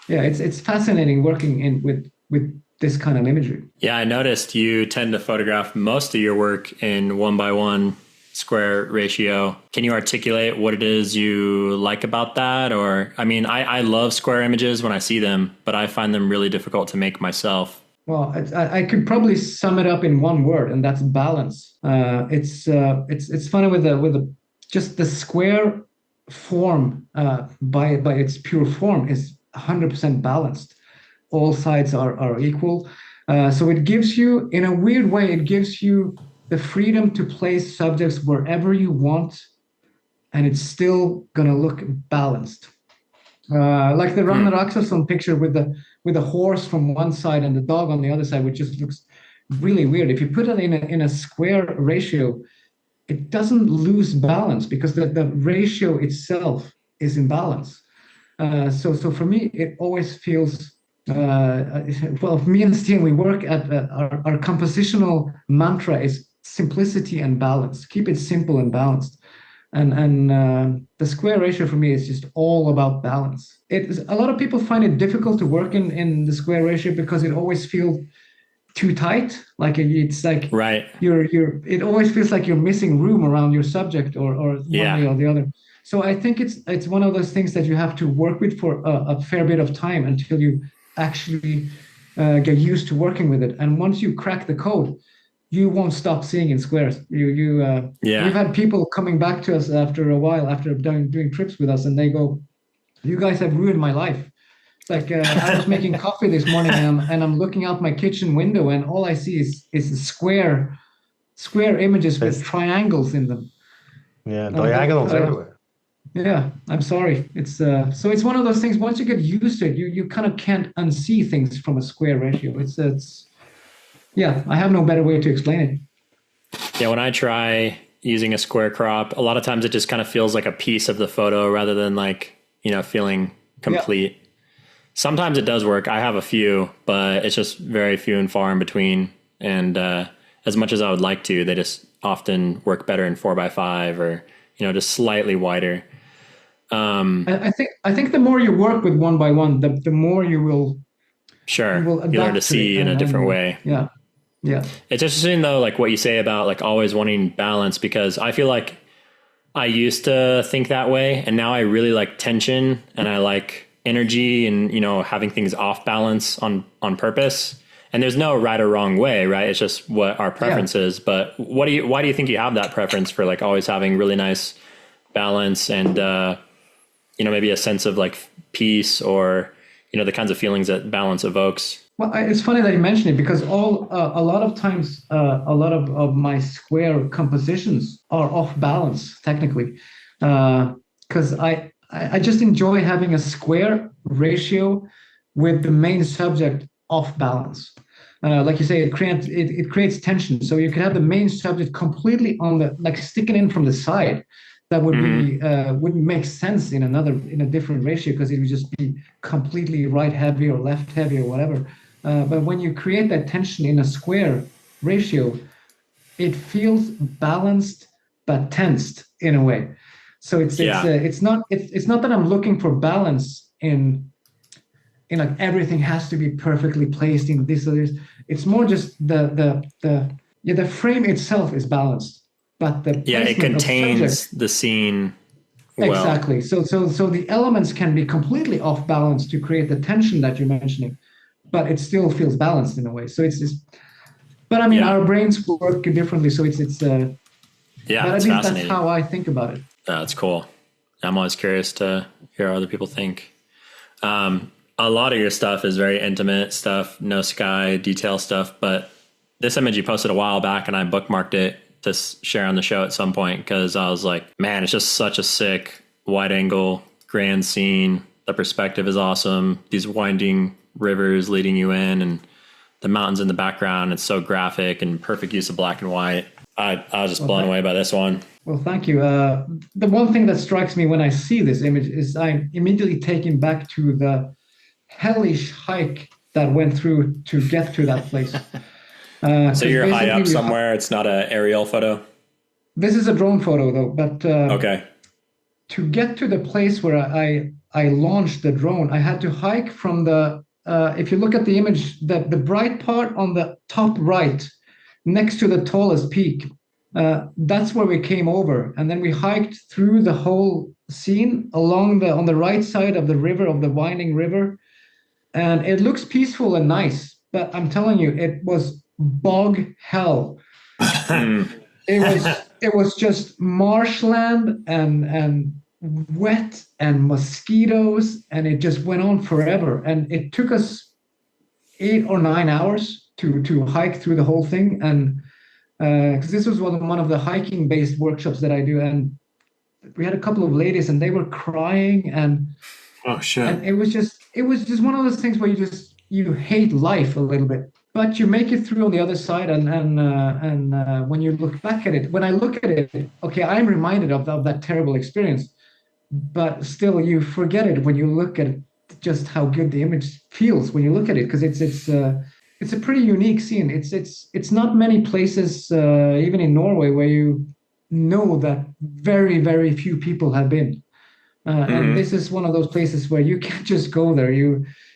it's fascinating working with with this kind of imagery. Yeah, I noticed you tend to photograph most of your work in 1:1 square ratio. Can you articulate what it is you like about that? Or, I mean, I love square images when I see them, but I find them really difficult to make myself. Well, I could probably sum it up in one word, and that's balance. It's funny with just the square form by its pure form is 100% balanced. All sides are equal. So it gives you, in a weird way, it gives you the freedom to place subjects wherever you want, and it's still gonna look balanced. Like the Ragnar Axelsson picture with the horse from one side and the dog on the other side, which just looks really weird. If you put it in a square ratio, it doesn't lose balance because the ratio itself is in balance. So for me, it always feels. Well, me and Stian, we work at our compositional mantra is simplicity and balance. Keep it simple and balanced. And the square ratio for me is just all about balance. A lot of people find it difficult to work in the square ratio because it always feels too tight. Like it's like right. It always feels like you're missing room around your subject or one way or the other. So I think it's one of those things that you have to work with for a fair bit of time until you actually get used to working with it. And once you crack the code, you won't stop seeing in squares. We've had people coming back to us after a while, after doing trips with us, and they go, "You guys have ruined my life." It's like I was making coffee this morning, and I'm looking out my kitchen window, and all I see is square images with triangles in them. Yeah, diagonals everywhere. Yeah, I'm sorry. It's so it's one of those things. Once you get used to it, you kind of can't unsee things from a square ratio. It's yeah, I have no better way to explain it. Yeah, when I try using a square crop, a lot of times it just kind of feels like a piece of the photo rather than like, feeling complete. Yeah. Sometimes it does work. I have a few, but it's just very few and far in between. And as much as I would like to, they just often work better in 4x5 or, just slightly wider. I think the more you work with 1x1, the more you will. Sure. You learn to see in a different way. Yeah. Yeah. It's interesting though, like what you say about like always wanting balance, because I feel like I used to think that way. And now I really like tension and I like energy and, having things off balance on purpose. And there's no right or wrong way, right? It's just what our preference is. But why do you think you have that preference for like always having really nice balance and, maybe a sense of like peace or, the kinds of feelings that balance evokes? Well, it's funny that you mention it because a lot of times, a lot of my square compositions are off balance technically, because I just enjoy having a square ratio with the main subject off balance. Like you say, it creates tension. So you can have the main subject completely on like sticking in from the side. That would be wouldn't make sense in a different ratio because it would just be completely right heavy or left heavy or whatever. But when you create that tension in a square ratio, it feels balanced but tensed in a way. So it's not that I'm looking for balance in like everything has to be perfectly placed in this or this. It's more just the frame itself is balanced. But it contains the scene well. Exactly. So the elements can be completely off balance to create the tension that you're mentioning, but it still feels balanced in a way. So it's just, but I mean, our brains work differently. So it's but at least that's how I think about it. That's cool. I'm always curious to hear how other people think. A lot of your stuff is very intimate stuff, no sky detail stuff, but this image you posted a while back and I bookmarked it to share on the show at some point because I was like, man, it's just such a sick wide angle grand scene. The perspective is awesome. These winding rivers leading you in and the mountains in the background. It's so graphic and perfect use of black and white. I was just blown away by this one. Well, thank you. The one thing that strikes me when I see this image is I'm immediately taken back to the hellish hike that went through to get to that place. So you're high up somewhere. It's not an aerial photo. This is a drone photo, though. But okay. To get to the place where I launched the drone, I had to hike from the if you look at the image, the bright part on the top right, next to the tallest peak, that's where we came over, and then we hiked through the whole scene along on the right side of the river, of the winding river, and it looks peaceful and nice. But I'm telling you, it was bog hell. It was just marshland and wet and mosquitoes, and it just went on forever. And it took us 8 or 9 hours to hike through the whole thing. And because this was one of the hiking based workshops that I do, and we had a couple of ladies and they were crying, and oh shit, and it was just one of those things where you hate life a little bit, but you make it through on the other side. And when you look back at it, when I look at it, okay, I'm reminded of that terrible experience, but still you forget it when you look at it, just how good the image feels when you look at it, because it's a pretty unique scene. It's not many places, even in Norway, where you know that very, very few people have been. And this is one of those places where you can't just go there.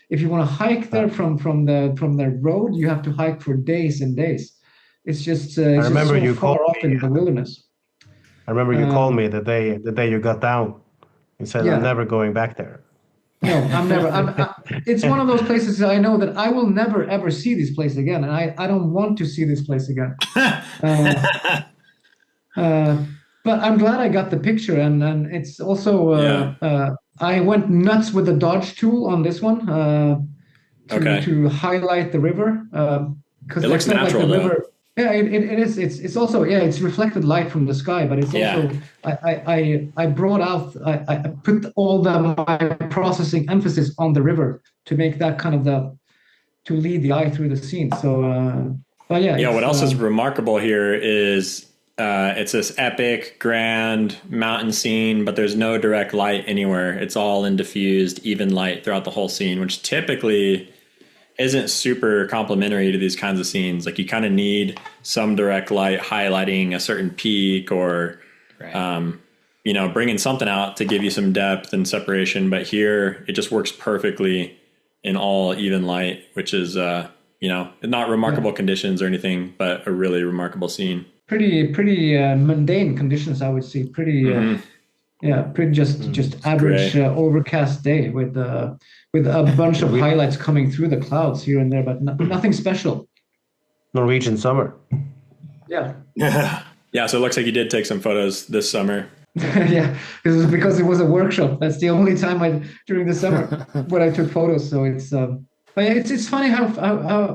If you want to hike there from the road, you have to hike for days and days. It's just I remember just so far off in the wilderness. I remember you called me the day you got down. You said, I'm never going back there. No, I'm never. It's one of those places that I know that I will never, ever see this place again. And I don't want to see this place again. But I'm glad I got the picture. And it's also, I went nuts with the Dodge tool on this one to highlight the river. It looks natural, though. River, yeah, it is. It's also, it's reflected light from the sky, but it's also, I brought out, I put all my processing emphasis on the river to make that kind of to lead the eye through the scene. So, but yeah. Yeah, what else is remarkable here is it's this epic, grand mountain scene, but there's no direct light anywhere. It's all in diffused, even light throughout the whole scene, which typically isn't super complementary to these kinds of scenes. Like you kind of need some direct light highlighting a certain peak or, bringing something out to give you some depth and separation. But here it just works perfectly in all even light, which is, not remarkable conditions or anything, but a really remarkable scene. Pretty mundane conditions, I would say. Pretty just average overcast day with a bunch of highlights coming through the clouds here and there, but nothing special. Norwegian summer. Yeah. Yeah. So it looks like you did take some photos this summer. Yeah, because it was a workshop. That's the only time during the summer when I took photos. So it's but yeah, it's funny how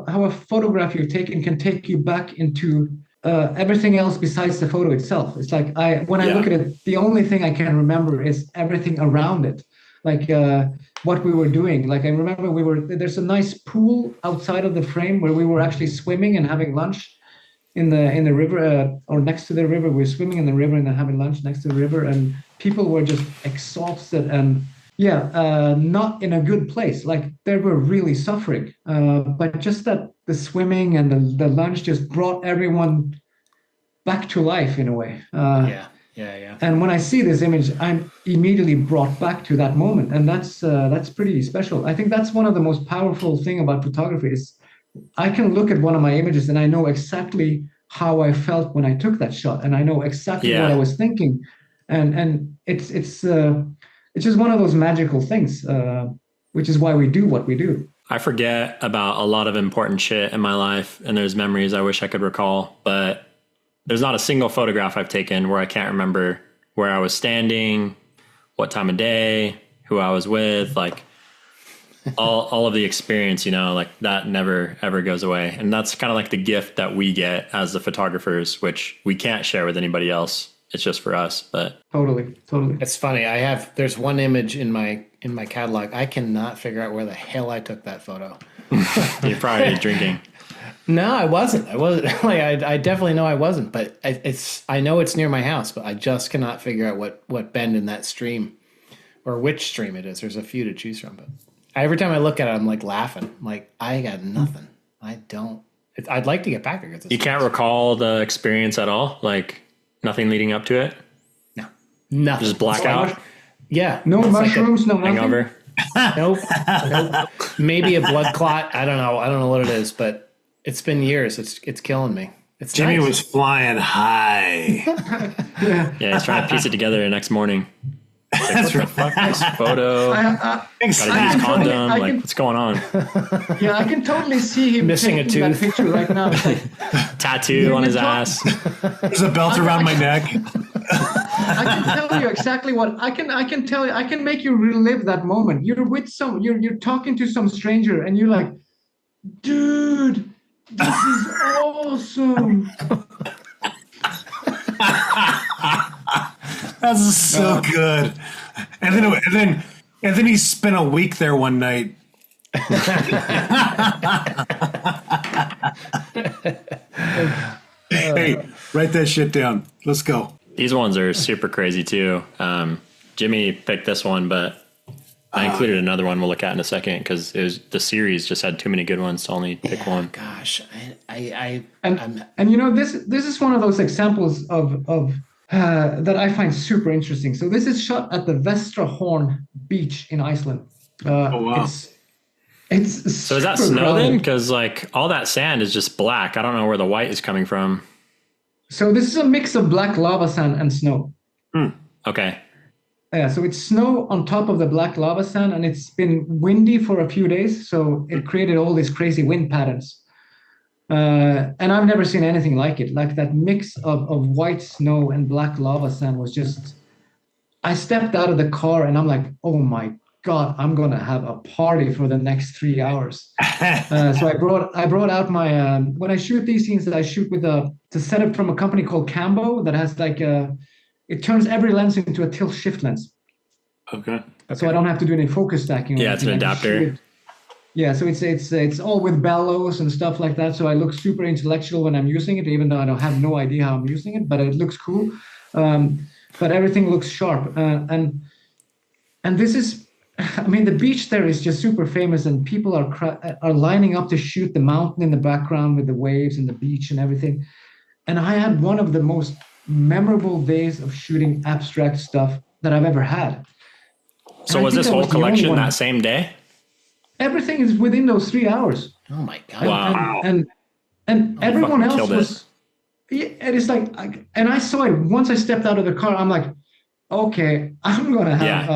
a photograph you've taken can take you back into everything else besides the photo itself. It's like when I look at it, the only thing I can remember is everything around it, like what we were doing. Like I remember there's a nice pool outside of the frame where we were actually swimming and having lunch in the river or next to the river. We were swimming in the river and then having lunch next to the river, and people were just exhausted and not in a good place. Like they were really suffering, but just that the swimming and the lunch just brought everyone back to life in a way. And when I see this image, I'm immediately brought back to that moment, and that's pretty special. I think that's one of the most powerful thing about photography is I can look at one of my images and I know exactly how I felt when I took that shot, and I know exactly what I was thinking, and it's just one of those magical things, which is why we do what we do. I forget about a lot of important shit in my life, and there's memories I wish I could recall, but there's not a single photograph I've taken where I can't remember where I was standing, what time of day, who I was with, like all of the experience, like that never, ever goes away. And that's kind of like the gift that we get as the photographers, which we can't share with anybody else. It's just for us, but totally. It's funny. There's one image in my catalog. I cannot figure out where the hell I took that photo. You're probably drinking. No, I wasn't. I definitely know I wasn't, but I know it's near my house, but I just cannot figure out what bend in that stream or which stream it is. There's a few to choose from, but every time I look at it, I'm like laughing. Like I got nothing. I'd like to get back there. You can't recall the experience at all? Like nothing leading up to it? No, nothing. Just blackout? Yeah. No mushrooms, no nothing? Hangover? Nope. Maybe a blood clot. I don't know what it is, but it's been years. It's killing me. It's Jimmy nice. was flying high. Yeah, he's trying to piece it together the next morning. Like, That's what the fuck? This photo. Gotta use condom. What's going on? Yeah, I can totally see him missing a taking tooth that picture right now. It's like, Tattoo on his ass. There's a belt around my neck. I can tell you exactly what I can tell you. I can make you relive that moment. You're with you're talking to some stranger, and you're like, dude, this is awesome. That's so good. And then he spent a week there one night. Hey, write that shit down. Let's go. These ones are super crazy too. Jimmy picked this one, but I included another one we'll look at in a second because the series just had too many good ones to only pick one. Gosh, And you know, this is one of those examples of that I find super interesting. So this is shot at the Vestrahorn beach in Iceland. Oh wow! It's so is that snow then? Because like all that sand is just black. I don't know where the white is coming from. So this is a mix of black lava sand and snow. Okay. Yeah, so it's snow on top of the black lava sand, and it's been windy for a few days, so it created all these crazy wind patterns. And I've never seen anything like it. Like that mix of white snow and black lava sand was just. I stepped out of the car and I'm like, oh my God, I'm gonna have a party for the next 3 hours. So I brought out my when I shoot these scenes, I shoot with a setup from a company called Cambo that has like it turns every lens into a tilt shift lens. Okay. So I don't have to do any focus stacking. Yeah, it's an adapter. Yeah, so it's all with bellows and stuff like that. So I look super intellectual when I'm using it, even though I don't have no idea how I'm using it, but it looks cool. But everything looks sharp. And this is, I mean, the beach there is just super famous, and people are lining up to shoot the mountain in the background with the waves and the beach and everything. And I had one of the most memorable days of shooting abstract stuff that I've ever had. So was this whole collection that same day? Everything is within those 3 hours. Oh my God! Wow! And everyone else was. Yeah, and it's like, and I saw it once I stepped out of the car. I'm like, okay, I'm gonna have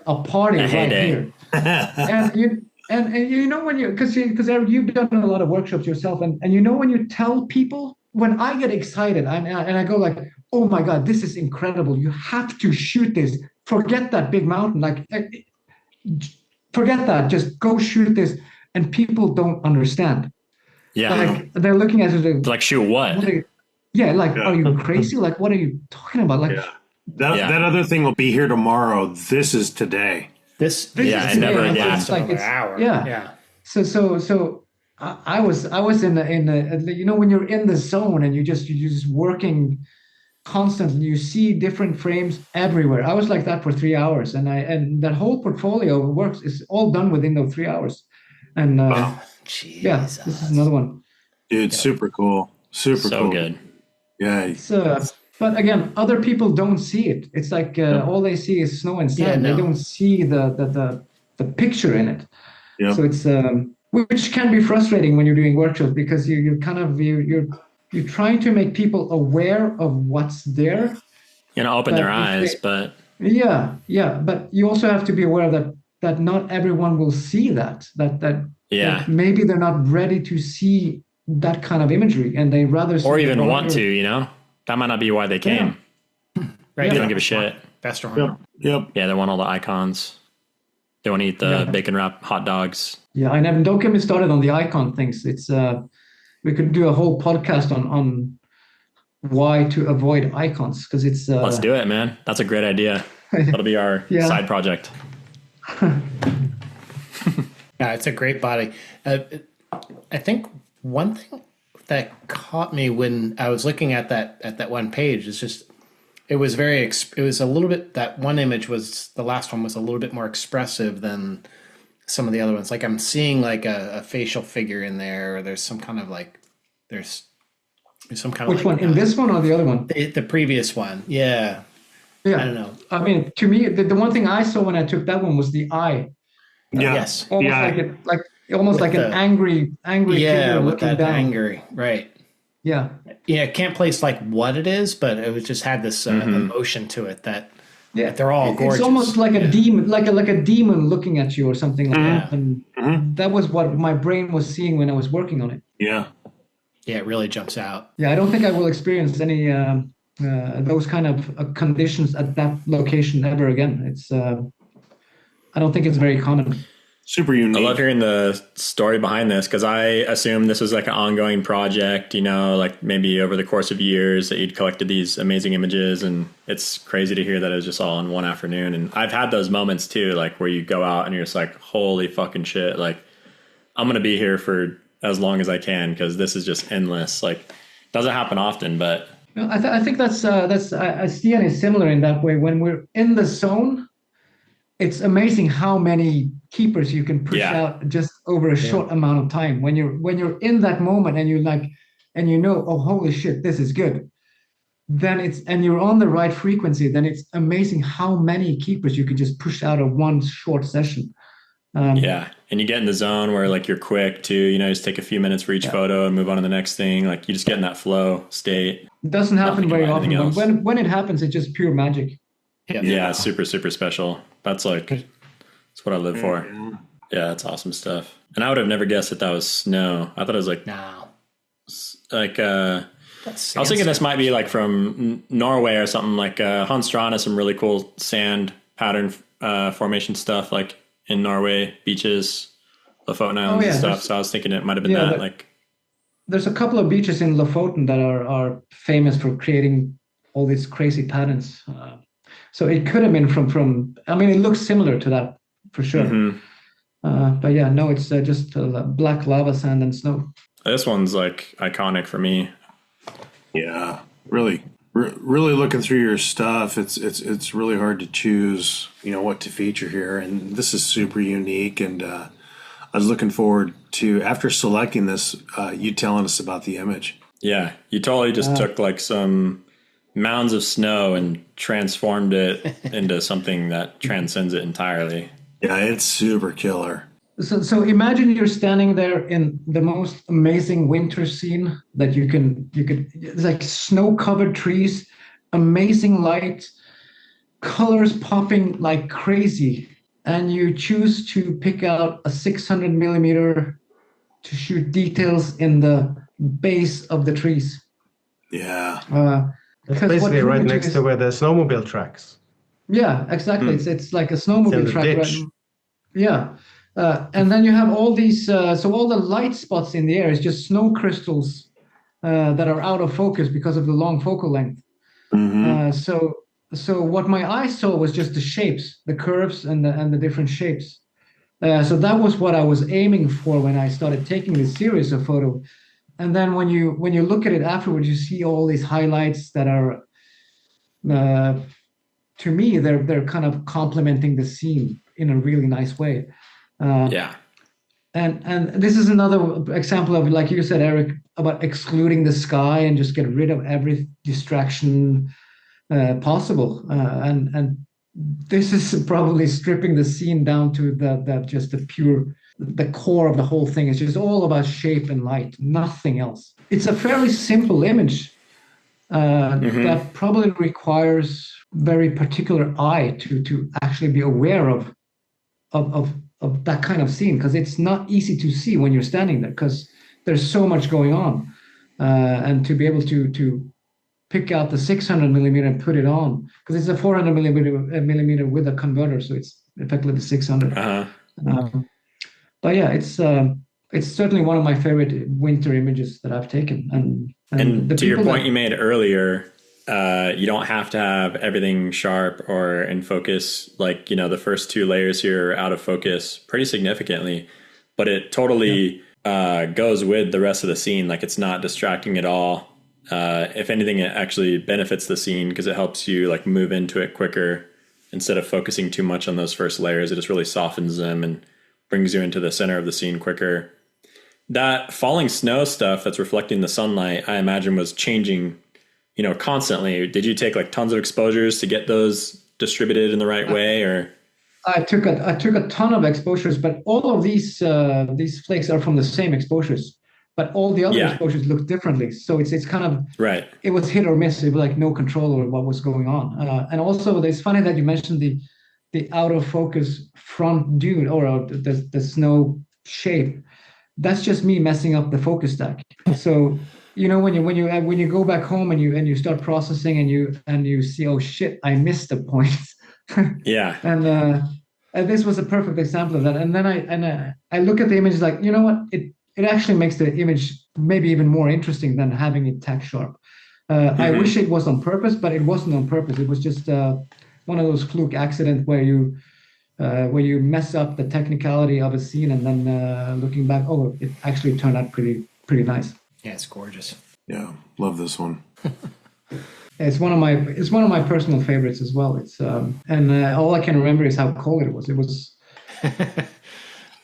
a party right here. and you know when because Eric, you've done a lot of workshops yourself, and you know when you tell people, when I get excited and I go like, oh my God, this is incredible! You have to shoot this. Forget that big mountain, forget that. Just go shoot this, and people don't understand. Yeah, like they're looking at it like shoot what? Are you crazy? Like, what are you talking about? Like, that other thing will be here tomorrow. This is today. This it never lasts did. like an hour. Yeah. So I was in the you know, when you're in the zone and you're just working constantly, you see different frames everywhere. I was like that for 3 hours, and that whole portfolio works is all done within those 3 hours. And this is another one. Dude, super cool. Super so cool. Good. Yeah. But again, other people don't see it. It's like all they see is snow and sand. They don't see the picture in it. Yeah. So it's which can be frustrating when you're doing workshops, because you're trying to make people aware of what's there. Open their eyes, but but you also have to be aware that not everyone will see that maybe they're not ready to see that kind of imagery, and they rather or even want to, that might not be why they came. Right. They don't give a shit. Vestrahorn. Yep. Yeah, they want all the icons. They want to eat the bacon wrap hot dogs. Yeah, and don't get me started on the icon things. It's we could do a whole podcast on why to avoid icons, because it's let's do it, man. That's a great idea. That'll be our side project. Yeah, it's a great body. I think one thing that caught me when I was looking at that one page is just it was a little bit, that one image was, the last one was a little bit more expressive than some of the other ones. Like I'm seeing like a facial figure in there, or there's some kind of like there's some kind of which one, in this one or the other one? The previous one. Yeah. I don't know. I mean, to me, the one thing I saw when I took that one was the eye. Yes. Almost like an angry figure with looking that down. angry, right? Yeah. Yeah, can't place like what it is, but it was just had this emotion to it that they're all gorgeous. It's almost like a demon, like a demon looking at you or something like that. And that was what my brain was seeing when I was working on it. Yeah. Yeah, it really jumps out. Yeah, I don't think I will experience any those kind of conditions at that location ever again. It's I don't think it's very common. Super unique. I love hearing the story behind this because I assume this was like an ongoing project, like maybe over the course of years that you'd collected these amazing images. And it's crazy to hear that it was just all in one afternoon. And I've had those moments too, like where you go out and you're just like, holy fucking shit. Like I'm going to be here for as long as I can because this is just endless. Like doesn't happen often, but. I think that's Stian is similar in that way. When we're in the zone, it's amazing how many keepers you can push out just over a short amount of time. When you're in that moment and oh holy shit, this is good. Then and you're on the right frequency. Then it's amazing how many keepers you could just push out of one short session. And you get in the zone where like you're quick too. Just take a few minutes for each photo and move on to the next thing. Like you just get in that flow state. It doesn't happen very often, but when it happens, it's just pure magic. Yeah, super, super special. That's what I live for. Yeah, that's awesome stuff. And I would have never guessed that was snow. I thought it was like, I was thinking this might be like from Norway or something. Like Hans Strand has some really cool sand pattern formation stuff, like in Norway beaches, Lofoten Islands and stuff. So I was thinking it might have been that. There's a couple of beaches in Lofoten that are famous for creating all these crazy patterns. So it could have been from. I mean, it looks similar to that for sure. But yeah, no, it's just black lava, sand, and snow. This one's like iconic for me. Yeah, really looking through your stuff. It's really hard to choose, what to feature here, and this is super unique. And I was looking forward to after selecting this, you telling us about the image. Yeah, you totally just took like some mounds of snow and transformed it into something that transcends it entirely. Yeah, it's super killer. So imagine you're standing there in the most amazing winter scene that you could, it's like snow-covered trees, amazing light, colors popping like crazy, and you choose to pick out a 600 millimeter to shoot details in the base of the trees. Yeah. It's basically right next to where the snowmobile tracks. Yeah, exactly. It's like a snowmobile track. Right? Yeah. And then you have all these, so all the light spots in the air is just snow crystals that are out of focus because of the long focal length. So what my eyes saw was just the shapes, the curves and the different shapes. So that was what I was aiming for when I started taking this series of photos. And then when you look at it afterwards, you see all these highlights that are, to me, they're kind of complementing the scene in a really nice way. And this is another example of, like you said, Eric, about excluding the sky and just get rid of every distraction possible. And this is probably stripping the scene down to the core of the whole thing. It's just all about shape and light, nothing else. It's a fairly simple image that probably requires very particular eye to actually be aware of that kind of scene, because it's not easy to see when you're standing there because there's so much going on, and to be able to pick out the 600 millimeter and put it on, because it's a 400 millimeter with a converter, so it's effectively the 600. But yeah, it's certainly one of my favorite winter images that I've taken. And to your point you made earlier, you don't have to have everything sharp or in focus. Like, the first two layers here are out of focus pretty significantly, but it totally goes with the rest of the scene. Like, it's not distracting at all. If anything, it actually benefits the scene because it helps you like move into it quicker instead of focusing too much on those first layers. It just really softens them and brings you into the center of the scene quicker. That falling snow stuff that's reflecting the sunlight, I imagine, was changing, constantly. Did you take like tons of exposures to get those distributed in the right way, or? I took a ton of exposures, but all of these flakes are from the same exposures, but all the other exposures look differently. So it's kind of right. It was hit or miss. It was like no control over what was going on. And also, it's funny that you mentioned the out of focus front dune or the snow shape. That's just me messing up the focus stack. So when you go back home and you start processing and you see, oh shit, I missed the point. Yeah. And this was a perfect example of that. And then I look at the image like, you know what? It actually makes the image maybe even more interesting than having it tack sharp. I wish it was on purpose, but it wasn't on purpose. It was just one of those fluke accidents where you mess up the technicality of a scene, and then looking back, oh, it actually turned out pretty nice. Yeah, it's gorgeous. Yeah, love this one. It's one of my personal favorites as well. It's and all I can remember is how cold it was. It was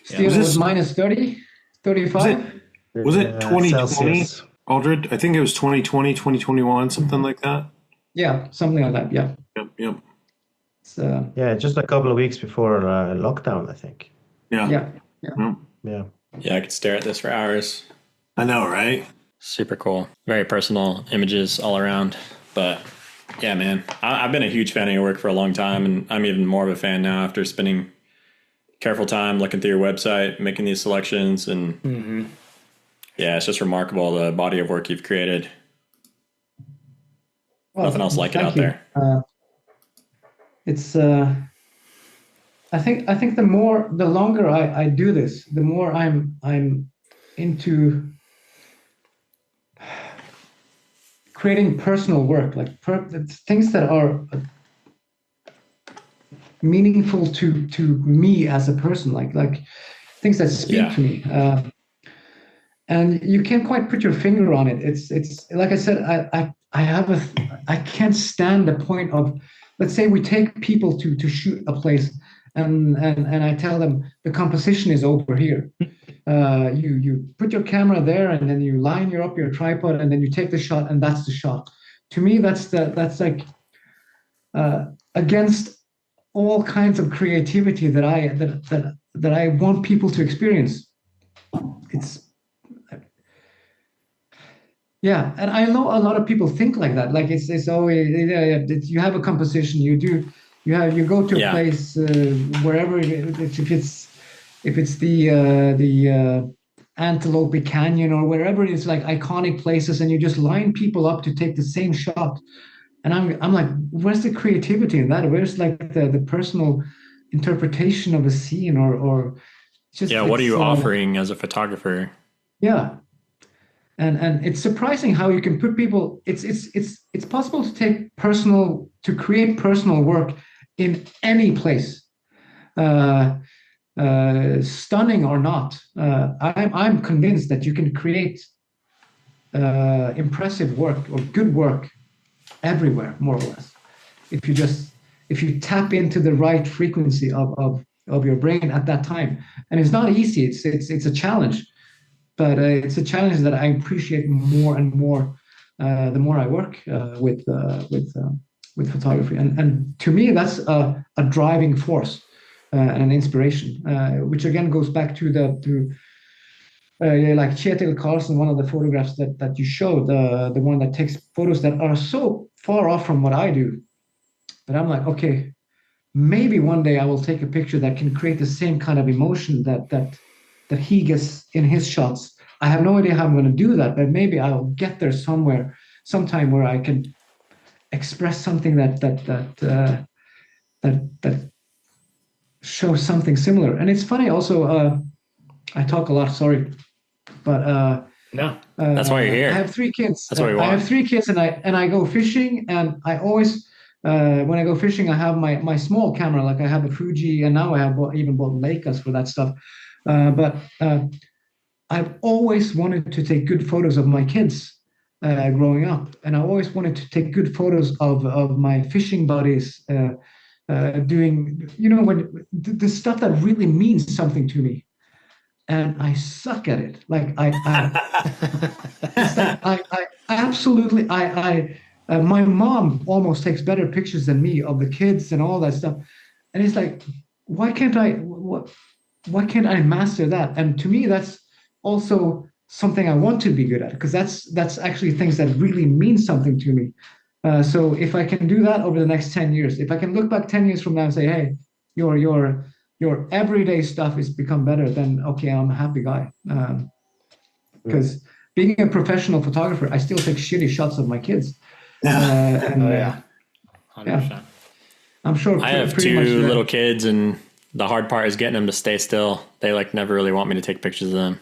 still it was minus 30, 35. Was it 2020, Aldred? I think it was 2020, 2021, something like that. Yeah, something like that. Yeah. Yep. Yeah, just a couple of weeks before lockdown, I think. Yeah. Yeah, I could stare at this for hours. I know, right? Super cool. Very personal images all around. But yeah, man, I've been a huge fan of your work for a long time, and I'm even more of a fan now after spending careful time looking through your website, making these selections, and yeah, it's just remarkable the body of work you've created. Well, nothing else like it out there. It's I think the longer I do this, the more I'm into creating personal work, like things that are meaningful to me as a person, like things that speak to me. And you can't quite put your finger on it. It's like I said, I can't stand the point of, let's say we take people to shoot a place, and I tell them the composition is over here. You put your camera there, and then you line up your tripod, and then you take the shot, and that's the shot. To me, that's like against all kinds of creativity that I want people to experience. Yeah, and I know a lot of people think like that. Like it's always you have a composition, you go to a place wherever if it's the Antelope Canyon or wherever it is, like iconic places, and you just line people up to take the same shot. And I'm like, where's the creativity in that? Where's like the personal interpretation of a scene or just what are you offering as a photographer? Yeah. And it's surprising how you can put people. It's possible to create personal work in any place, stunning or not. I'm convinced that you can create impressive work or good work everywhere, more or less, if you tap into the right frequency of your brain at that time. And it's not easy. It's a challenge. But it's a challenge that I appreciate more and more the more I work with photography. And to me, that's a driving force and an inspiration, which again goes back to like Kjetil Karlsen, one of the photographs that you showed, the one that takes photos that are so far off from what I do. But I'm like, okay, maybe one day I will take a picture that can create the same kind of emotion that he gets in his shots. I have no idea how I'm going to do that, but maybe I'll get there sometime where I can express something that shows something similar. And it's funny also, I talk a lot, sorry, but no, that's why you're here. I have 3 kids. That's what we want. I have 3 kids, and I go fishing, and I always when I go fishing, I have my small camera, like I have a Fuji, and now I have even bought Leicas for that stuff. But I've always wanted to take good photos of my kids growing up, and I always wanted to take good photos of my fishing buddies doing, when the stuff that really means something to me. And I suck at it. Like I absolutely, my mom almost takes better pictures than me of the kids and all that stuff. And it's like, why can't I master that? And to me, that's also something I want to be good at, because that's actually things that really mean something to me. So if I can do that over the next 10 years, if I can look back 10 years from now and say, hey, your everyday stuff has become better, then okay, I'm a happy guy. Because being a professional photographer, I still take shitty shots of my kids. And, 100%. I'm sure I have pretty two much, little kids, and the hard part is getting them to stay still. They like never really want me to take pictures of them.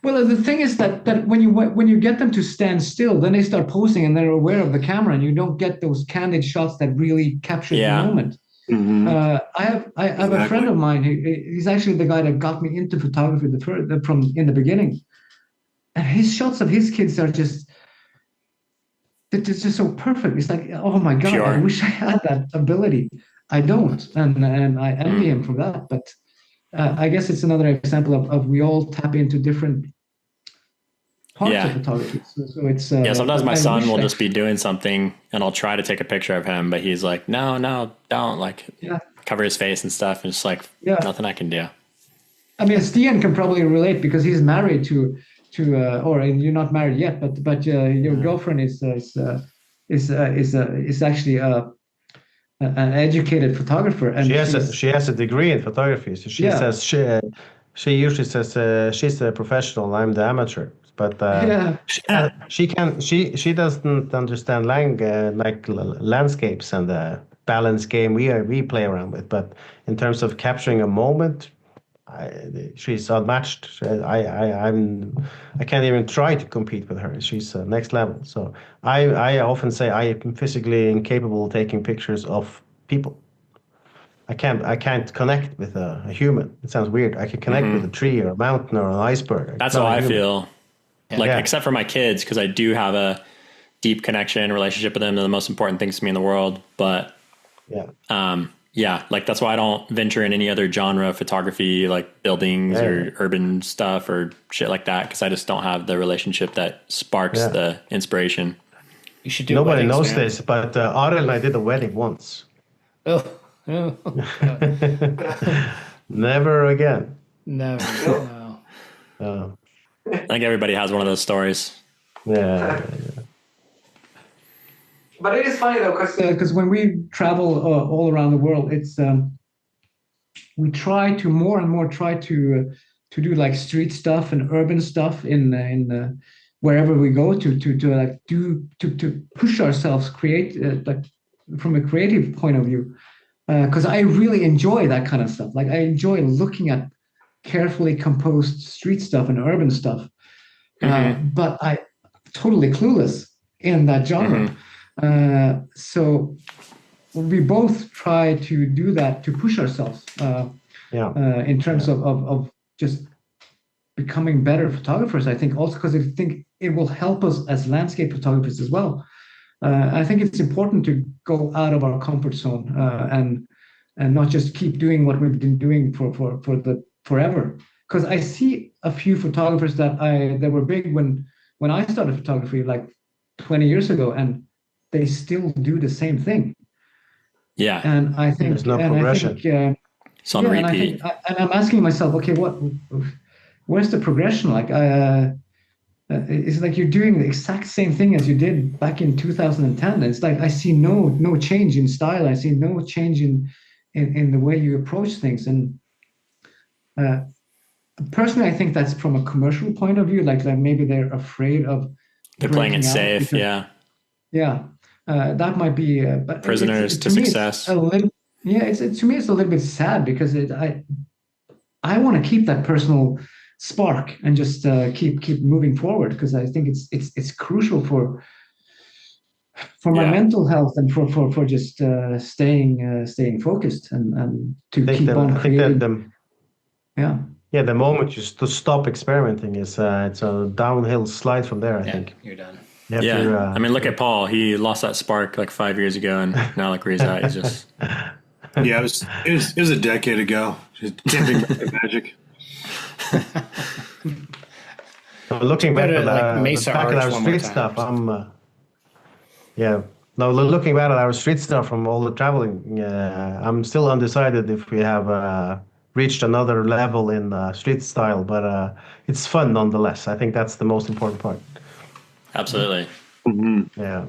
Well, the thing is that when you get them to stand still, then they start posing and they're aware of the camera, and you don't get those candid shots that really capture the moment. Mm-hmm. I have a friend of mine. He's actually the guy that got me into photography from in the beginning, and his shots of his kids are just so perfect. It's like, oh my God, Pure. I wish I had that ability. I don't, and I envy him for that. But I guess it's another example of we all tap into different parts of photography. So it's sometimes my son will just be doing something, and I'll try to take a picture of him, but he's like, no, don't, like cover his face and stuff, and it's like nothing I can do. I mean, Stian can probably relate because he's married to or you're not married yet, but your girlfriend is actually an educated photographer, and she has a degree in photography. So she says she usually says she's a professional. I'm the amateur. But she doesn't understand landscapes and the balance game we play around with. But in terms of capturing a moment, she's unmatched. I can't even try to compete with her. She's next level. So I often say I am physically incapable of taking pictures of people. I can't connect with a human. It sounds weird. I can connect with a tree or a mountain or an iceberg. That's how I feel. Except for my kids, because I do have a deep connection, relationship with them. They're the most important things to me in the world. But that's why I don't venture in any other genre of photography, like buildings or urban stuff or shit like that, because I just don't have the relationship that sparks the inspiration. You should do. Nobody knows this, but Arild and I did a wedding once. Never again. Never. No. I think everybody has one of those stories. Yeah. But it is funny though, because when we travel all around the world, it's we try to more and more do like street stuff and urban stuff in wherever we go to push ourselves, create like from a creative point of view, because I really enjoy that kind of stuff. Like I enjoy looking at carefully composed street stuff and urban stuff, but I totally clueless in that genre. So we both try to do that to push ourselves in terms of just becoming better photographers. I think also because I think it will help us as landscape photographers as well. I think it's important to go out of our comfort zone and not just keep doing what we've been doing for forever. Because I see a few photographers that were big when I started photography like 20 years ago, and they still do the same thing. Yeah, and I think there's no progression. It's on repeat. And I'm asking myself, okay, where's the progression? Like, it's like you're doing the exact same thing as you did back in 2010. It's like I see no change in style. I see no change in the way you approach things. And personally, I think that's from a commercial point of view. Like maybe they're afraid of. They're playing it safe. Yeah. That might be but prisoners to success. To me, it's a little bit sad because I want to keep that personal spark and just keep moving forward, because I think it's crucial for my mental health and for just staying focused and to keep on creating. The moment you stop experimenting is it's a downhill slide from there. I think you're done. I mean, look at Paul. He lost that spark like 5 years ago, and now look where he's at. He's just it was a decade ago. Just can't think about the magic. Looking back at like Mesa back at our street stuff, Now, looking back at our street stuff from all the traveling, I'm still undecided if we have reached another level in street style, but it's fun nonetheless. I think that's the most important part. Absolutely. Yeah.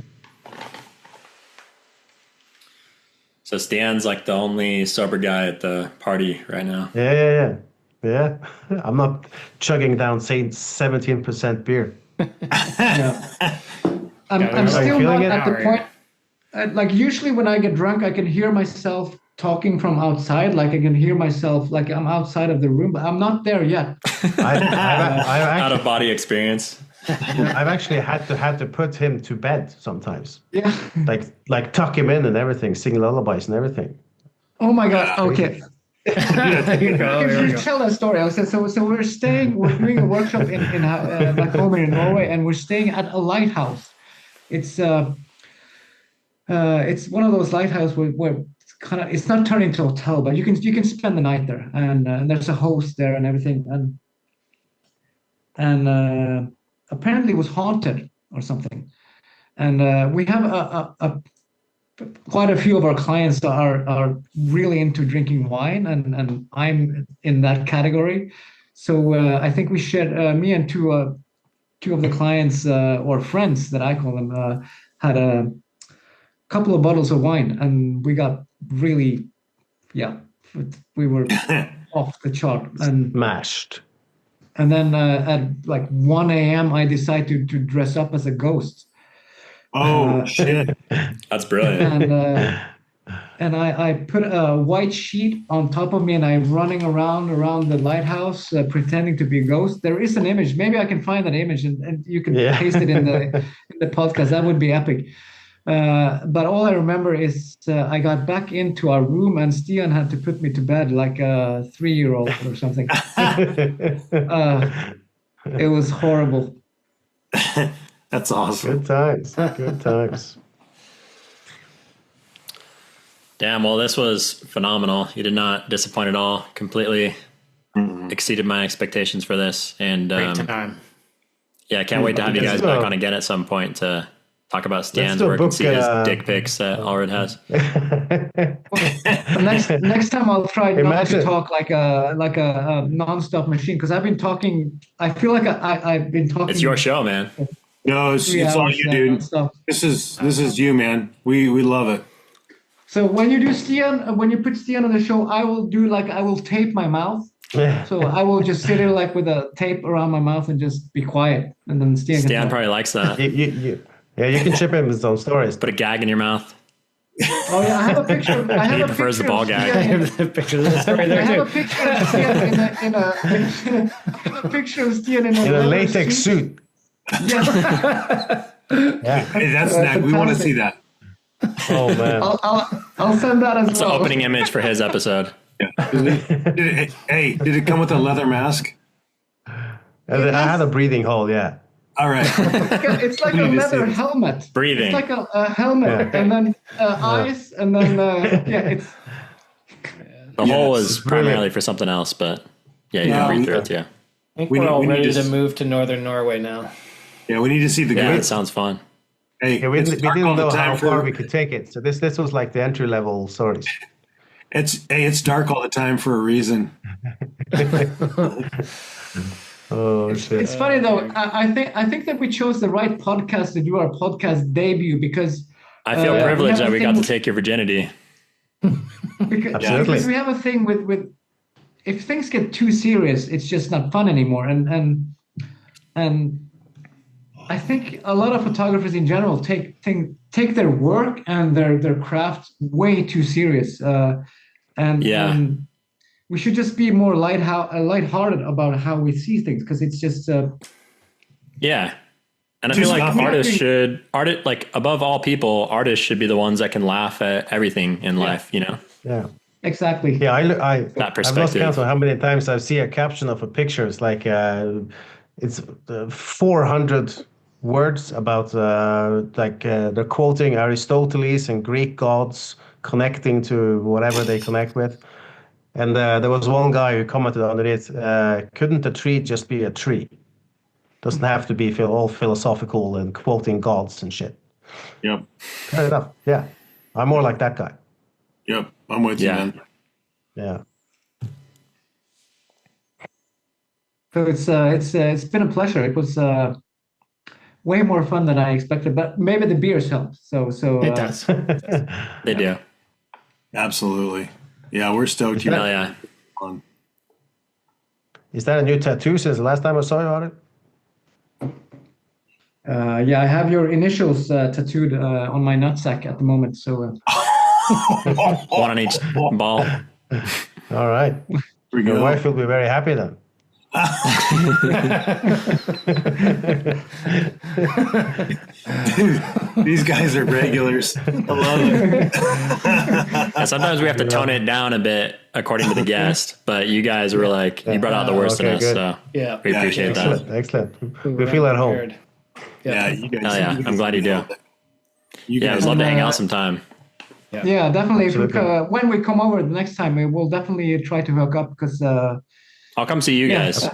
So Stan's like the only sober guy at the party right now. Yeah. I'm not chugging down, say, 17% beer. Yeah. I'm still not at the point. Like usually when I get drunk, I can hear myself talking from outside. Like I can hear myself, like I'm outside of the room, but I'm not there yet. Out of body experience. I've actually had to put him to bed sometimes. Yeah. Like tuck him in and everything, sing lullabies and everything. Oh my God. Okay. If you tell that story, I said so. We're doing a workshop in back home in Norway, and we're staying at a lighthouse. It's one of those lighthouses where it's not turned into a hotel, but you can spend the night there, and there's a host there and everything, and apparently it was haunted or something, and we have quite a few of our clients are really into drinking wine, and I'm in that category, so I think we should me and two of the clients or friends that I call them had a couple of bottles of wine, and we got really, we were off the chart and Mashed. And then at like 1 a.m. I decided to dress up as a ghost. Oh shit! That's brilliant. And I put a white sheet on top of me, and I'm running around the lighthouse pretending to be a ghost. There is an image. Maybe I can find that image, and you can paste it in the podcast. That would be epic. But all I remember is I got back into our room, and Stian had to put me to bed like a 3-year-old or something. It was horrible. That's awesome. Good times. Good times. Damn, well, this was phenomenal. You did not disappoint at all. Completely exceeded my expectations for this. And great time. Yeah, I can't wait to have you guys back on again at some point to talk about Stan's work and see his dick pics that Arild has. Next time I'll try not to talk like a non-stop machine, because I've been talking. I feel like I've been talking. It's your show, man. No, it's all you, dude. This is you, man. We love it. So when you do Stian, when you put Stian on the show, I will tape my mouth. So I will just sit here like with a tape around my mouth and just be quiet, and then Stian probably likes that. Yeah, you can chip him his own stories. Put a gag in your mouth. Oh yeah, I have a picture. He prefers the ball gag. I have a picture of Stian in a latex suit. Yeah. Hey, that's next. We want to see that. Oh man. I'll send that as It's well. an opening image for his episode. Yeah. Did it come with a leather mask? I had a breathing hole. Yeah. All right. It's like a leather helmet. Breathing. It's like a helmet, and then eyes, and then it's. The hole is primarily for something else, but you can breathe through it. Yeah. I think we're all ready to move to northern Norway now. Yeah, we need to see the. Yeah, it sounds fun. Hey, we didn't know how far we could take it, so this was like the entry level stories. It's dark all the time for a reason. Oh shit! It's funny though. I think that we chose the right podcast to do our podcast debut, because I feel privileged that we got to take your virginity. Because we have a thing with if things get too serious, it's just not fun anymore, and I think a lot of photographers in general take their work and their craft way too serious, and we should just be more lighthearted about how we see things, because it's just and I feel like artists like above all people, artists should be the ones that can laugh at everything in life, you know. Yeah. Exactly. Yeah, that I've perspective. lost count of how many times I see a caption of a picture. It's like it's 400 words about they're quoting Aristoteles and Greek gods, connecting to whatever they connect with. And there was one guy who commented on it. Couldn't a tree just be a tree? Doesn't have to be all philosophical and quoting gods and shit. Yep. Fair enough. Yeah. I'm more like that guy. Yep. I'm with you, man. Yeah. So it's been a pleasure. It was way more fun than I expected, but maybe the beers help. So It does. They do. Absolutely. Yeah, we're stoked. Hell yeah. Fun. Is that a new tattoo since the last time I saw you on it? Yeah, I have your initials tattooed on my nutsack at the moment. So One on each ball. All right. Your wife will be very happy then. Dude, these guys are regulars. I love it. And sometimes we have to tone it down a bit according to the guest, but you guys were like, you brought out the worst in us, good. so Yeah. we appreciate that. Excellent. We feel at home. Prepared. Yeah, you guys. Hell yeah, I'm glad you do. You I'd guys love to hang out sometime. yeah, definitely. If we, Absolutely. when we come over the next time, we will definitely try to hook up because. I'll come see you guys.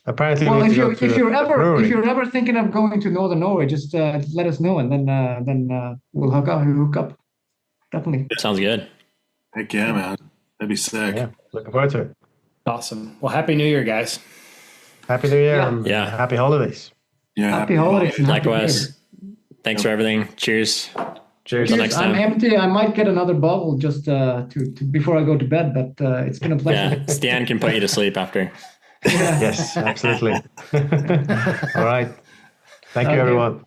Apparently, Well, we need if to you go to if you're the ever brewery. if you're ever thinking of going to Northern Norway, just let us know, and then we'll hook up. Definitely. Sounds good. Heck yeah, man. That'd be sick. Yeah, looking forward to it. Awesome. Well, Happy New Year, guys. Happy New Year Yeah. and Yeah. happy holidays. Yeah. Happy holidays. And happy Likewise. New Thanks for everything. Cheers. Cheers. Till Year. next I'm time. empty. I might get another bottle just to before I go to bed, but it's been a pleasure. Yeah, Stan can put you to sleep after. Yes, absolutely. All right. Thank you, Okay. everyone.